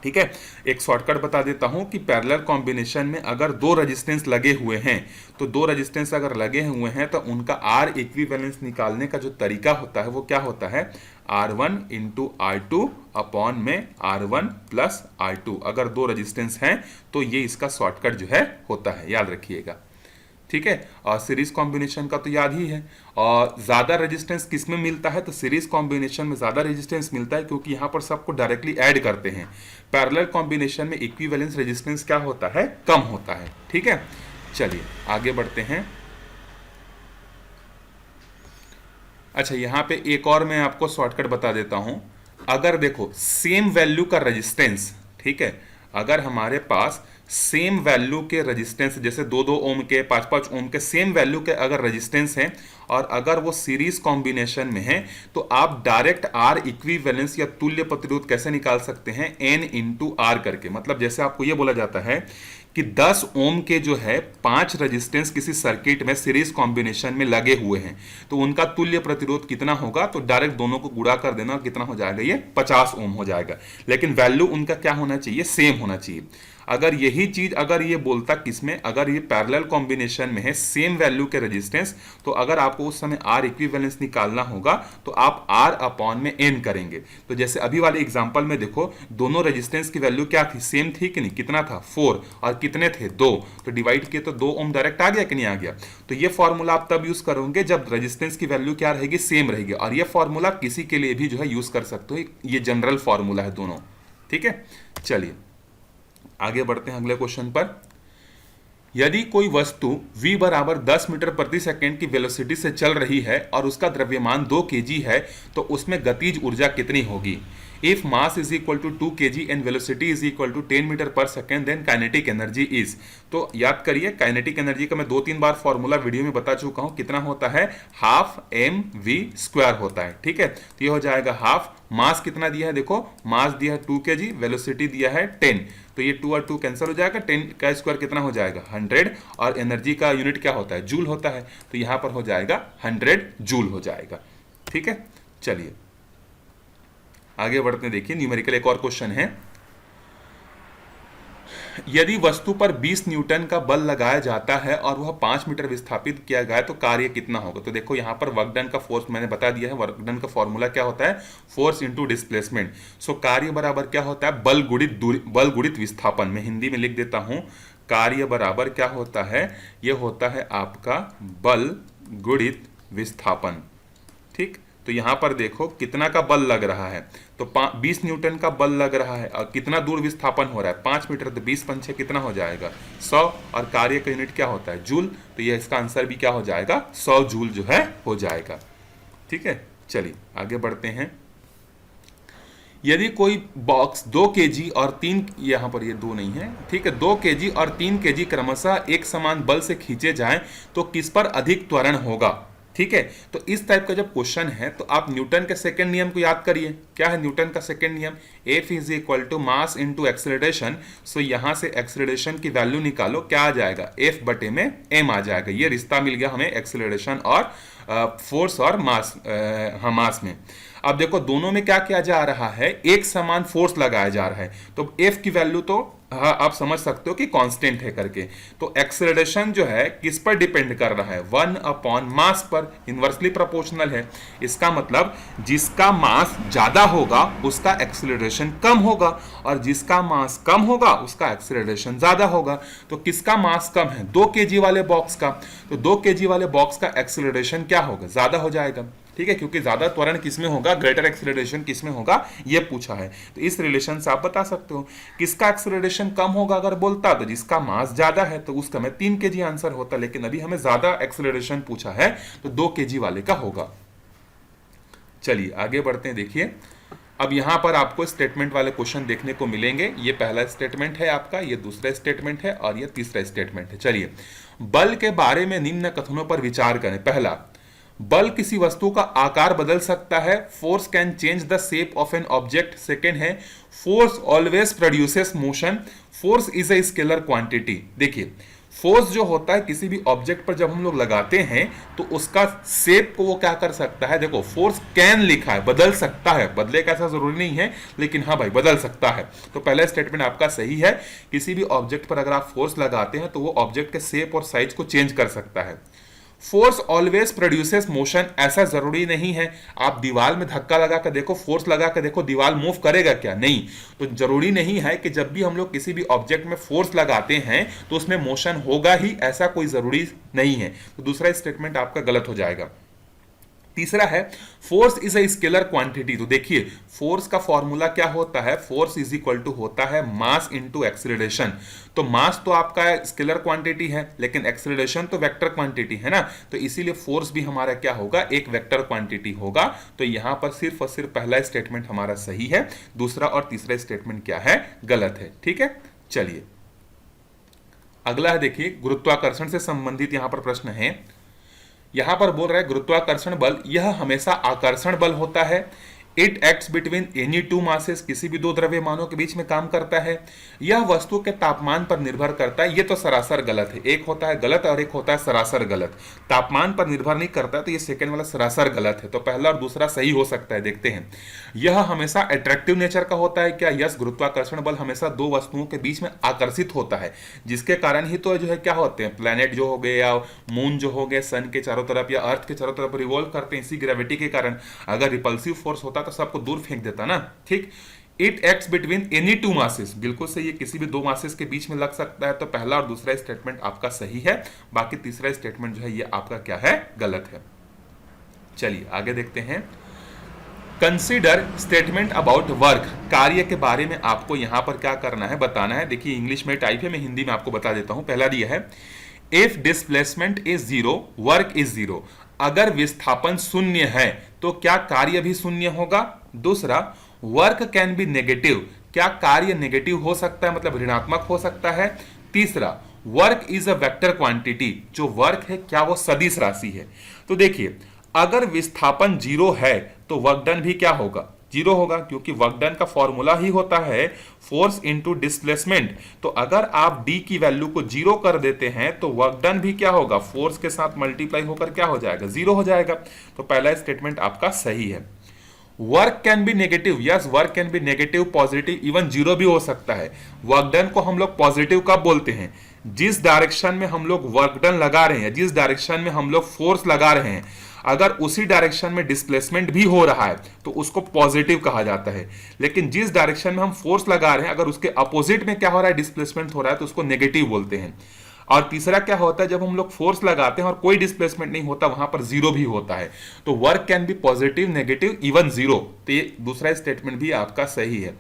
ठीक है। एक शॉर्टकट बता देता हूं कि पैरेलल कॉम्बिनेशन में अगर दो रेजिस्टेंस लगे हुए हैं, तो दो रेजिस्टेंस अगर लगे हुए हैं तो उनका आर इक्विवेलेंस निकालने का जो तरीका होता है वो क्या होता है, R1 इंटू R2 अपॉन में R1 प्लस R2। अगर दो रेजिस्टेंस हैं तो ये इसका शॉर्टकट जो है होता है, याद रखिएगा, ठीक है। और सीरीज कॉम्बिनेशन का तो याद ही है। और ज्यादा रेजिस्टेंस किस में मिलता है, तो सीरीज कॉम्बिनेशन में ज्यादा रेजिस्टेंस मिलता है क्योंकि यहां पर सबको डायरेक्टली ऐड करते हैं। पैरेलल कॉम्बिनेशन में इक्विवेलेंस रेजिस्टेंस क्या होता है, कम होता है, ठीक है। चलिए आगे बढ़ते हैं। अच्छा, यहां पे एक और मैं आपको शॉर्टकट बता देता हूं। अगर देखो सेम वैल्यू का रेजिस्टेंस, ठीक है, अगर हमारे पास सेम वैल्यू के रेजिस्टेंस, जैसे 2-2 ओम के 5-5 ओम के सेम वैल्यू के अगर रेजिस्टेंस हैं और अगर वो सीरीज कॉम्बिनेशन में है, तो आप डायरेक्ट आर इक्विवेलेंस या तुल्य प्रतिरोध कैसे निकाल सकते हैं, एन इंटू आर करके। मतलब जैसे आपको ये बोला जाता है कि 10 ओम के जो है 5 रेजिस्टेंस किसी सर्किट में सीरीज कॉम्बिनेशन में लगे हुए हैं, तो उनका तुल्य प्रतिरोध कितना होगा, तो डायरेक्ट दोनों को गुणा कर देना, कितना हो जाएगा, ये 50 ओम हो जाएगा। लेकिन वैल्यू उनका क्या होना चाहिए, सेम होना चाहिए। अगर यही चीज अगर ये बोलता किसमें, अगर ये पैरेलल कॉम्बिनेशन में है सेम वैल्यू के रेजिस्टेंस, तो अगर आपको उस समय आर इक्विवेलेंस निकालना होगा तो आप आर अपॉन में एन करेंगे। तो जैसे अभी वाले एग्जांपल में देखो, दोनों रेजिस्टेंस की वैल्यू क्या थी, सेम थी कि नहीं, कितना था 4 और कितने थे 2, तो डिवाइड किए तो 2 ओम डायरेक्ट आ गया कि नहीं आ गया। तो ये फॉर्मूला आप तब यूज करोगे जब रेजिस्टेंस की वैल्यू क्या रहेगी, सेम रहेगी। और ये फॉर्मूला किसी के लिए भी जो है यूज कर सकते हो, ये जनरल फॉर्मूला है दोनों, ठीक है। चलिए आगे बढ़ते हैं अगले क्वेश्चन पर। यदि कोई वस्तु v बराबर 10 मीटर प्रति सेकंड की वेलोसिटी से चल रही है और उसका द्रव्यमान 2 kg है, तो उसमें गतिज ऊर्जा कितनी होगी। If mass is equal to 2 kg and velocity is equal to 10 metre पर second, then kinetic energy is. तो याद करिए, काइनेटिक एनर्जी का मैं 2-3 बार फॉर्मूला वीडियो में बता चुका हूं, कितना होता है, हाफ mv² होता है, ठीक है। तो ये हो जाएगा हाफ, मास कितना दिया है, देखो मास दिया है 2 kg, वेलोसिटी दिया है 10, तो ये 2 और 2 कैंसिल हो जाएगा, 10 का स्क्वायर कितना हो जाएगा 100, और एनर्जी का यूनिट क्या होता है, जूल होता है, तो यहां पर हो जाएगा 100 जूल हो जाएगा, ठीक है। चलिए आगे बढ़ते हैं। देखिए न्यूमेरिकल एक और क्वेश्चन है। यदि वस्तु पर 20 न्यूटन का बल लगाया जाता है और वह 5 मीटर विस्थापित किया गया तो कार्य कितना होगा। तो देखो यहां पर वर्क डन का फोर्स मैंने बता दिया है, वर्क डन का फॉर्मूला क्या होता है, फोर्स इंटू डिस्प्लेसमेंट। सो कार्य बराबर क्या होता है, बल गुणित दूरी, बल गुणित विस्थापन। मैं हिंदी में लिख देता हूं, कार्य बराबर क्या होता है, यह होता है आपका बल गुणित विस्थापन, ठीक। तो यहां पर देखो कितना का बल लग रहा है, तो 20 न्यूटन का बल लग रहा है और कितना दूर विस्थापन हो रहा है 5 मीटर, तो 20 पंचे कितना हो जाएगा 100, और कार्य का यूनिट क्या होता है जूल, तो ये इसका आंसर भी क्या हो जाएगा 100 जूल जो है हो जाएगा, ठीक है। चलिए आगे बढ़ते हैं। यदि कोई बॉक्स 2 kg और 3, यहां पर ये 2 नहीं है, ठीक है, 2 kg और 3 kg क्रमशः एक समान बल से खींचे जाएं तो किस पर अधिक त्वरण होगा, ठीक है। तो इस टाइप का जब क्वेश्चन है तो आप न्यूटन के सेकंड नियम को याद करिए। क्या है न्यूटन का सेकंड नियम, F is equal to mass into acceleration. So यहां से एक्सेलरेशन की वैल्यू निकालो, क्या आ जाएगा, F बटे में m आ जाएगा। ये रिश्ता मिल गया हमें एक्सेलरेशन और फोर्स और मास, मास में। अब देखो दोनों में क्या किया जा रहा है, एक समान फोर्स लगाया जा रहा है, तो F की वैल्यू तो आप समझ सकते हो कि कांस्टेंट है करके। तो एक्सेलरेशन जो है किस पर डिपेंड कर रहा है, 1 अपॉन मास पर, इनवर्सली प्रोपोर्शनल है। इसका मतलब जिसका मास ज्यादा होगा उसका एक्सेलरेशन कम होगा, और जिसका मास कम होगा उसका एक्सेलरेशन ज्यादा होगा। तो किसका मास कम है, 2 kg वाले बॉक्स का, तो 2 kg वाले बॉक्स का एक्सेलरेशन क्या होगा, ज्यादा हो जाएगा, ठीक है, क्योंकि ज्यादा त्वरण किसमें होगा, ग्रेटर एक्सेलरेशन किसमें होगा, ये पूछा है। तो इस रिलेशन से आप बता सकते हो किसका एक्सेलरेशन कम होगा। अगर बोलता तो जिसका मास ज्यादा है तो उसका में 3 kg आंसर होता, लेकिन अभी हमें ज्यादा एक्सेलरेशन पूछा है तो 2 kg वाले का होगा। चलिए आगे बढ़ते हैं। देखिए अब यहां पर आपको स्टेटमेंट वाले क्वेश्चन देखने को मिलेंगे। ये पहला स्टेटमेंट है आपका, ये दूसरा स्टेटमेंट है और ये तीसरा स्टेटमेंट है। चलिए बल के बारे में निम्न कथनों पर विचार करें। पहला, बल किसी वस्तु का आकार बदल सकता है, force can change the shape of an object. Second है, force always produces motion, force is a scalar quantity. देखिए फोर्स जो होता है किसी भी ऑब्जेक्ट पर जब हम लोग लगाते हैं तो उसका शेप को वो क्या कर सकता है, देखो फोर्स कैन लिखा है, बदल सकता है, बदले का ऐसा जरूरी नहीं है, लेकिन हाँ भाई बदल सकता है। तो पहला स्टेटमेंट आपका सही है, किसी भी ऑब्जेक्ट पर अगर आप फोर्स लगाते हैं तो वो ऑब्जेक्ट के शेप और साइज को चेंज कर सकता है। फोर्स ऑलवेज प्रोड्यूसेस मोशन, ऐसा जरूरी नहीं है। आप दीवार में धक्का लगा कर देखो, फोर्स लगा कर देखो, दीवार मूव करेगा क्या? नहीं। तो जरूरी नहीं है कि जब भी हम लोग किसी भी ऑब्जेक्ट में फोर्स लगाते हैं तो उसमें मोशन होगा ही, ऐसा कोई जरूरी नहीं है। तो दूसरा स्टेटमेंट आपका गलत हो जाएगा। तीसरा है force is a scalar quantity. तो देखिए फोर्स का फॉर्मूला क्या होता है, फोर्स इज इक्वल टू होता है मास इनटू एक्सीलरेशन। तो मास तो आपका स्केलर क्वांटिटी है, लेकिन एक्सीलरेशन तो वेक्टर क्वांटिटी है ना, तो इसीलिए फोर्स भी हमारा क्या होगा, एक वेक्टर क्वांटिटी होगा। तो यहां पर सिर्फ और सिर्फ पहला स्टेटमेंट हमारा सही है, दूसरा और तीसरा स्टेटमेंट क्या है, गलत है। ठीक है, चलिए अगला है, देखिए गुरुत्वाकर्षण से संबंधित यहां पर प्रश्न है। यहां पर बोल रहा है गुरुत्वाकर्षण बल यह हमेशा आकर्षण बल होता है। It acts between any two masses, किसी भी दो द्रव्यमानों के बीच में काम करता है। यह वस्तु के तापमान पर निर्भर करता है। ये तो सरासर गलत है, एक होता है गलत और एक होता है सरासर गलत। तापमान पर निर्भर नहीं करता, तो ये सेकंड वाला सरासर गलत है। तो पहला और दूसरा सही हो सकता है, देखते हैं। यह हमेशा अट्रैक्टिव नेचर का होता है क्या? यस, गुरुत्वाकर्षण बल हमेशा दो वस्तुओं के बीच में आकर्षित होता है, जिसके कारण ही तो जो है क्या होते हैं, प्लैनेट जो हो गए या मून जो हो गए सन के चारों तरफ या अर्थ के चारों तरफ रिवॉल्व करते हैं, इसी ग्रेविटी के कारण। अगर रिपल्सिव फोर्स होता तो सबको दूर फेंक देता ना। ठीक। It acts between any two masses, बिल्कुल सही है, किसी भी दो मासेस के बीच में लग सकता है। तो पहला और दूसरा स्टेटमेंट आपका सही है, बाकी तीसरा स्टेटमेंट जो है ये आपका क्या है, गलत है। चलिए आगे देखते हैं। कंसीडर स्टेटमेंट अबाउट वर्क, कार्य के बारे में आपको यहां पर क्या करना है, बताना है। देखिए इंग्लिश में टाइप है, मैं हिंदी में आपको बता देता हूं। पहला दिया है if displacement is zero work is zero, अगर विस्थापन शून्य है तो क्या कार्य भी शून्य होगा। दूसरा, वर्क कैन बी नेगेटिव, क्या कार्य नेगेटिव हो सकता है, मतलब ऋणात्मक हो सकता है। तीसरा, work is a vector quantity, जो वर्क है क्या वो सदिश राशि है। तो देखिए अगर विस्थापन जीरो है तो वर्क डन भी क्या होगा, जीरो होगा, क्योंकि वर्क डन का फॉर्मूला ही होता है फोर्स इनटू डिस्प्लेसमेंट। तो अगर आप डी की वैल्यू को जीरो कर देते हैं तो वर्क डन भी क्या होगा, फोर्स के साथ मल्टीप्लाई होकर क्या हो जाएगा, जीरो हो जाएगा। तो पहला स्टेटमेंट आपका सही है। Work can be negative, yes work can be negative, positive, even zero भी हो सकता है। वर्क डन को हम लोग पॉजिटिव कब बोलते हैं, जिस डायरेक्शन में हम लोग वर्क डन लगा रहे हैं, जिस डायरेक्शन में हम लोग फोर्स लगा रहे हैं, अगर उसी डायरेक्शन में डिस्प्लेसमेंट भी हो रहा है तो उसको पॉजिटिव कहा जाता है। लेकिन जिस डायरेक्शन में हम फोर्स लगा रहे हैं अगर उसके अपोजिट में क्या हो रहा है, डिस्प्लेसमेंट हो रहा है, तो उसको नेगेटिव बोलते हैं। और तीसरा क्या होता है, जब हम लोग फोर्स लगाते हैं और कोई डिस्प्लेसमेंट नहीं होता, वहां पर जीरो भी होता है। तो work can be positive, negative, even zero. तो ये दूसरा स्टेटमेंट भी आपका सही है।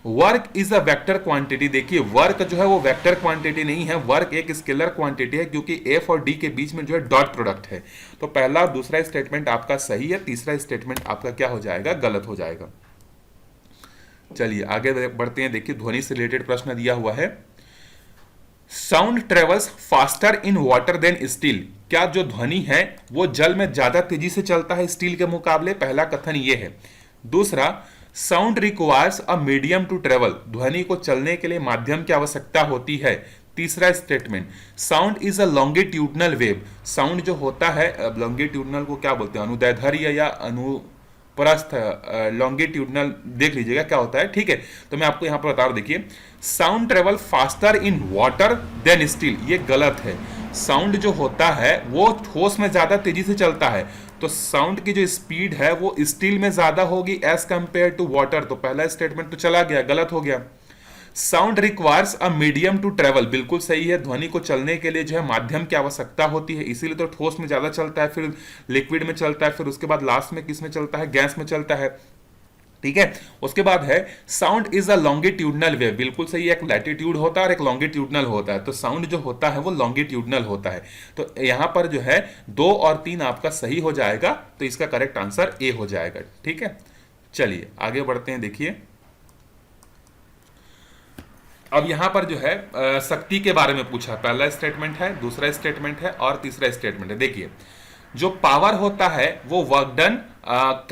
Work is a vector quantity, देखिए वर्क जो है वो वेक्टर क्वांटिटी नहीं है, वर्क एक स्केलर क्वांटिटी है, क्योंकि एफ और डी के बीच में जो है डॉट प्रोडक्ट है। तो पहला और दूसरा स्टेटमेंट आपका सही है, तीसरा स्टेटमेंट आपका क्या हो जाएगा, गलत हो जाएगा। चलिए आगे बढ़ते हैं। देखिए ध्वनि से रिलेटेड प्रश्न दिया हुआ है। Sound travels faster in water than steel, क्या जो ध्वनि है वो जल में ज्यादा तेजी से चलता है स्टील के मुकाबले, पहला कथन ये है। दूसरा, sound requires a medium to travel, ध्वनि को चलने के लिए माध्यम की आवश्यकता होती है। तीसरा statement, sound is a longitudinal wave, sound जो होता है, लॉन्गिट्यूडनल को क्या बोलते हैं, अनुदैर्ध्य या अनुप्रस्थ, लॉन्गिट्यूडनल देख लीजिएगा क्या होता है। ठीक है, तो मैं आपको यहां पर बता रहा हूं। देखिए sound travel faster in water than steel, ये गलत है। साउंड जो होता है वो ठोस में ज्यादा तेजी से चलता है, तो साउंड की जो स्पीड है वो स्टील में ज्यादा होगी एज कंपेयर टू वाटर। तो पहला स्टेटमेंट तो चला गया, गलत हो गया। Sound requires a medium to travel, बिल्कुल सही है, ध्वनि को चलने के लिए जो है माध्यम की आवश्यकता होती है, इसीलिए तो ठोस में ज्यादा चलता है, फिर लिक्विड में चलता है, फिर उसके बाद लास्ट में किस में चलता है, गैस में चलता है। ठीक है, उसके बाद है sound is a longitudinal wave, बिल्कुल सही है, एक लैटिट्यूड होता है और एक लॉन्गिट्यूडनल होता है, तो साउंड जो होता है वो लॉन्गिट्यूडनल होता है। तो यहां पर जो है 2 और 3 आपका सही हो जाएगा, तो इसका करेक्ट आंसर ए हो जाएगा। ठीक है, चलिए आगे बढ़ते हैं। देखिए अब यहां पर जो है शक्ति के बारे में पूछा, पहला स्टेटमेंट है, दूसरा स्टेटमेंट है और तीसरा स्टेटमेंट है। देखिए जो पावर होता है वो वर्क डन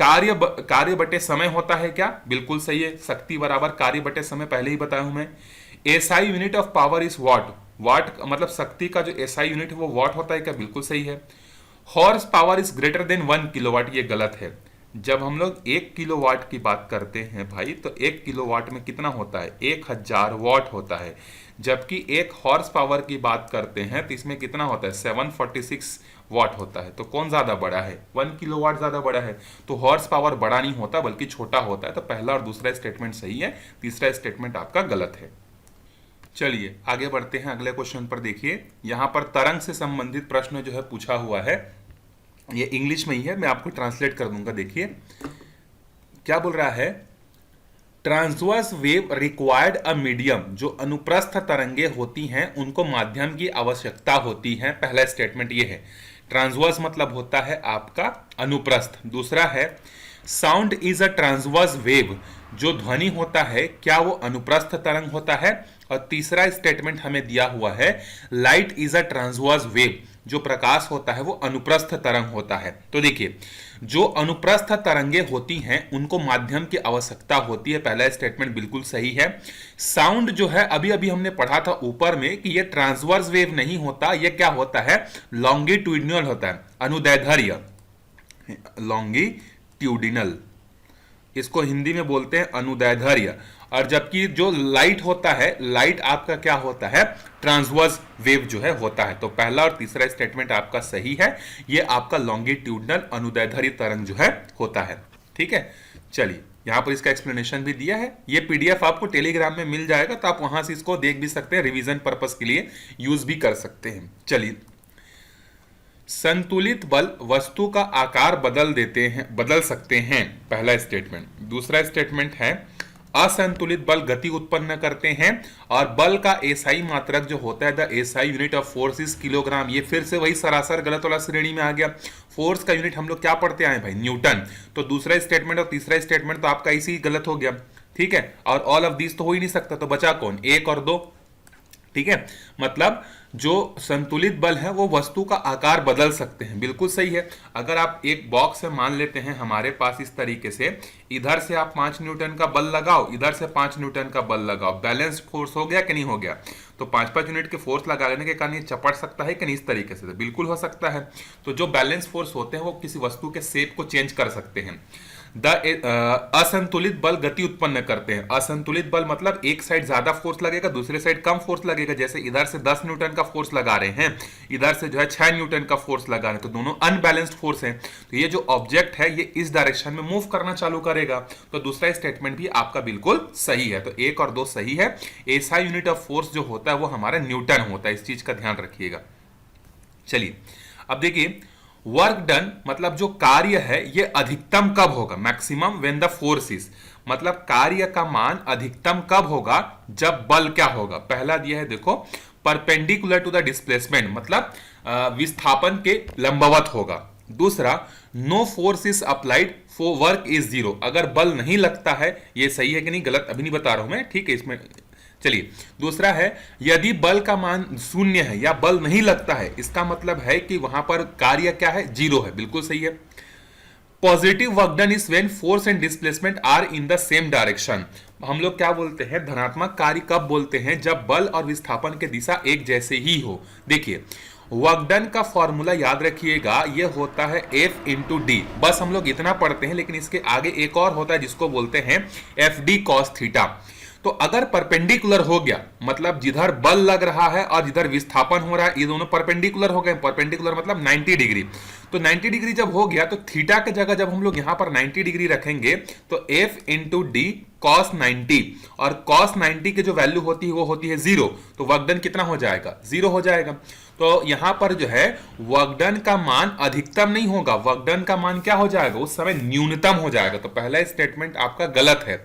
कार्य बटे समय होता है क्या, बिल्कुल सही है, शक्ति बराबर कार्य बटे समय, पहले ही बताया हूं मैं। SI unit of power is what, watt मतलब शक्ति का जो एसआई यूनिट है वो वाट होता है क्या? बिल्कुल सही है। Horse power is greater than 1 kilowatt, ये गलत है। जब हम लोग 1 किलोवाट की बात करते हैं भाई, तो 1 किलोवाट में कितना होता है? 1000 वाट होता है। जबकि एक हॉर्स पावर की बात करते हैं तो इसमें कितना होता है? 746 वाट होता है। तो कौन ज्यादा बड़ा है? 1 किलोवाट ज्यादा बड़ा है। तो हॉर्स पावर बड़ा नहीं होता बल्कि छोटा होता है। तो पहला और दूसरा स्टेटमेंट सही है, तीसरा स्टेटमेंट आपका गलत है। चलिए आगे बढ़ते हैं अगले क्वेश्चन पर। देखिए यहां पर तरंग से संबंधित प्रश्न जो है पूछा हुआ है, ये इंग्लिश में ही है, मैं आपको ट्रांसलेट कर दूंगा। देखिए क्या बोल रहा है, transverse wave required a medium, जो अनुप्रस्थ तरंगे होती हैं उनको माध्यम की आवश्यकता होती है। पहला स्टेटमेंट ये है। ट्रांसवर्स मतलब होता है आपका अनुप्रस्थ। दूसरा है sound is a transverse wave, जो ध्वनि होता है क्या वो अनुप्रस्थ तरंग होता है। और तीसरा स्टेटमेंट हमें दिया हुआ है light is a transverse wave, जो प्रकाश होता है वो अनुप्रस्थ तरंग होता है। तो देखिए जो अनुप्रस्थ तरंगे होती हैं उनको माध्यम की आवश्यकता होती है, पहला स्टेटमेंट बिल्कुल सही है। साउंड जो है अभी अभी हमने पढ़ा था ऊपर में कि ये ट्रांसवर्स वेव नहीं होता, ये क्या होता है? लॉन्गिट्यूडिनल होता है, अनुदैर्ध्य, लॉन्गिट्यूडिनल, इसको हिंदी में बोलते हैं अनुदैर्ध्य। और जबकि जो लाइट होता है, लाइट आपका क्या होता है? ट्रांसवर्स वेव जो है होता है। तो पहला और तीसरा स्टेटमेंट आपका सही है, ये आपका लॉन्गिट्यूडनल अनुदैर्ध्य तरंग जो है होता है। ठीक है, चलिए यहां पर इसका एक्सप्लेनेशन भी दिया है। ये पीडीएफ आपको टेलीग्राम में मिल जाएगा, तो आप वहां से इसको देख भी सकते हैं, रिवीजन पर्पस के लिए यूज भी कर सकते हैं। चलिए, संतुलित बल वस्तु का आकार बदल सकते हैं, पहला स्टेटमेंट। दूसरा स्टेटमेंट है असंतुलित बल गति उत्पन्न करते हैं, और बल का एसआई मात्रक जो होता है, the SI unit of force is kilogram. ये फिर से वही सरासर गलत वाला श्रेणी में आ गया। फोर्स का यूनिट हम लोग क्या पढ़ते आए भाई? न्यूटन। तो दूसरा स्टेटमेंट और तीसरा स्टेटमेंट तो आपका इसी गलत हो गया। ठीक है, और ऑल ऑफ दिस तो हो ही नहीं सकता, तो बचा कौन? 1 और 2। ठीक है, मतलब जो संतुलित बल है वो वस्तु का आकार बदल सकते हैं, बिल्कुल सही है। अगर आप एक बॉक्स है मान लेते हैं हमारे पास इस तरीके से, इधर से आप 5 न्यूटन का बल लगाओ, इधर से 5 न्यूटन का बल लगाओ, बैलेंस्ड फोर्स हो गया कि नहीं हो गया? तो 5-5 यूनिट के फोर्स लगा लेने के कारण ये चपट सकता है कि नहीं? इस तरीके से बिल्कुल हो सकता है। तो जो बैलेंस फोर्स होते हैं वो किसी वस्तु के शेप को चेंज कर सकते हैं। असंतुलित बल गति उत्पन्न करते हैं। असंतुलित बल मतलब एक साइड ज्यादा फोर्स लगेगा, दूसरे साइड कम फोर्स लगेगा। जैसे इधर से 10 न्यूटन का फोर्स लगा रहे हैं, इधर से जो है 6 न्यूटन का फोर्स लगा रहे हैं, तो दोनों अनबैलेंस्ड फोर्स हैं। तो ये जो ऑब्जेक्ट है ये इस डायरेक्शन में मूव करना चालू करेगा। तो दूसरा स्टेटमेंट भी आपका बिल्कुल सही है। तो 1 और 2 सही है। एसआई यूनिट ऑफ फोर्स जो होता है वो हमारा न्यूटन होता है, इस चीज का ध्यान रखिएगा। चलिए अब देखिए, वर्क डन मतलब जो कार्य है ये अधिकतम कब होगा? Maximum when the force is, मतलब कार्य का मान अधिकतम कब होगा? जब बल क्या होगा? पहला दिया है देखो, परपेंडिकुलर टू द डिस्प्लेसमेंट, मतलब विस्थापन के लंबवत होगा। दूसरा, no force is applied for work is 0, अगर बल नहीं लगता है। ये सही है कि नहीं गलत अभी नहीं बता रहा हूं मैं, ठीक है इसमें। चलिए दूसरा है, यदि बल का मान 0 है या बल नहीं लगता है, इसका मतलब है कि वहां पर कार्य क्या है? 0 है, बिल्कुल सही है। Positive work done is when force and displacement are in the same direction. हम लोग क्या बोलते हैं? धनात्मक कार्य कब बोलते हैं? जब बल और विस्थापन की दिशा एक जैसे ही हो। देखिए वर्क डन का फॉर्मूला याद रखिएगा, ये होता है F इंटू डी। बस हम लोग इतना पढ़ते हैं, लेकिन इसके आगे एक और होता है जिसको बोलते हैं FD cos थीटा। तो अगर परपेंडिकुलर हो गया, मतलब जिधर बल लग रहा है और जिधर विस्थापन हो रहा है, ये दोनों परपेंडिकुलर हो गए। परपेंडिकुलर मतलब 90 डिग्री। तो 90 डिग्री जब हो गया तो थीटा की जगह जब हम लोग यहां पर 90 डिग्री रखेंगे तो F इंटू डी cos 90, और cos 90 की जो वैल्यू होती है वो होती है 0। तो वर्क डन कितना हो जाएगा? 0 हो जाएगा। तो यहां पर जो है वर्क डन का मान अधिकतम नहीं होगा, वर्क डन का मान क्या हो जाएगा? उस समय न्यूनतम हो जाएगा। तो पहला स्टेटमेंट आपका गलत है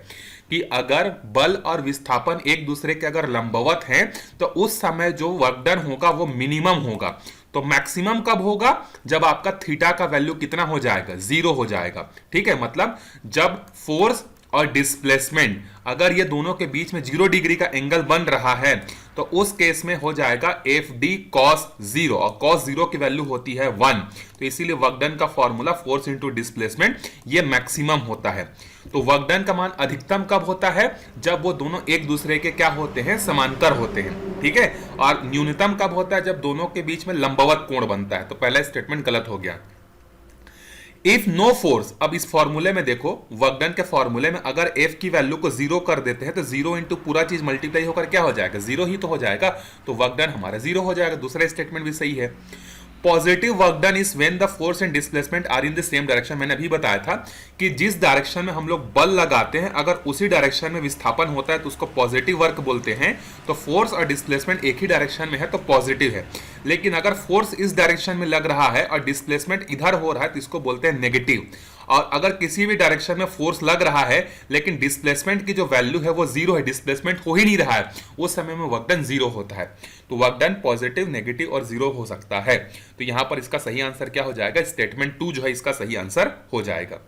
कि अगर बल और विस्थापन एक दूसरे के अगर लंबवत हैं तो उस समय जो वर्क डन होगा वो मिनिमम होगा। तो मैक्सिमम कब होगा? जब आपका थीटा का वैल्यू कितना हो जाएगा? 0 हो जाएगा। ठीक है, मतलब जब फोर्स और डिस्प्लेसमेंट अगर ये दोनों के बीच में 0 डिग्री का एंगल बन रहा है तो उस केस में हो जाएगा एफ डी कॉस जीरो, और कॉस जीरो की वैल्यू होती है 1। तो इसीलिए वर्क डन का फॉर्मूला फोर्स इंटू डिस्प्लेसमेंट ये मैक्सिमम होता है। तो वर्क डन का मान अधिकतम कब होता है? जब वो दोनों एक दूसरे के क्या होते हैं, समांतर होते हैं, ठीक है। और न्यूनतम कब होता है? जब दोनों के बीच में लंबवत कोण बनता है। तो पहला स्टेटमेंट गलत हो गया। इफ नो फोर्स, अब इस फॉर्मूले में देखो, वर्क डन के फॉर्मूले में अगर एफ की वैल्यू को जीरो कर देते हैं तो जीरो इंटू पूरा चीज मल्टीप्लाई होकर क्या हो जाएगा, जीरो ही तो हो जाएगा। तो वर्क डन हमारा जीरो हो जाएगा। दूसरा स्टेटमेंट भी सही है। Positive work done is when the force and displacement are in the same direction. मैंने अभी बताया था कि जिस डायरेक्शन में हम लोग बल लगाते हैं अगर उसी डायरेक्शन में विस्थापन होता है तो उसको पॉजिटिव वर्क बोलते हैं। तो फोर्स और डिस्प्लेसमेंट एक ही डायरेक्शन में है तो पॉजिटिव है। लेकिन अगर फोर्स इस डायरेक्शन में लग रहा है और डिस्प्लेसमेंट इधर हो रहा है तो इसको बोलते हैं नेगेटिव। और अगर किसी भी डायरेक्शन में फोर्स लग रहा है लेकिन डिस्प्लेसमेंट की जो वैल्यू है वो जीरो है, डिस्प्लेसमेंट हो ही नहीं रहा है, उस समय में वर्क डन जीरो होता है। तो वर्क डन पॉजिटिव, नेगेटिव और जीरो हो सकता है। तो यहां पर इसका सही आंसर क्या हो जाएगा? स्टेटमेंट 2 जो है इसका सही आंसर हो जाएगा।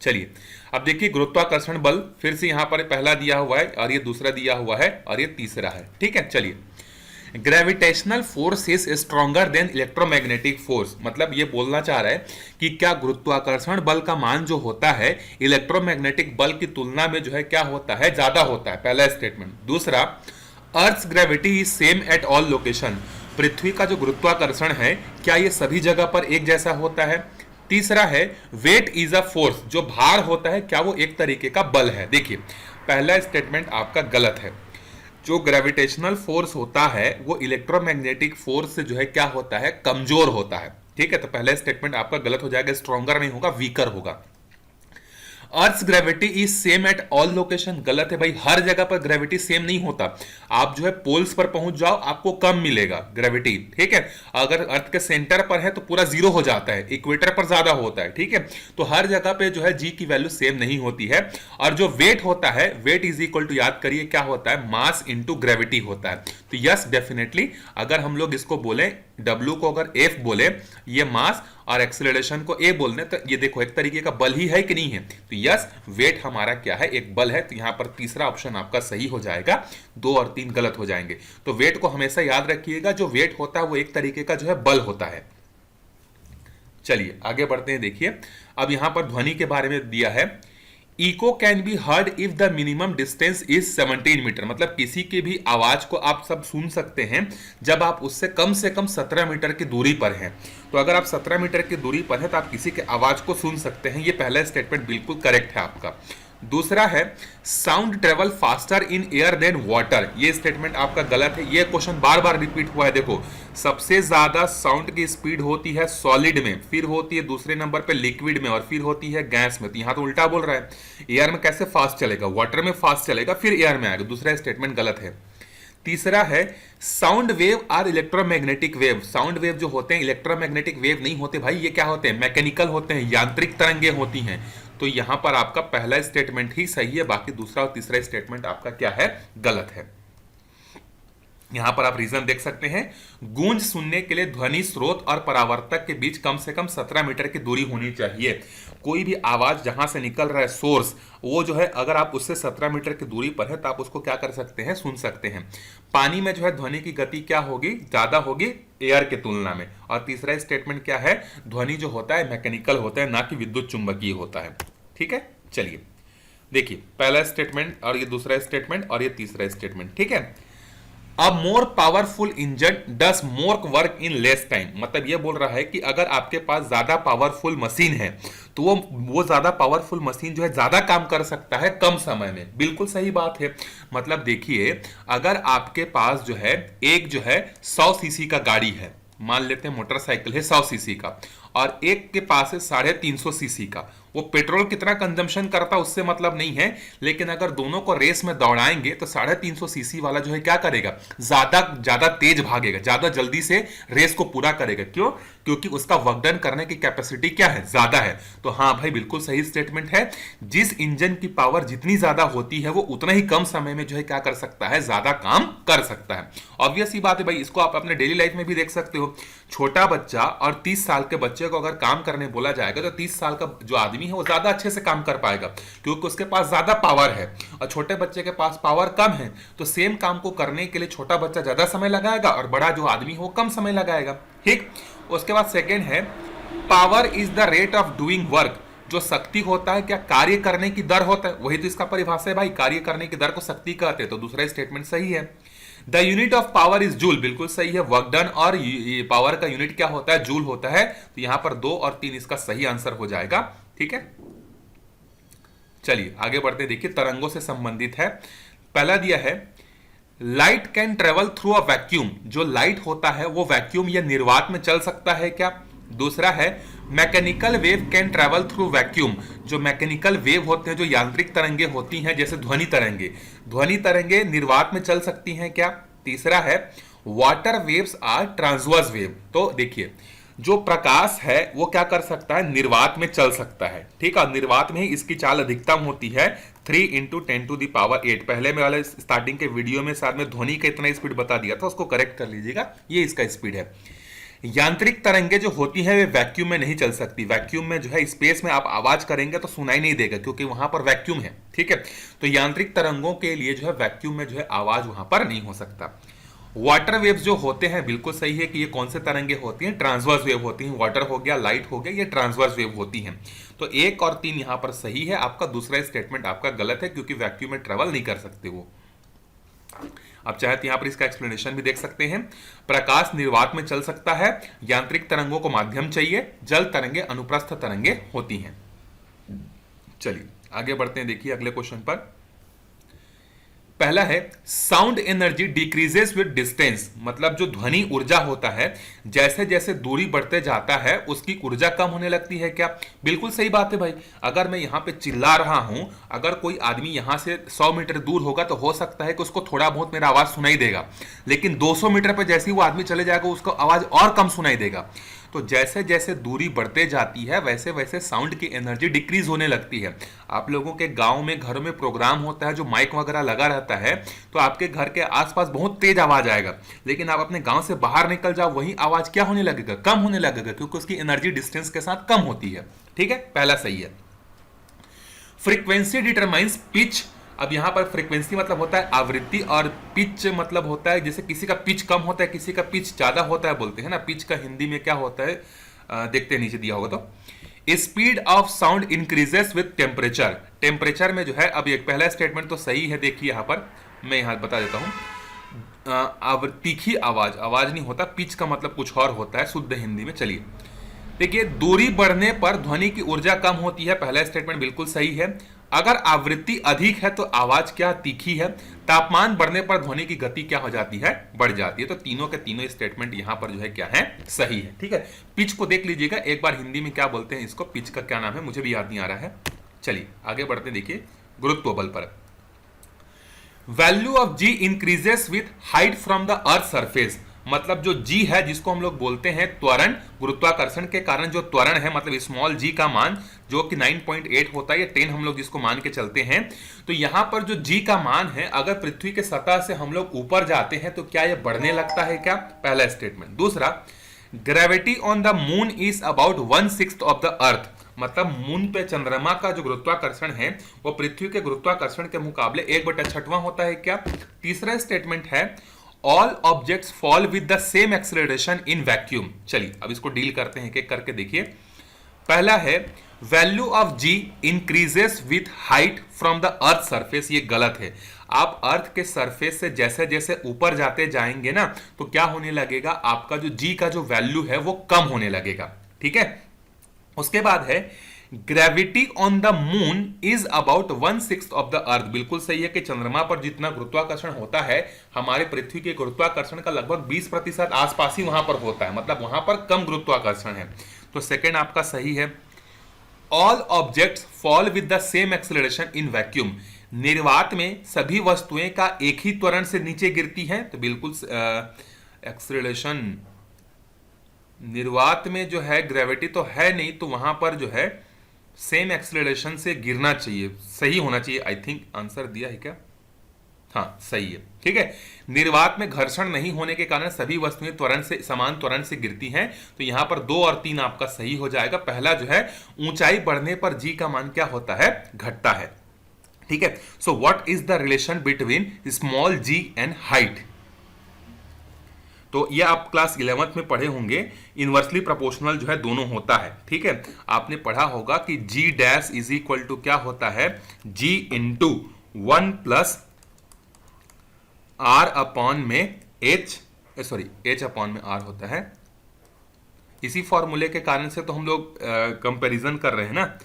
चलिए अब देखिए गुरुत्वाकर्षण बल, फिर से यहां पर पहला दिया हुआ है और ये दूसरा दिया हुआ है और ये तीसरा है, ठीक है। चलिए, gravitational force is stronger than electromagnetic force, मतलब ये बोलना चाह रहा है कि क्या गुरुत्वाकर्षण बल का मान जो होता है इलेक्ट्रोमैग्नेटिक बल की तुलना में जो है क्या होता है, ज्यादा होता है, पहला स्टेटमेंट। दूसरा, earth gravity is same at all location, पृथ्वी का जो गुरुत्वाकर्षण है क्या ये सभी जगह पर एक जैसा होता है। तीसरा है, वेट इज अ फोर्स, जो भार होता है क्या वो एक तरीके का बल है। देखिए पहला स्टेटमेंट आपका गलत है। जो ग्रेविटेशनल फोर्स होता है वो इलेक्ट्रोमैग्नेटिक फोर्स से जो है क्या होता है, कमजोर होता है, ठीक है। तो पहला स्टेटमेंट आपका गलत हो जाएगा, स्ट्रॉन्गर नहीं होगा, वीकर होगा। अर्थ gravity is same at all location, गलत है भाई, हर जगह पर ग्रेविटी सेम नहीं होता। आप जो है पोल्स पर पहुंच जाओ आपको कम मिलेगा ग्रेविटी, ठीक है। अगर अर्थ के सेंटर पर है तो पूरा जीरो हो जाता है, इक्वेटर पर ज्यादा होता है, ठीक है। तो हर जगह पे जो है जी की वैल्यू सेम नहीं होती है। और जो वेट होता है, वेट इज इक्वल टू, याद करिए क्या होता है, मास इंटू ग्रेविटी होता है। तो यस डेफिनेटली अगर हम लोग इसको बोले, W को अगर F बोले, ये मास और एक्सेलरेशन को A बोलने, तो ये देखो एक तरीके का बल ही है कि नहीं है। तो यस वेट हमारा क्या है, एक बल है। तो यहां पर तीसरा ऑप्शन आपका सही हो जाएगा, 2 और 3 गलत हो जाएंगे। तो वेट को हमेशा याद रखिएगा, जो वेट होता है वो एक तरीके का जो है बल होता है। चलिए आगे बढ़ते हैं। देखिए अब यहां पर ध्वनि के बारे में दिया है, echo can be heard if the minimum distance is 17 metre, मतलब किसी की भी आवाज को आप सब सुन सकते हैं जब आप उससे कम से कम 17 मीटर की दूरी पर हैं। तो अगर आप 17 मीटर की दूरी पर हैं तो आप किसी के आवाज को सुन सकते हैं। ये पहला स्टेटमेंट बिल्कुल करेक्ट है आपका। दूसरा है, sound travel faster in air than water, ये स्टेटमेंट आपका गलत है। ये क्वेश्चन बार बार रिपीट हुआ है। देखो सबसे ज्यादा साउंड की स्पीड होती है सॉलिड में, फिर होती है दूसरे नंबर पे लिक्विड में और फिर होती है गैस में। तो यहां तो उल्टा बोल रहा है, एयर में कैसे फास्ट चलेगा, वाटर में फास्ट चलेगा फिर एयर में आएगा। दूसरा स्टेटमेंट गलत है। तीसरा है, sound wave are electromagnetic wave, sound wave जो होते हैं इलेक्ट्रोमैग्नेटिक वेव नहीं होते भाई, ये क्या होते हैं, मैकेनिकल होते हैं, यांत्रिक तरंगे होती हैं। तो यहां पर आपका पहला स्टेटमेंट ही सही है, बाकी दूसरा और तीसरा स्टेटमेंट आपका क्या है, गलत है। यहां पर आप रीजन देख सकते हैं, गूंज सुनने के लिए ध्वनि स्रोत और परावर्तक के बीच कम से कम 17 मीटर की दूरी होनी चाहिए। कोई भी आवाज जहां से निकल रहा है सोर्स, वो जो है अगर आप उससे 17 मीटर की दूरी पर है तो आप उसको क्या कर सकते हैं, सुन सकते हैं। पानी में जो है ध्वनि की गति क्या होगी, ज्यादा होगी एयर के तुलना में। और तीसरा स्टेटमेंट क्या है, ध्वनि जो होता है मैकेनिकल होता है, ना कि विद्युत चुंबकीय होता है, ठीक है। चलिए देखिए पहला स्टेटमेंट और ये दूसरा स्टेटमेंट और ये तीसरा स्टेटमेंट, ठीक है। A more powerful engine does more work in less time, मतलब ये बोल रहा है कि अगर आपके पास ज्यादा पावरफुल मशीन है तो वो ज्यादा पावरफुल मशीन जो है ज्यादा काम कर सकता है कम समय में। बिल्कुल सही बात है। मतलब देखिए अगर आपके पास जो है एक जो है 100 सीसी का गाड़ी है, मान लेते हैं मोटरसाइकिल है 100 सीसी का, और एक के पास है 350 सीसी का, वो पेट्रोल कितना कंजम्पशन करता उससे मतलब नहीं है, लेकिन अगर दोनों को रेस में दौड़ाएंगे तो 350 सीसी वाला जो है क्या करेगा, ज्यादा तेज भागेगा, ज्यादा जल्दी से रेस को पूरा करेगा। क्यों? क्योंकि उसका वर्क डन करने की कैपेसिटी क्या है, ज्यादा है। तो हाँ भाई बिल्कुल सही स्टेटमेंट है। जिस इंजन की पावर जितनी ज्यादा होती है वो उतना ही कम समय में जो है क्या कर सकता है, ज्यादा काम कर सकता है। ऑब्वियस ही बात है भाई, इसको आप अपने डेली लाइफ में भी देख सकते हो। छोटा बच्चा और 30 साल के बच्चे को अगर काम करने बोला जाएगा तो 30 साल का जो आदमी आदमी है वो ज्यादा अच्छे से काम कर पाएगा, क्योंकि उसके पास ज्यादा पावर है, और छोटे बच्चे के पास पावर कम है, तो सेम काम को करने के लिए छोटा बच्चा ज्यादा समय लगाएगा और बड़ा जो आदमी हो कम समय लगाएगा। ठीक, उसके बाद सेकेंड है power is the rate of doing work. जो शक्ति होता है क्या कार्य करने की दर होता है, वही तो इसका परिभाषा है भाई, कार्य करने की दर को शक्ति कहते हैं, तो दूसरा स्टेटमेंट सही है। The unit of power is joule, बिल्कुल सही है। वर्क डन और पावर का यूनिट क्या होता है, जूल होता है, तो यहां पर 2 और 3 इसका सही आंसर हो जाएगा। ठीक है, चलिए आगे बढ़ते, देखिए तरंगों से संबंधित है। पहला दिया है light can travel through a vacuum, जो लाइट होता है वो वैक्यूम या निर्वात में चल सकता है क्या। दूसरा है mechanical wave can travel through vacuum, जो मैकेनिकल वेव होते हैं, जो यांत्रिक तरंगे होती हैं जैसे ध्वनि तरंगे निर्वात में चल सकती हैं क्या। तीसरा है water waves are transverse wave, तो देखिए जो प्रकाश है वो क्या कर सकता है, निर्वात में चल सकता है। ठीक है, निर्वात में ही इसकी चाल अधिकतम होती है 3 × 10⁸। पहले में वाले स्टार्टिंग के वीडियो में साथ में ध्वनि का इतना स्पीड बता दिया था, उसको करेक्ट कर लीजिएगा, ये इसका स्पीड है। यांत्रिक तरंगे जो होती हैं वे वैक्यूम में नहीं चल सकती। वैक्यूम में जो है स्पेस में आप आवाज करेंगे तो सुनाई नहीं देगा, क्योंकि वहां पर वैक्यूम है। ठीक है, तो यांत्रिक तरंगों के लिए जो है वैक्यूम में जो है आवाज वहां पर नहीं हो सकता। वाटर वेव्स जो होते हैं, बिल्कुल सही है कि ये कौन से तरंगे होती हैं, ट्रांसवर्स वेव होती हैं। वाटर हो गया, लाइट हो गया, ये ट्रांसवर्स वेव होती हैं। तो 1 और 3 यहां पर सही है, आपका दूसरा स्टेटमेंट आपका गलत है, क्योंकि वैक्यूम में ट्रेवल नहीं कर सकते वो। आप चाहे तो यहां पर इसका एक्सप्लेनेशन भी देख सकते हैं। प्रकाश निर्वात में चल सकता है, यांत्रिक तरंगों को माध्यम चाहिए, जल तरंगे अनुप्रस्थ तरंगे होती हैं। चलिए आगे बढ़ते हैं, देखिए अगले क्वेश्चन पर। पहला है sound energy decreases with distance, मतलब जो ध्वनि ऊर्जा होता है जैसे जैसे दूरी बढ़ते जाता है उसकी ऊर्जा कम होने लगती है क्या। बिल्कुल सही बात है भाई, अगर मैं यहां पे चिल्ला रहा हूं, अगर कोई आदमी यहां से 100 मीटर दूर होगा तो हो सकता है कि उसको थोड़ा बहुत मेरा आवाज सुनाई देगा, लेकिन 200 मीटर पर जैसे ही वो आदमी चले जाएगा उसको आवाज और कम सुनाई देगा। तो जैसे जैसे दूरी बढ़ते जाती है वैसे वैसे साउंड की एनर्जी डिक्रीज होने लगती है। आप लोगों के गांव में घरों में प्रोग्राम होता है जो माइक वगैरह लगा रहता है, तो आपके घर के आसपास बहुत तेज आवाज आएगा, लेकिन आप अपने गांव से बाहर निकल जाओ वही आवाज क्या होने लगेगा, कम होने लगेगा, क्योंकि उसकी एनर्जी डिस्टेंस के साथ कम होती है। ठीक है, पहला सही है। फ्रीक्वेंसी डिटरमाइंस पिच, अब यहां पर फ्रीक्वेंसी मतलब होता है आवृत्ति, और पिच मतलब होता है जैसे किसी का पिच कम होता है किसी का पिच ज्यादा होता है, बोलते हैं ना। पिच का हिंदी में क्या होता है, देखते हैं नीचे दिया होगा तो। Speed of sound increases with temperature, temperature में जो है, अब एक पहला स्टेटमेंट तो सही है, देखिए यहां पर मैं यहां बता देता हूं। तीखी आवाज, आवाज नहीं होता, पिच का मतलब कुछ और होता है शुद्ध हिंदी में। चलिए देखिए, दूरी बढ़ने पर ध्वनि की ऊर्जा कम होती है, पहला स्टेटमेंट बिल्कुल सही है। अगर आवृत्ति अधिक है तो आवाज क्या तीखी है। तापमान बढ़ने पर ध्वनि की गति क्या हो जाती है, बढ़ जाती है। तो तीनों के तीनों स्टेटमेंट यहां पर जो है क्या है, सही है। ठीक है, पिच को देख लीजिएगा एक बार, हिंदी में क्या बोलते हैं इसको, पिच का क्या नाम है मुझे भी याद नहीं आ रहा है। चलिए आगे बढ़ते हैं, देखिए गुरुत्व बल पर। Value of g increases with height from the earth surface, मतलब जो जी है जिसको हम लोग बोलते हैं त्वरण, गुरुत्वाकर्षण के कारण जो त्वरण है, मतलब स्मॉल जी का मान जो कि 9.8 होता है या 10 हम लोग जिसको मान के चलते हैं, तो यहां पर जो जी का मान है अगर पृथ्वी के सतह से हम लोग ऊपर जाते हैं तो क्या यह बढ़ने लगता है क्या, पहला स्टेटमेंट। दूसरा, gravity on the moon is about 1/6 of the earth, मतलब मून पे चंद्रमा का जो गुरुत्वाकर्षण है वो पृथ्वी के गुरुत्वाकर्षण के मुकाबले 1/6 होता है क्या। तीसरा स्टेटमेंट है all objects fall with the same acceleration in vacuum. चलिए अब इसको डील करते हैं, एक करके देखिए। पहला है value of g increases with height from the earth surface, ये गलत है। आप अर्थ के सरफेस से जैसे जैसे ऊपर जाते जाएंगे ना तो क्या होने लगेगा, आपका जो जी का जो वैल्यू है वो कम होने लगेगा। ठीक है, उसके बाद है gravity on the moon is about 1/6 of the earth, बिल्कुल सही है कि चंद्रमा पर जितना गुरुत्वाकर्षण होता है हमारे पृथ्वी के गुरुत्वाकर्षण का लगभग 20% आसपास ही वहां पर होता है, मतलब वहां पर कम गुरुत्वाकर्षण है। तो सेकंड आपका सही है। All objects fall with the same acceleration in vacuum, निर्वात में सभी वस्तुएं का एक ही त्वरण से नीचे गिरती हैं, तो बिल्कुल एक्सेलरेशन निर्वात में जो है ग्रेविटी तो है नहीं, तो वहां पर जो है सेम एक्सेलरेशन से गिरना चाहिए, सही होना चाहिए। आई थिंक आंसर दिया है क्या, हाँ सही है, ठीक है। निर्वात में घर्षण नहीं होने के कारण सभी वस्तुएं त्वरण से समान त्वरण से गिरती हैं, तो यहां पर 2 और 3 आपका सही हो जाएगा। पहला जो है ऊंचाई बढ़ने पर जी का मान क्या होता है, घटता है, ठीक है। So what is the relation between small g and height, तो ये आप क्लास 11th में पढ़े होंगे, इनवर्सली प्रोपोर्शनल जो है दोनों होता है, ठीक है। आपने पढ़ा होगा कि जी डैश इज इक्वल टू क्या होता है, जी इंटू 1 प्लस आर अपॉन में एच अपॉन में आर होता है। इसी फॉर्मूले के कारण से तो हम लोग कंपैरिजन कर रहे हैं ना,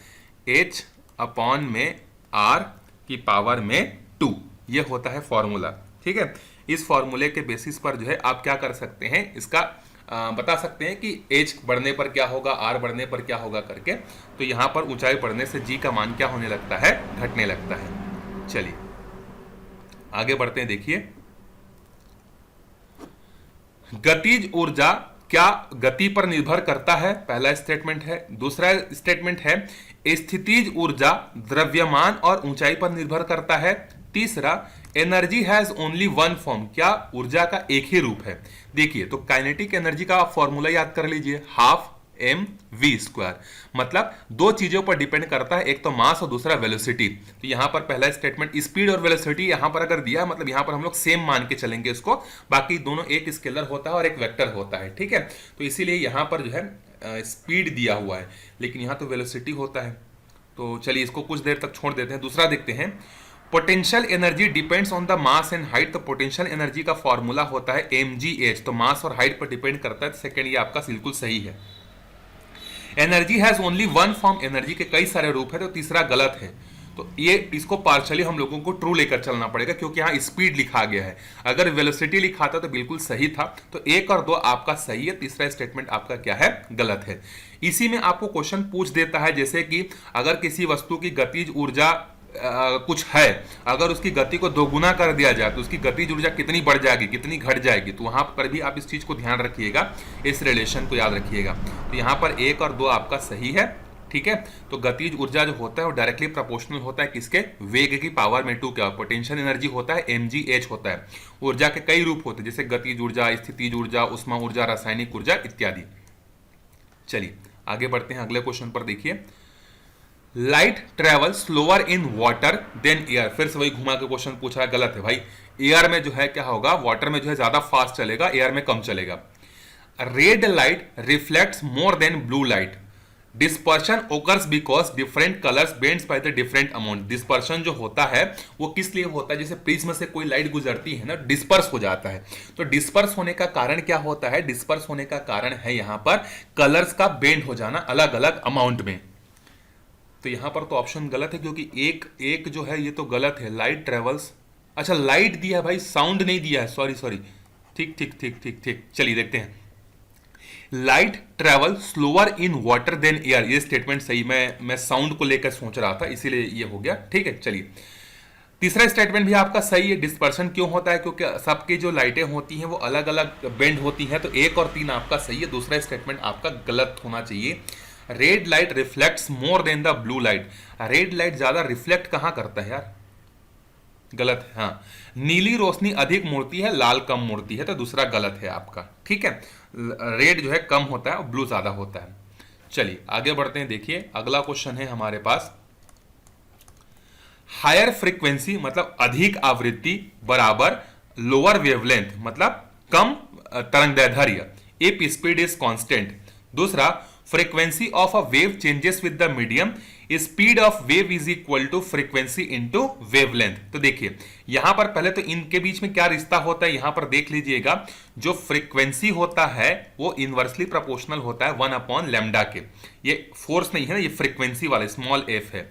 एच अपॉन में आर की पावर में 2, ये होता है फॉर्मूला, ठीक है। इस फॉर्मूले के बेसिस पर जो है आप क्या कर सकते हैं, इसका बता सकते हैं कि एच बढ़ने पर क्या होगा, आर बढ़ने पर क्या होगा करके। तो यहां पर ऊंचाई बढ़ने से जी का मान क्या होने लगता है, घटने लगता है। चलिए आगे बढ़ते हैं। देखिए गतिज ऊर्जा क्या गति पर निर्भर करता है, पहला स्टेटमेंट है। दूसरा स्टेटमेंट है स्थितिज ऊर्जा द्रव्यमान और ऊंचाई पर निर्भर करता है। तीसरा energy has only one form, क्या ऊर्जा का एक ही रूप है। देखिए तो काइनेटिक एनर्जी का आप फॉर्मूला याद कर लीजिए, हाफ एम वी स्क्वायर, मतलब 2 चीजों पर डिपेंड करता है, एक तो मास और दूसरा वेलोसिटी। तो यहां पर पहला स्टेटमेंट स्पीड और वेलोसिटी यहां पर अगर दिया, मतलब यहां पर हम लोग सेम मान के चलेंगे इसको, बाकी दोनों एक स्केलर होता है और एक वेक्टर होता है, ठीक है। तो इसीलिए यहां पर जो है स्पीड दिया हुआ है, लेकिन यहां तो वेलोसिटी होता है। तो चलिए इसको कुछ देर तक छोड़ देते हैं। दूसरा देखते हैं, potential energy depends on the mass and height. तो पोटेंशियल एनर्जी का फॉर्मूला होता है mgh, तो मास और हाइट पर डिपेंड करता है। सेकंड ये आपका बिल्कुल सही है। Energy has only one form, energy के कई सारे रूप है, तो तीसरा गलत है। तो ये इसको पार्शियली हम लोगों को ट्रू लेकर चलना पड़ेगा, क्योंकि यहाँ स्पीड लिखा गया है। अगर वेलोसिटी लिखा था तो बिल्कुल सही था। तो 1 और 2 आपका सही है, तीसरा स्टेटमेंट आपका क्या है, गलत है। इसी में आपको क्वेश्चन पूछ देता है, जैसे कि अगर किसी वस्तु की गतिज ऊर्जा कुछ है, अगर उसकी गति को दोगुना कर दिया जाए तो उसकी गतिज ऊर्जा कितनी बढ़ जाएगी, कितनी घट जाएगी। तो वहां पर भी आप इस चीज को ध्यान रखिएगा, इस रिलेशन को याद रखिएगा। तो यहां पर 1 और 2 आपका सही है, ठीक है। तो गतिज ऊर्जा जो होता है वो डायरेक्टली प्रोपोर्शनल होता है किसके, वेग की पावर में 2 क्या। पोटेंशियल एनर्जी होता है mgh होता है। ऊर्जा के कई रूप होते हैं, जैसे गतिज ऊर्जा, स्थितिज ऊर्जा, उष्मा ऊर्जा, रासायनिक ऊर्जा इत्यादि। चलिए आगे बढ़ते हैं अगले क्वेश्चन पर। देखिए light travel slower in water than air, फिर से वही घुमा के क्वेश्चन पूछा है, गलत है भाई। एयर में जो है क्या होगा, वाटर में जो है ज्यादा फास्ट चलेगा, एयर में कम चलेगा। Red light reflects more than blue light. Dispersion occurs because different colours bends by the different amount. Dispersion जो होता है वो किस लिए होता है, जैसे प्रिज्म से कोई लाइट गुजरती है ना, डिस्पर्स हो जाता है। तो डिस्पर्स होने का कारण क्या होता है, डिस्पर्स होने का कारण है यहां पर कलर्स का बेंड हो जाना अलग अलग अमाउंट में। तो यहां पर तो ऑप्शन गलत है, क्योंकि एक जो है ये तो गलत है। लाइट ट्रेवल्स, अच्छा लाइट दिया है भाई, साउंड नहीं दिया है, सॉरी। ठीक। चलिए देखते हैं। Light travel slower in water than air, ये स्टेटमेंट सही। मैं साउंड को लेकर सोच रहा था, इसीलिए ये हो गया, ठीक है। चलिए तीसरा स्टेटमेंट भी आपका सही है। डिस्पर्शन क्यों होता है, क्योंकि सबकी जो लाइटें होती हैं वो अलग अलग बेंड होती हैं। तो 1 और 3 आपका सही है, दूसरा स्टेटमेंट आपका गलत होना चाहिए। Red light reflects more then the blue light, red light ज्यादा रिफ्लेक्ट कहां करता है यार, गलत है। हाँ, नीली रोशनी अधिक मोड़ती है, लाल कम मोड़ती है, तो दूसरा गलत है आपका, ठीक है। रेड जो है कम होता है और ब्लू ज्यादा होता है। चलिए आगे बढ़ते हैं। देखिए अगला क्वेश्चन है हमारे पास, हायर फ्रीक्वेंसी मतलब अधिक आवृत्ति बराबर लोअर वेवलेंथ मतलब कम तरंगदैर्ध्य, इफ स्पीड इज कांस्टेंट। दूसरा frequency of a wave changes with the medium, speed of wave is equal to frequency into wavelength. तो देखिए यहां पर पहले तो इनके बीच में क्या रिश्ता होता है, यहां पर देख लीजिएगा। जो फ्रीक्वेंसी होता है वो इनवर्सली प्रोपोर्शनल होता है 1/λ के। ये फोर्स नहीं है ना, ये फ्रीक्वेंसी वाला स्मॉल f है।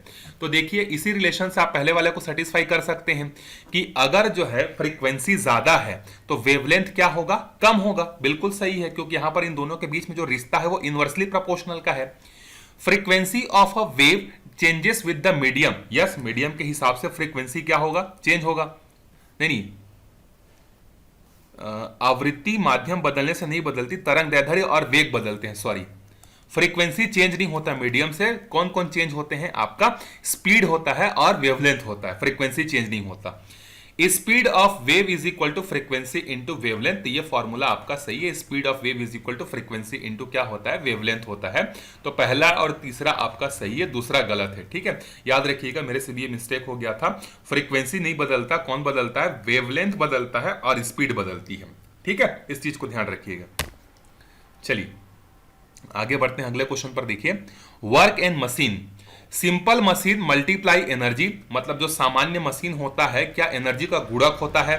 तो देखिए इसी रिलेशन से आप पहले वाले को सेटिस्फाई कर सकते हैं कि अगर जो है फ्रीक्वेंसी ज्यादा है तो वेवलेंथ क्या होगा, कम होगा। बिल्कुल सही है, क्योंकि यहां पर इन दोनों के बीच में जो रिश्ता है वो इनवर्सली प्रोपोर्शनल का है। Frequency of a wave changes with the medium, yes medium के हिसाब से फ्रीक्वेंसी क्या होगा, चेंज होगा। नहीं, आवृत्ति माध्यम बदलने से नहीं बदलती, तरंगदैर्ध्य और वेग बदलते हैं, सॉरी। फ्रीक्वेंसी चेंज नहीं होता मीडियम से, कौन कौन चेंज होते हैं, आपका स्पीड होता है और वेवलेंथ होता है, फ्रीक्वेंसी चेंज नहीं होता। Speed of wave is equal to frequency into wavelength, ये फॉर्मूला आपका सही है। Speed of wave is equal to frequency into क्या होता है, वेवलेंथ होता है। तो पहला और तीसरा आपका सही है, दूसरा गलत है, ठीक है। याद रखिएगा, मेरे से भी ये मिस्टेक हो गया था। फ्रीक्वेंसी नहीं बदलता, कौन बदलता है, वेवलेंथ बदलता है और स्पीड बदलती है, ठीक है। इस चीज को ध्यान रखिएगा। चलिए आगे बढ़ते हैं अगले क्वेश्चन पर। देखिए, work and machine, simple machine multiply energy, मतलब जो सामान्य मशीन होता है क्या एनर्जी का गुणक होता है।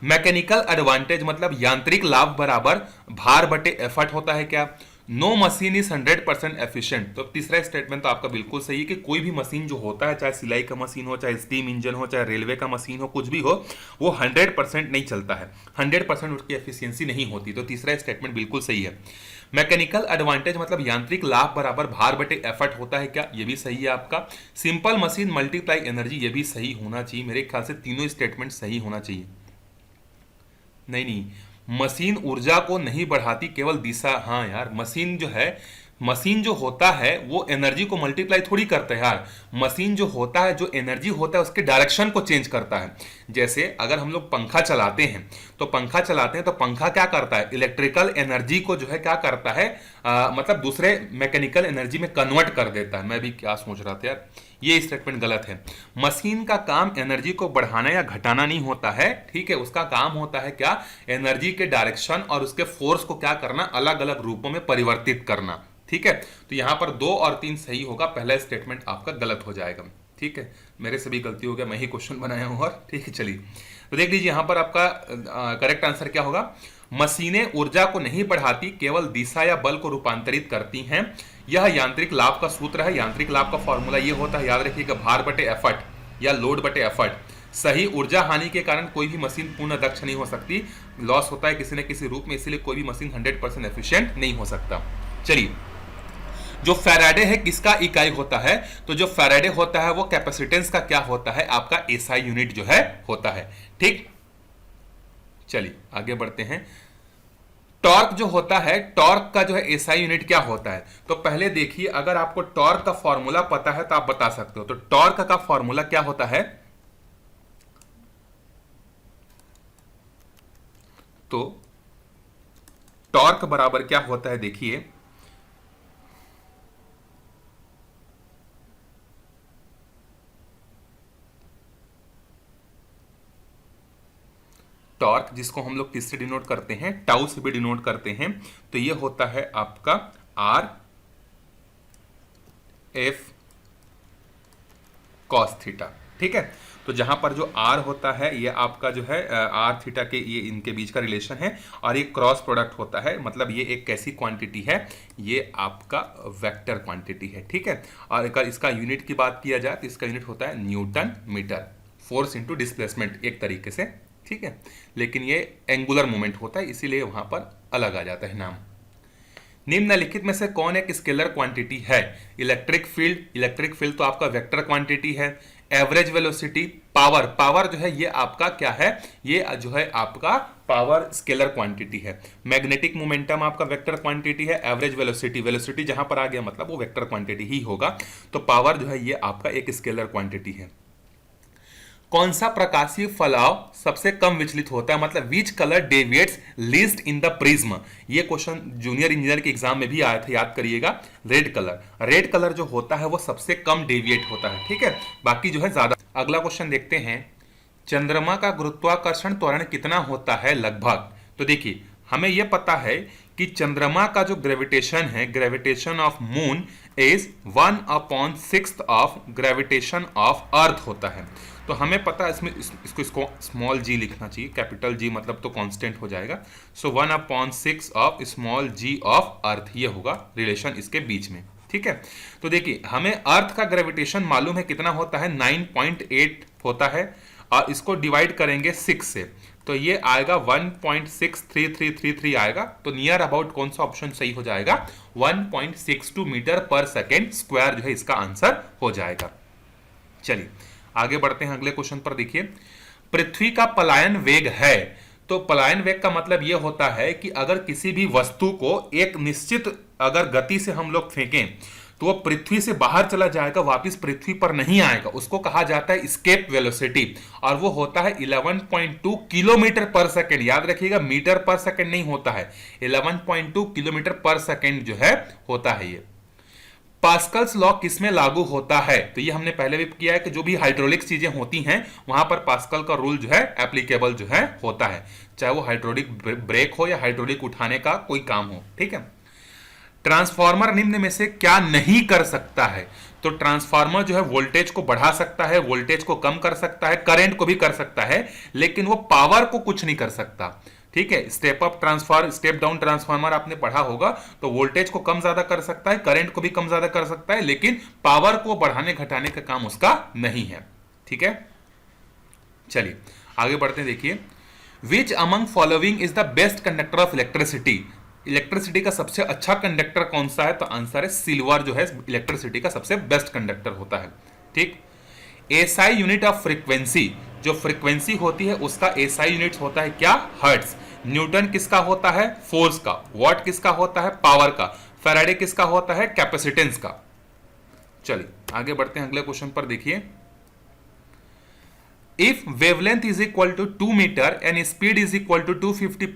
मैकेनिकल एडवांटेज मतलब यांत्रिक लाभ बराबर भार बटे एफर्ट होता है क्या। नो मशीन इज 100% एफिशिएंट, तो तीसरा स्टेटमेंट तो आपका बिल्कुल सही है कि कोई भी मशीन जो होता है, चाहे सिलाई का मशीन हो, चाहे स्टीम इंजन हो, चाहे रेलवे का मशीन हो, कुछ भी हो, वो 100% नहीं चलता है, 100% उसकी एफिशिएंसी नहीं होती। तो तीसरा स्टेटमेंट बिल्कुल सही है। मैकेनिकल एडवांटेज मतलब यांत्रिक लाभ बराबर भार बटे एफर्ट होता है क्या, ये भी सही है आपका। सिंपल मशीन मल्टीप्लाई एनर्जी, ये भी सही होना चाहिए। मेरे ख्याल से तीनों स्टेटमेंट सही होना चाहिए। नहीं, मशीन ऊर्जा को नहीं बढ़ाती, केवल दिशा। हाँ यार, मशीन जो है, मशीन जो होता है वो एनर्जी को मल्टीप्लाई थोड़ी करता है यार। मशीन जो होता है, जो एनर्जी होता है उसके डायरेक्शन को चेंज करता है। जैसे अगर हम लोग पंखा चलाते हैं तो पंखा क्या करता है, इलेक्ट्रिकल एनर्जी को जो है क्या करता है, मतलब दूसरे मैकेनिकल एनर्जी में कन्वर्ट कर देता है। मैं भी क्या सोच रहा था यार, ये स्टेटमेंट गलत है। मशीन का काम एनर्जी को बढ़ाना या घटाना नहीं होता है, ठीक है। उसका काम होता है क्या, एनर्जी के डायरेक्शन और उसके फोर्स को क्या करना, अलग अलग रूपों में परिवर्तित करना, ठीक है। तो यहां पर 2 और 3 सही होगा, पहला स्टेटमेंट आपका गलत हो जाएगा, ठीक है। मेरे से भी गलती हो गया, मैं ही क्वेश्चन बनाया हूं, और ठीक है। चलिए तो देख लीजिए यहां पर आपका करेक्ट आंसर क्या होगा। मशीनें ऊर्जा को नहीं बढ़ाती, केवल दिशा या बल को रूपांतरित करती हैं। यह यांत्रिक लाभ का सूत्र है। यांत्रिक लाभ का फॉर्मूला ये होता है, याद रखिएगा, भार बटे एफर्ट या लोड बटे एफर्ट। सही ऊर्जा हानि के कारण कोई भी मशीन पूर्ण दक्ष नहीं हो सकती, लॉस होता है किसी न किसी रूप में, इसलिए कोई भी मशीन 100% एफिशिएंट नहीं हो सकता। चलिए, जो फैराडे है किसका इकाई होता है, तो जो फैराडे होता है वो कैपेसिटेंस का क्या होता है, आपका एसआई यूनिट जो है होता है, ठीक। चलिए आगे बढ़ते हैं। टॉर्क जो होता है, टॉर्क का जो है एसआई यूनिट क्या होता है, तो पहले देखिए, अगर आपको टॉर्क का फॉर्मूला पता है तो आप बता सकते हो। तो टॉर्क का फॉर्मूला क्या होता है, तो टॉर्क बराबर क्या होता है, देखिए, टॉर्क जिसको हम लोग किससे डिनोट करते हैं, टाउ से भी डिनोट करते हैं। तो ये होता है आपका आर एफ कॉस थीटा, ठीक है। तो जहां पर जो आर होता है ये आपका जो है आर थीटा के, ये इनके बीच का रिलेशन है, और ये क्रॉस प्रोडक्ट होता है, मतलब ये एक कैसी क्वांटिटी है, ये आपका वेक्टर क्वांटिटी है, ठीक है। और इसका यूनिट की बात किया जाए तो इसका यूनिट होता है newton metre, force into displacement एक तरीके से, ठीक है। लेकिन ये एंगुलर मोमेंट होता है, इसीलिए वहां पर अलग आ जाता है नाम। निम्नलिखित में से कौन एक स्केलर क्वांटिटी है, इलेक्ट्रिक फील्ड तो आपका वेक्टर क्वांटिटी है। एवरेज वेलोसिटी, पावर जो है ये आपका क्या है, ये जो है आपका पावर स्केलर क्वांटिटी है। मैग्नेटिक मोमेंटम आपका वेक्टर क्वांटिटी है। एवरेज वेलोसिटी जहां पर आ गया मतलब वो वेक्टर क्वांटिटी ही होगा। तो पावर जो है ये आपका एक स्केलर क्वांटिटी है। कौन सा प्रकाशीय फलाव सबसे कम विचलित होता है, मतलब which colour deviates least in the prism. ये क्वेश्चन जूनियर इंजीनियर के एग्जाम में भी आया था, याद करिएगा। रेड कलर जो होता है वो सबसे कम डेविएट होता है, ठीक है, बाकी जो है ज्यादा। अगला क्वेश्चन देखते हैं, चंद्रमा का गुरुत्वाकर्षण त्वरण कितना होता है लगभग। तो देखिए, हमें यह पता है कि चंद्रमा का जो ग्रेविटेशन है, gravitation of moon is 1/6 of gravitation of earth होता है। तो हमें पता है इसमें इसको स्मॉल जी लिखना चाहिए, कैपिटल जी मतलब तो कांस्टेंट हो जाएगा। So 1/6 of small g of earth, ये होगा रिलेशन इसके बीच में, ठीक है। तो देखिए, हमें अर्थ का ग्रेविटेशन मालूम है कितना होता है, 9.8 होता है, और इसको डिवाइड करेंगे 6 से, तो ये आएगा 1.63333 आएगा। तो नियर अबाउट कौन सा ऑप्शन सही हो जाएगा, 1.62 मीटर पर सेकेंड स्क्वायर जो है इसका आंसर हो जाएगा। चलिए आगे बढ़ते हैं अगले क्वेश्चन पर। देखिए, पृथ्वी का पलायन वेग है, तो पलायन वेग का मतलब यह होता है कि अगर किसी भी वस्तु को एक निश्चित अगर गति से हम लोग फेंकें तो वो पृथ्वी से बाहर चला जाएगा, वापस पृथ्वी पर नहीं आएगा, उसको कहा जाता है एस्केप वेलोसिटी, और वो होता है 11.2 किलोमीटर पर सेकेंड। याद रखिएगा, मीटर पर सेकेंड नहीं होता है, 11.2 किलोमीटर पर सेकेंड जो है होता है ये। पास्कल्स लॉ किसमें लागू होता है? तो ये हमने पहले भी किया है कि जो भी हाइड्रोलिक चीजें होती हैं वहां पर पास्कल का रूल जो है एप्लीकेबल जो है होता है, चाहे वो हाइड्रोलिक ब्रेक हो या हाइड्रोलिक उठाने का कोई काम हो, ठीक है। ट्रांसफार्मर निम्न में से क्या नहीं कर सकता है? तो ट्रांसफार्मर जो है वोल्टेज को बढ़ा सकता है, वोल्टेज को कम कर सकता है, करंट को भी कर सकता है, लेकिन वो पावर को कुछ नहीं कर सकता, ठीक है। Step up transformer, step down transformer आपने पढ़ा होगा, तो वोल्टेज को कम ज्यादा कर सकता है, करंट को भी कम ज्यादा कर सकता है, लेकिन पावर को बढ़ाने घटाने का काम उसका नहीं है, ठीक है। चलिए आगे बढ़ते हैं। देखिए, which among following is the best conductor of electricity? Electricity का सबसे अच्छा कंडक्टर कौन सा है? तो आंसर है सिल्वर जो है इलेक्ट्रिसिटी का सबसे बेस्ट कंडक्टर होता है, ठीक। एसआई यूनिट ऑफ फ्रीक्वेंसी, जो फ्रीक्वेंसी होती है उसका एसआई यूनिट होता है क्या? हर्ट्ज। न्यूटन किसका होता है? फोर्स का। वॉट किसका होता है? पावर का। फैराडे किसका होता है? कैपेसिटेंस का। चलिए आगे बढ़ते हैं अगले क्वेश्चन पर। देखिए, if wavelength is equal to 2 metre and speed is equal to 250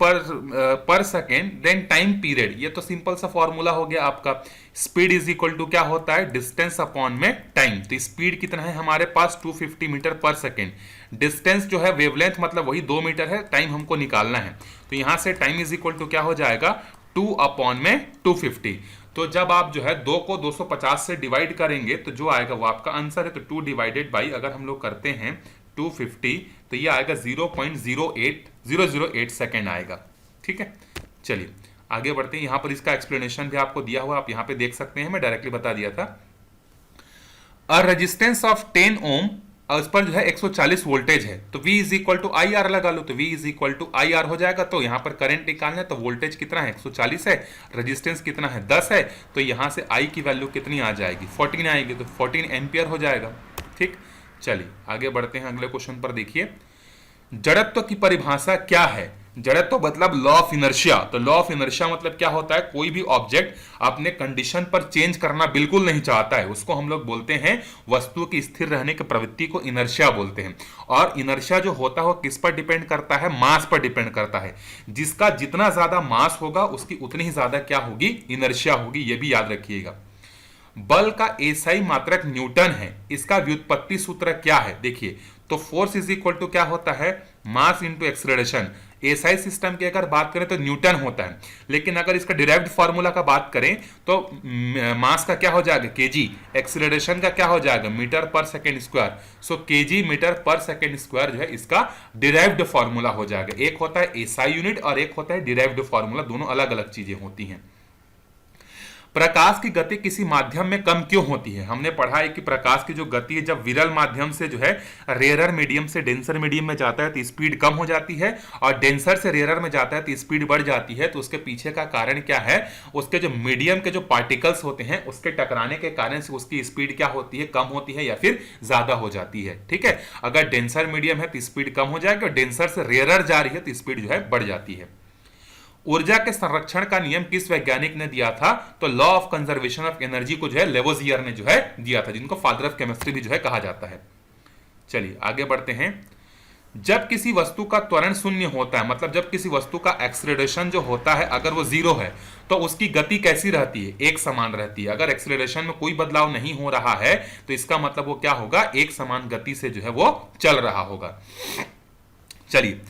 पर सेकेंड, then time period, ये तो सिंपल सा फॉर्मूला हो गया आपका। स्पीड इज इक्वल टू क्या होता है? डिस्टेंस अपॉन में टाइम। तो स्पीड कितना है हमारे पास? 250 मीटर पर सेकेंड। डिस्टेंस जो है वेवलेंथ मतलब वही 2 मीटर है, टाइम हमको निकालना है, तो यहां से टाइम इज इक्वल टू क्या हो जाएगा? 2 अपॉन में 250। तो जब आप जो है 2 को 250 से डिवाइड करेंगे तो जो आएगा वो आपका आंसर है। तो 2 डिवाइडेड बाई अगर हम लोग करते हैं 250, तो ये आएगा 0.08008 सेकेंड आएगा, ठीक है। चलिए आगे बढ़ते हैं। यहां पर इसका एक्सप्लेनेशन भी आपको दिया हुआ, आप यहां पे देख सकते हैं, मैं डायरेक्टली बता दिया था। अ रेजिस्टेंस ऑफ 10 ओम, उस पर जो है 140 वोल्टेज है, तो V is equal to I R लगा लो, तो V is equal to I R हो जाएगा। तो यहां पर करंट निकालना है, तो वोल्टेज कितना है? 140 है, रेजिस्टेंस कितना है? 10 है, तो यहां से I की वैल्यू कितनी आ जाएगी? 14 आएगी, तो 14 एम्पियर हो जाएगा, ठीक। चलिए आगे बढ़ते हैं अगले क्वेश्चन पर। देखिए, जड़त्व की परिभाषा क्या है? जड़त्व मतलब लॉ ऑफ इनर्शिया। तो लॉ ऑफ इनर्शिया मतलब क्या होता है? कोई भी ऑब्जेक्ट अपने कंडीशन पर चेंज करना बिल्कुल नहीं चाहता है, उसको हम लोग बोलते हैं, वस्तु की स्थिर रहने की प्रवृत्ति को इनर्शिया बोलते हैं। और इनर्शिया जो होता है वो किस पर डिपेंड करता है? मास पर डिपेंड करता है। जिसका जितना ज्यादा मास होगा उसकी उतनी ही ज्यादा क्या होगी? इनर्शिया होगी, ये भी याद रखिएगा। बल का एसआई मात्रक न्यूटन है, इसका व्युत्पत्ति सूत्र क्या है? देखिए, तो फोर्स इज इक्वल टू क्या होता है? मास इंटू एक्सेलरेशन। एसआई सिस्टम की अगर बात करें तो न्यूटन होता है, लेकिन अगर इसका डिराइव्ड फॉर्मूला का बात करें तो मास का क्या हो जाएगा? केजी। एक्सेलरेशन का क्या हो जाएगा? मीटर पर सेकेंड स्क्वायर। सो केजी मीटर पर सेकेंड स्क्वायर जो है इसका डिराइव्ड फॉर्मूला हो जाएगा। एक होता है एसआई यूनिट और एक होता है डिराइव्ड फॉर्मूला, दोनों अलग अलग चीजें होती हैं। प्रकाश की गति किसी माध्यम में कम क्यों होती है? हमने पढ़ा है कि प्रकाश की जो गति है जब विरल माध्यम से जो है रेयरर मीडियम से डेंसर मीडियम में जाता है तो स्पीड कम हो जाती है, और डेंसर से रेयरर में जाता है तो स्पीड बढ़ जाती है। तो उसके पीछे का कारण क्या है? उसके जो मीडियम के जो पार्टिकल्स होते हैं उसके टकराने के कारण से उसकी स्पीड क्या होती है? कम होती है या फिर ज्यादा हो जाती है, ठीक है। अगर डेंसर मीडियम है तो स्पीड कम हो जाएगी, और डेंसर से रेयरर जा रही है तो स्पीड जो है बढ़ जाती है। ऊर्जा के संरक्षण का नियम किस वैज्ञानिक ने दिया था? तो law of conservation of energy को जो है लेवोजियर ने जो है दिया था, जिनको फादर ऑफ केमिस्ट्री भी जो है कहा जाता है। चलिए आगे बढ़ते हैं। जब किसी वस्तु का त्वरण शून्य होता है, मतलब जब किसी वस्तु का एक्सेलरेशन जो होता है अगर वो जीरो है तो उसकी गति कैसी रहती है? एक समान रहती है। अगर एक्सेलरेशन में कोई बदलाव नहीं हो रहा है तो इसका मतलब वो क्या होगा? एक समान गति से जो है वो चल रहा होगा। चलिए,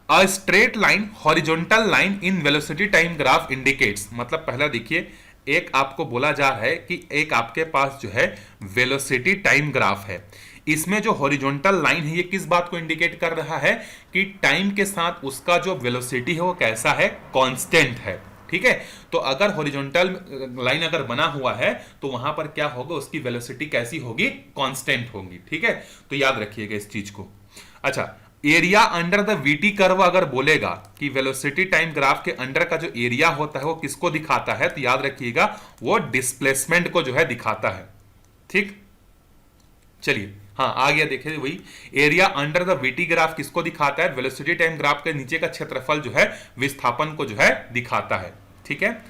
A straight line horizontal line in velocity time graph indicates, मतलब पहला देखिए, एक आपको बोला जा रहा है कि एक आपके पास जो है वेलोसिटी टाइम ग्राफ है, इसमें जो हॉरिजॉन्टल लाइन है ये किस बात को इंडिकेट कर रहा है? कि टाइम के साथ उसका जो वेलोसिटी है वो कैसा है? कांस्टेंट है, ठीक है। तो अगर हॉरिजॉन्टल लाइन अगर बना हुआ है तो वहां पर क्या होगा? उसकी वेलोसिटी कैसी होगी? कांस्टेंट होगी, ठीक है। तो याद रखिएगा इस चीज को। अच्छा, area under the VT curve अगर बोलेगा कि वेलोसिटी टाइम ग्राफ के अंडर का जो एरिया होता है वो किसको दिखाता है? तो याद रखिएगा वो डिस्प्लेसमेंट को जो है दिखाता है, ठीक। चलिए हाँ आ गया, देखिए वही area under the VT graph किसको दिखाता है? वेलोसिटी टाइम ग्राफ के नीचे का क्षेत्रफल जो है विस्थापन को जो है दिखाता है, ठीक है।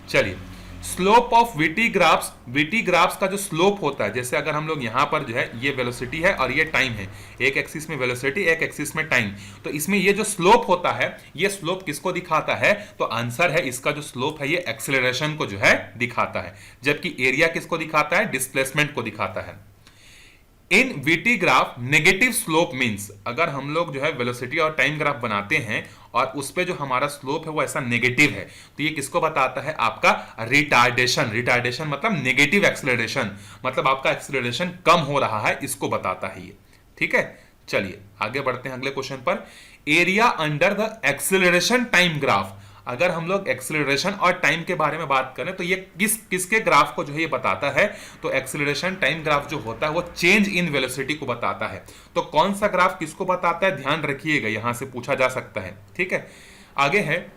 चलिए, स्लोप ऑफ वीटी ग्राफ्स का जो स्लोप होता है, जैसे अगर हम लोग यहां पर जो है ये वेलोसिटी है और ये टाइम है, एक एक्सिस में वेलोसिटी एक एक्सिस में टाइम, तो इसमें ये जो स्लोप होता है ये स्लोप किसको दिखाता है? तो आंसर है इसका जो स्लोप है ये एक्सेलरेशन को जो है दिखाता है, जबकि एरिया किसको दिखाता है? डिस्प्लेसमेंट को दिखाता है। In VT graph negative slope means, अगर हम लोग जो है वेलोसिटी और टाइम ग्राफ बनाते हैं और उस पे जो हमारा स्लोप है वो ऐसा नेगेटिव है, तो ये किसको बताता है? आपका रिटार्डेशन मतलब नेगेटिव एक्सेलरेशन, मतलब आपका एक्सेलरेशन कम हो रहा है, इसको बताता है ये। ठीक है, चलिए आगे बढ़ते हैं अगले क्वेश्चन पर। Area under the acceleration time graph, अगर हम लोग एक्सेलरेशन और टाइम के बारे में बात करें तो ये किसके ग्राफ को जो है ये बताता है? तो एक्सेलरेशन टाइम ग्राफ जो होता है वो चेंज इन वेलोसिटी को बताता है। तो कौन सा ग्राफ किसको बताता है? ध्यान रखिएगा, यहां से पूछा जा सकता है। ठीक है, आगे है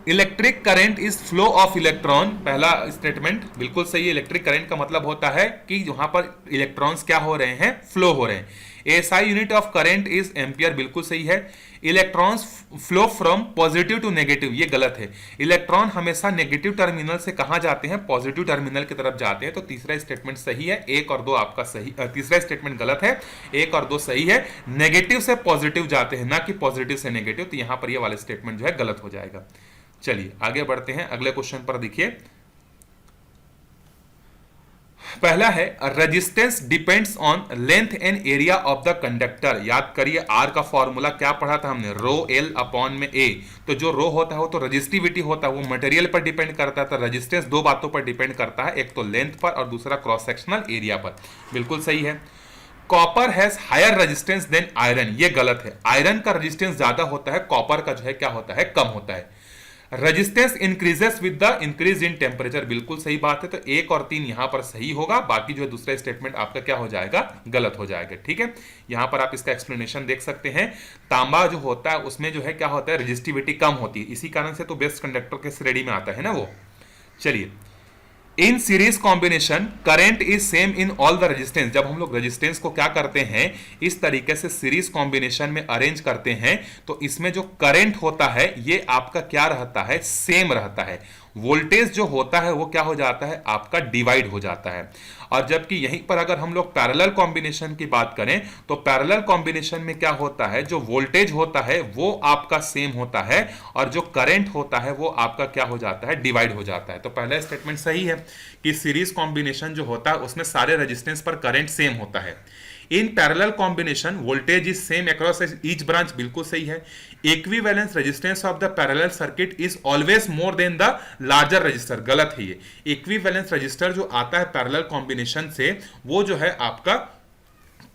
electric current is flow of electron. पहला स्टेटमेंट बिल्कुल सही है। इलेक्ट्रिक करंट का मतलब होता है कि वहां पर इलेक्ट्रॉन्स क्या हो रहे हैं? फ्लो हो रहे हैं। SI unit of current is ampere, बिल्कुल सही है। Electrons flow from positive to negative, ये गलत है। इलेक्ट्रॉन हमेशा नेगेटिव टर्मिनल से कहां जाते हैं? पॉजिटिव टर्मिनल की तरफ जाते हैं। तो तीसरा स्टेटमेंट सही है, 1 और 2 आपका सही। तीसरा स्टेटमेंट गलत है, 1 और 2 सही है। नेगेटिव से पॉजिटिव जाते हैं, ना कि पॉजिटिव से नेगेटिव, तो यहां पर ये वाला स्टेटमेंट जो है गलत हो जाएगा। चलिए आगे बढ़ते हैं अगले क्वेश्चन पर। देखिए पहला है resistance depends on length and area of the conductor. याद करिए आर का फॉर्मूला क्या पढ़ा था हमने? रो एल अपॉन में ए। तो जो रो होता है वो तो रेजिस्टिविटी होता है, वो मटेरियल पर डिपेंड करता है। तो रेजिस्टेंस 2 बातों पर डिपेंड करता है, एक तो लेंथ पर और दूसरा क्रॉस सेक्शनल एरिया पर। बिल्कुल सही है। Copper has higher resistance than iron, ये गलत है। आयरन का रेजिस्टेंस ज्यादा होता है, कॉपर का जो है क्या होता है? कम होता है। Resistance increases with the increase in temperature, बिल्कुल सही बात है। तो 1 और 3 यहां पर सही होगा, बाकी जो है दूसरा स्टेटमेंट आपका क्या हो जाएगा? गलत हो जाएगा। ठीक है, यहां पर आप इसका एक्सप्लेनेशन देख सकते हैं। तांबा जो होता है उसमें जो है क्या होता है? रेजिस्टिविटी कम होती है, इसी कारण से तो बेस्ट कंडक्टर के श्रेणी में आता है ना वो। चलिए, in series combination current is same in all the resistance. जब हम लोग रेजिस्टेंस को क्या करते हैं? इस तरीके से सीरीज कॉम्बिनेशन में अरेंज करते हैं, तो इसमें जो करंट होता है ये आपका क्या रहता है? सेम रहता है। वोल्टेज जो होता है वो क्या हो जाता है? आपका डिवाइड हो जाता है। और जबकि यहीं पर अगर हम लोग पैरेलल कॉम्बिनेशन की बात करें तो पैरेलल कॉम्बिनेशन में क्या होता है? जो वोल्टेज होता है वो आपका सेम होता है और जो करंट होता है वो आपका क्या हो जाता है? डिवाइड हो जाता है। तो पहला स्टेटमेंट सही है कि सीरीज कॉम्बिनेशन जो होता है उसमें सारे रेजिस्टेंस पर करंट सेम होता है। In parallel combination voltage is same across each branch, बिल्कुल सही है। Equivalence resistance of the parallel circuit is always more than the larger register, गलत है ये। इक्विवेलेंस रजिस्टर जो आता है पैरेलल कॉम्बिनेशन से वो जो है आपका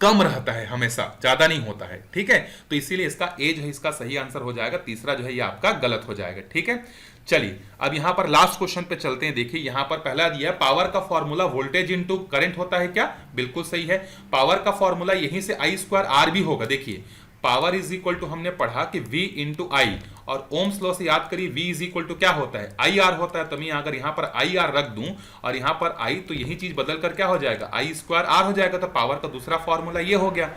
कम रहता है, हमेशा ज्यादा नहीं होता है। ठीक है, तो इसीलिए इसका ए जो है इसका सही आंसर हो जाएगा, तीसरा जो है ये आपका गलत हो जाएगा। ठीक है, चलिए अब यहां पर लास्ट क्वेश्चन पे चलते हैं। देखिए यहां पर पहला दिया है पावर का फॉर्मूला वोल्टेज इनटू करंट होता है क्या? बिल्कुल सही है। पावर का फॉर्मूला यहीं से आई स्क्वायर आर भी होगा। देखिए पावर इज इक्वल टू हमने पढ़ा कि V इंटू आई, और ओम्स लॉ से याद करिए V इज इक्वल टू क्या होता है? आई आर होता है। तो मैं अगर यहां पर आई आर रख दूं और यहां पर आई, तो यही चीज बदल कर क्या हो जाएगा? आई स्क्वायर आर हो जाएगा। तो पावर का दूसरा फॉर्मूला ये हो गया।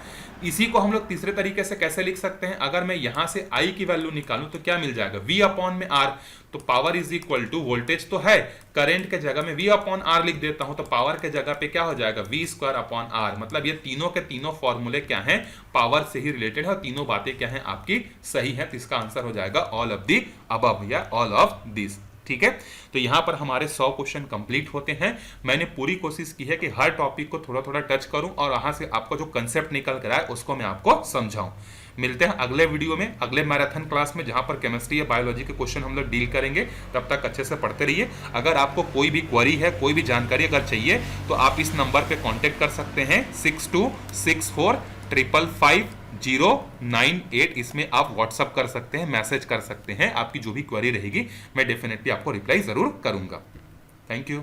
इसी को हम लोग तीसरे तरीके से कैसे लिख सकते हैं? अगर मैं यहां से आई की वैल्यू निकालूं तो क्या मिल जाएगा? V अपॉन में आर। तो power is equal to voltage तो है, करंट के जगह में V अपॉन आर लिख देता हूं, तो पावर के जगह पे क्या हो जाएगा? V square upon R. मतलब ये तीनों के तीनों फॉर्मूले क्या हैं? पावर से ही रिलेटेड है और तीनों बातें क्या हैं? आपकी सही है। तो इसका आंसर हो जाएगा ऑल ऑफ दी अबव या ऑल ऑफ दिस। ठीक है, तो यहां पर हमारे 100 क्वेश्चन कंप्लीट होते हैं। मैंने पूरी कोशिश की है कि हर टॉपिक को थोड़ा थोड़ा टच करूं और वहां से आपको जो कंसेप्ट निकल कर आए उसको मैं आपको समझाऊं। मिलते हैं अगले वीडियो में, अगले मैराथन क्लास में, जहां पर केमिस्ट्री या बायोलॉजी के क्वेश्चन हम लोग डील करेंगे। तब तक अच्छे से पढ़ते रहिए। अगर आपको कोई भी क्वेरी है, कोई भी जानकारी अगर चाहिए तो आप इस नंबर पे कांटेक्ट कर सकते हैं 6264555098। इसमें आप व्हाट्सअप कर सकते हैं, मैसेज कर सकते हैं। आपकी जो भी क्वेरी रहेगी मैं डेफिनेटली आपको रिप्लाई जरूर करूंगा। Thank you.